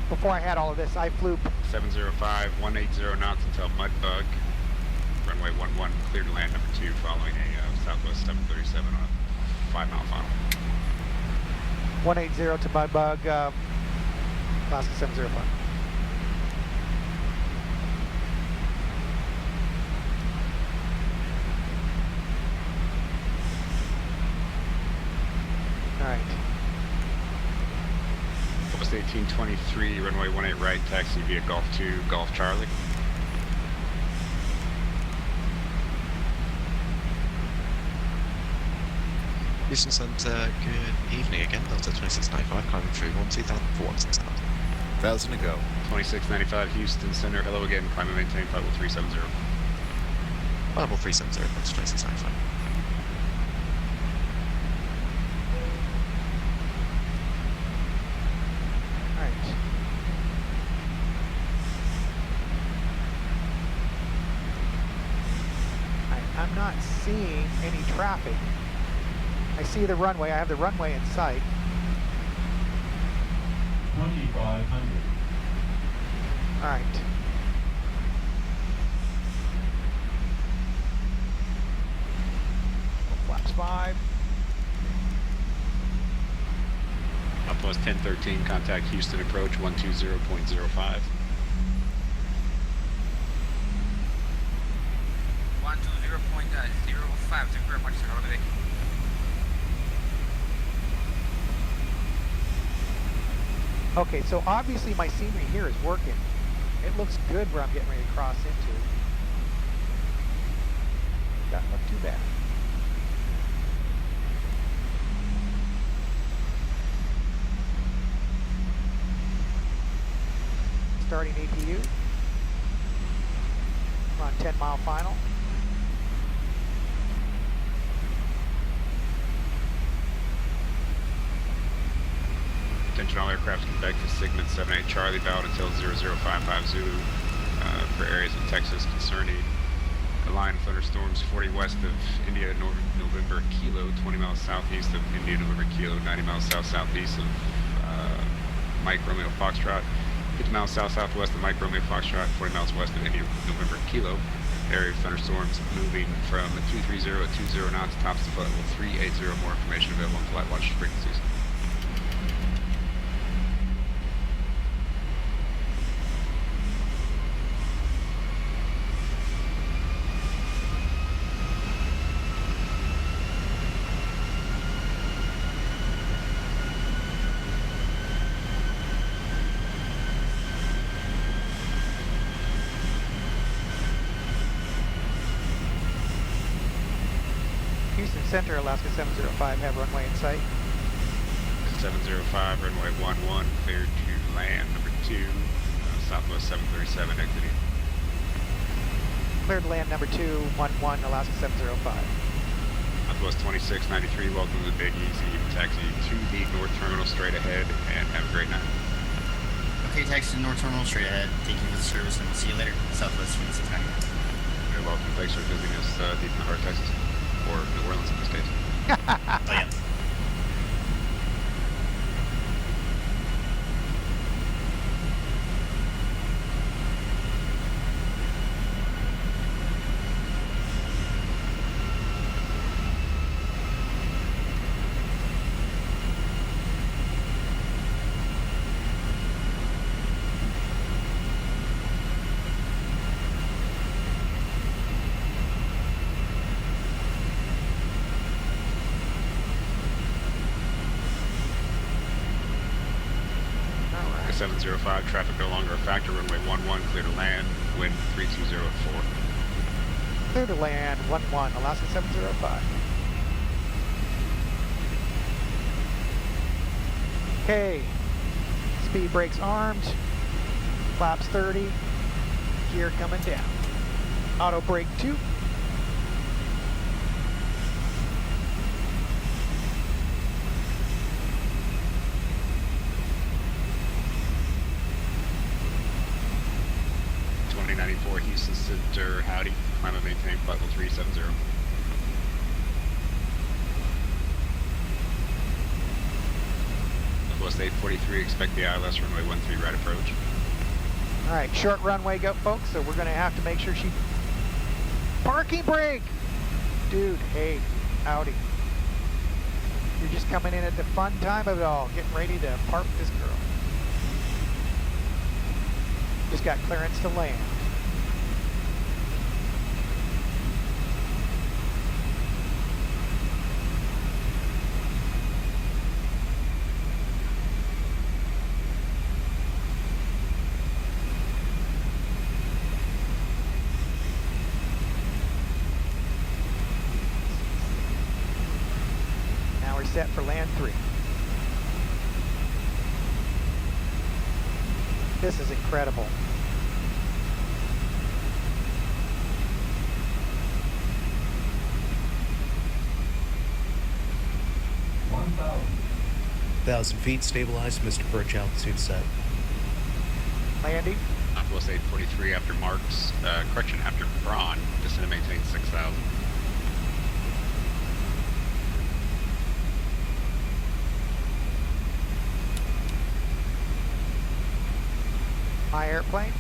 Before I had all of this, I flew 705, 180 knots until Mudbug. Runway 11, clear to land number 2, following a Southwest 737 on a 5-mile final. 180 to Mudbug, Alaska 705. All right. West 1823, runway 18 right, taxi via Golf 2, Golf Charlie. Houston Center, good evening again. Delta 2695, climbing through 12416 out. 1,000 to go. 2695 Houston Center, hello again, climb and maintain flight level 370. Level 370, Delta 2695. I'm not seeing any traffic. I see the runway. I have the runway in sight. 2500. All right. Flaps 5. Southwest 1013, contact Houston approach 120.05. 120.05. Thank you very much, sir. Have a good day. Okay, so obviously my scenery here is working. It looks good where I'm getting ready to cross into. Doesn't look too bad. Starting APU. We're on 10-mile final. Attention all aircraft back to segment 78 Charlie, valid until 0055 Zulu for areas of Texas concerning a line of thunderstorms 40 west of India November Kilo, 20 miles southeast of India November Kilo, 90 miles south-southeast of Mike Romeo Foxtrot, 50 miles south-southwest of Mike Romeo Foxtrot, 40 miles west of India November Kilo. Area of thunderstorms moving from 230 at 20 knots, tops to flight level 380. More information available on flight watch frequencies. Houston Center, Alaska 705, have runway in sight. 705, runway 11, cleared to land, number 2, Southwest 737 exiting. Cleared land number 211, Alaska 705. Southwest 2693, welcome to the Big Easy. Taxi to the North Terminal straight ahead, and have a great night. Okay, taxi to North Terminal straight ahead. Thank you for the service, and we'll see you later. Southwest 2690. You're welcome. Thanks for visiting us deep in the heart of Texas, or New Orleans in this case. Oh, yeah. Alright. 705, traffic no longer a factor, runway 11, clear to land, wind 3204. Clear to land 11, Alaska 705. Okay, speed brakes armed, flaps 30, gear coming down. Auto brake 2. Houston Center, howdy. Climb and maintain flight level 370. Northwest 843, expect the ILS runway 13 right approach. Alright, short runway go, folks, so we're going to have to make sure she... Parking brake! Dude, hey, howdy. You're just coming in at the fun time of it all, getting ready to park this girl. Just got clearance to land. Set for land 3. This is incredible. Thousand feet, stabilized, Mr. Perch, altitude set. Landing. Northwest 843 after Marks, correction, after Braun, descend and maintain 6,000. My airplane.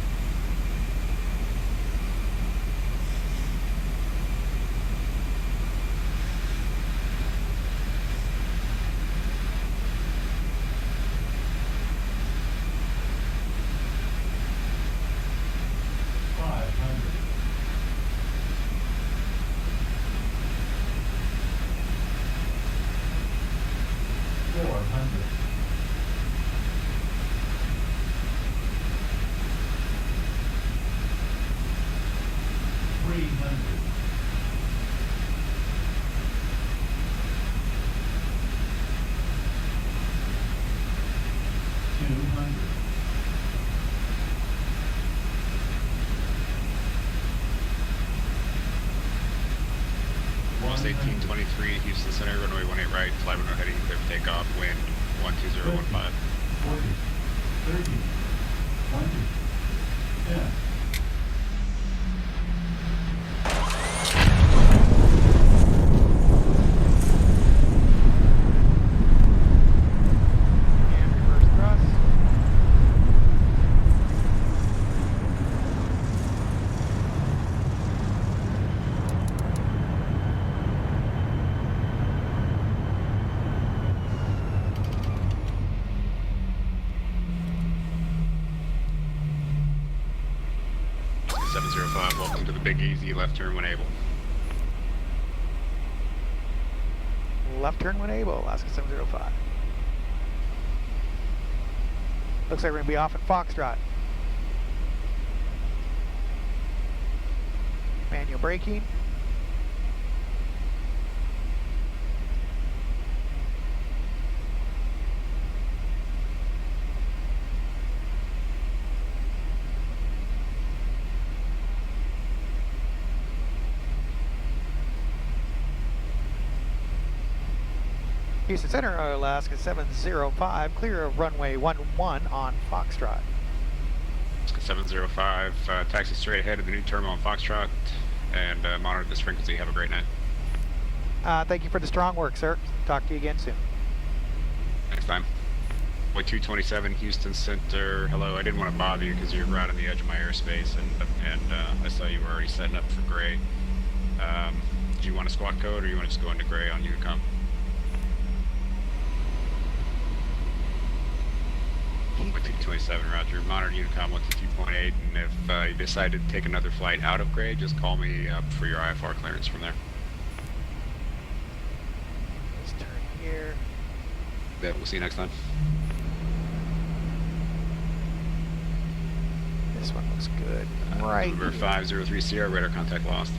Northwest 1823, Houston Center, runway 18 right, fly window heading, clear for takeoff, wind 12015. 40, 30, 20, 10. And reverse thrust. Welcome to the Big Easy, left turn when able. Left turn when able, Alaska 705. Looks like we're going to be off at Foxtrot. Manual braking. Houston Center, Alaska 705, clear of runway 11 on Foxtrot. 705, taxi straight ahead of the new terminal on Foxtrot, and monitor this frequency. Have a great night. Thank you for the strong work, sir. Talk to you again soon. Next time. Way 227, Houston Center. Hello, I didn't want to bother you because you're right on the edge of my airspace, and I saw you were already setting up for gray. Do you want a squawk code, or you want to just go into gray on Unicom? Way 227, roger. Monitor Unicom 122.8, and if you decide to take another flight out of gray, just call me up for your IFR clearance from there. Let's turn here. Yeah, we'll see you next time. This one looks good. Right. Number 503 Sierra, radar contact lost.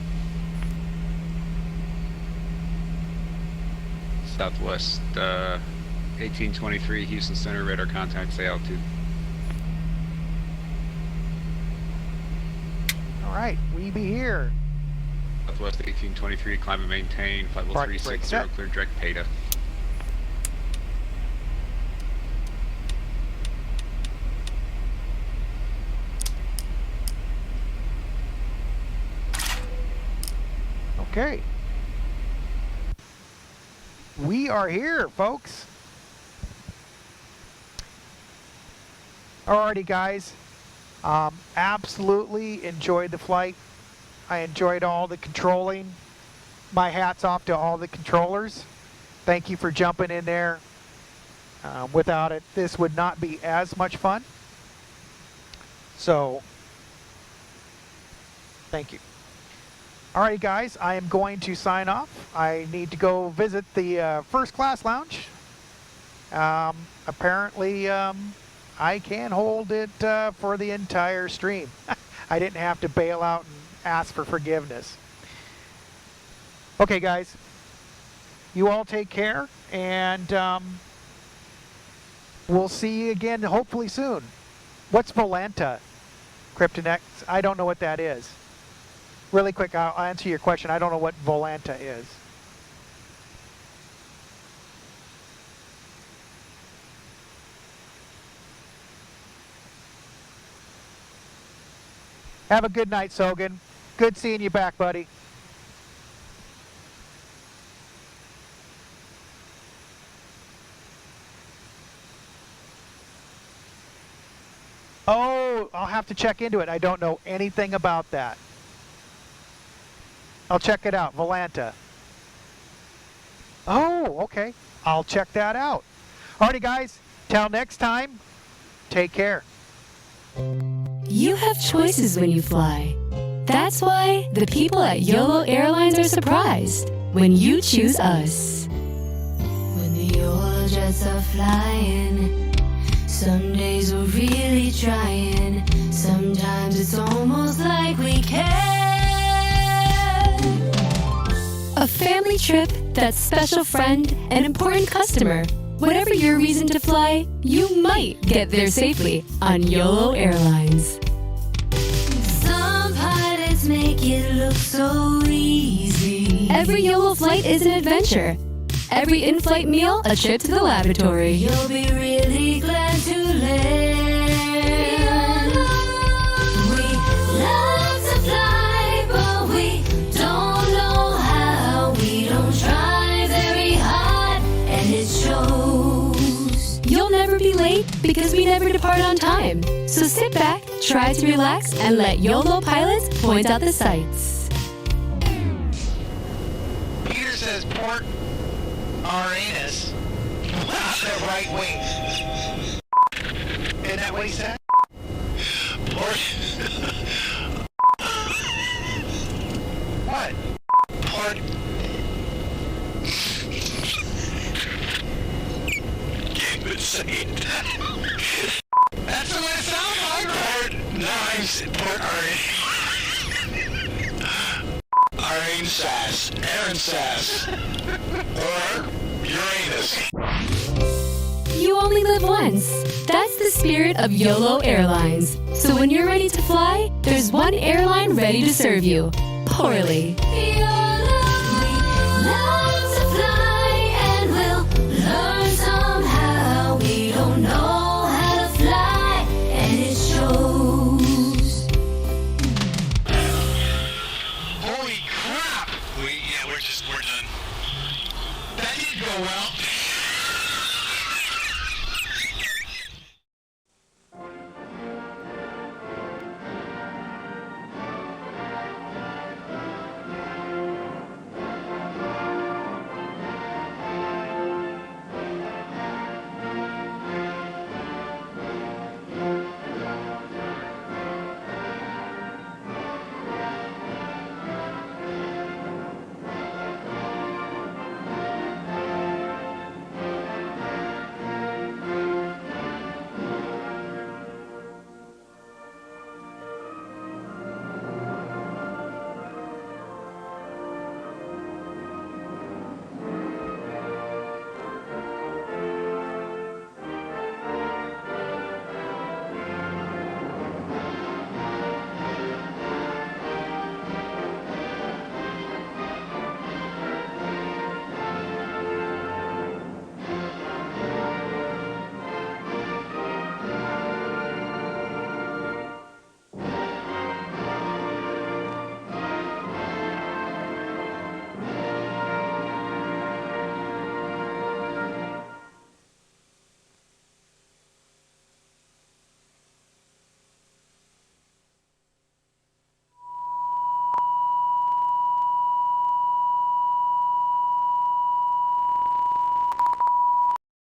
Southwest 1823 Houston Center, radar contact, say altitude. All right, we be here. Southwest 1823, climb and maintain, flight level 360, clear direct PETA. Okay. We are here, folks. Alrighty, guys. Absolutely enjoyed the flight. I enjoyed all the controlling. My hat's off to all the controllers. Thank you for jumping in there. Without it, this would not be as much fun. So, thank you. Alright guys, I am going to sign off. I need to go visit the first class lounge. Apparently, I can hold it for the entire stream. I didn't have to bail out and ask for forgiveness. Okay guys, you all take care, and we'll see you again hopefully soon. What's Volanta, Kryptonex? I don't know what that is. Really quick, I'll answer your question. I don't know what Volanta is. Have a good night, Sogan. Good seeing you back, buddy. Oh, I'll have to check into it. I don't know anything about that. I'll check it out. Volanta. Oh, okay. I'll check that out. Alrighty, guys. Till next time, take care. You have choices when you fly. That's why the people at YOLO Airlines are surprised when you choose us. When the YOLO jets are flying, some days we're really trying. Sometimes it's almost like we care. A family trip, that special friend, an important customer. Whatever your reason to fly, you might get there safely on YOLO Airlines. Some pilots make it look so easy. Every YOLO flight is an adventure. Every in-flight meal, a trip to the laboratory. You'll be really glad to land. We love to fly, but we don't know how. We don't try very hard, and it shows. You'll never be late because we never depart on time. So sit back, try to relax, and let YOLO pilots point out the sights. Peter says port our anus, not the right wing. Isn't that what he said? Port. What? Port. Can't even say it. That's what it sounds like. Port. Nice. Port Aaron Sass. Aaron Sass. Or Uranus. You only live once. That's the spirit of YOLO Airlines. So when you're ready to fly, there's one airline ready to serve you. Poorly. YOLO, we love to fly, and we'll we're done. That didn't go well.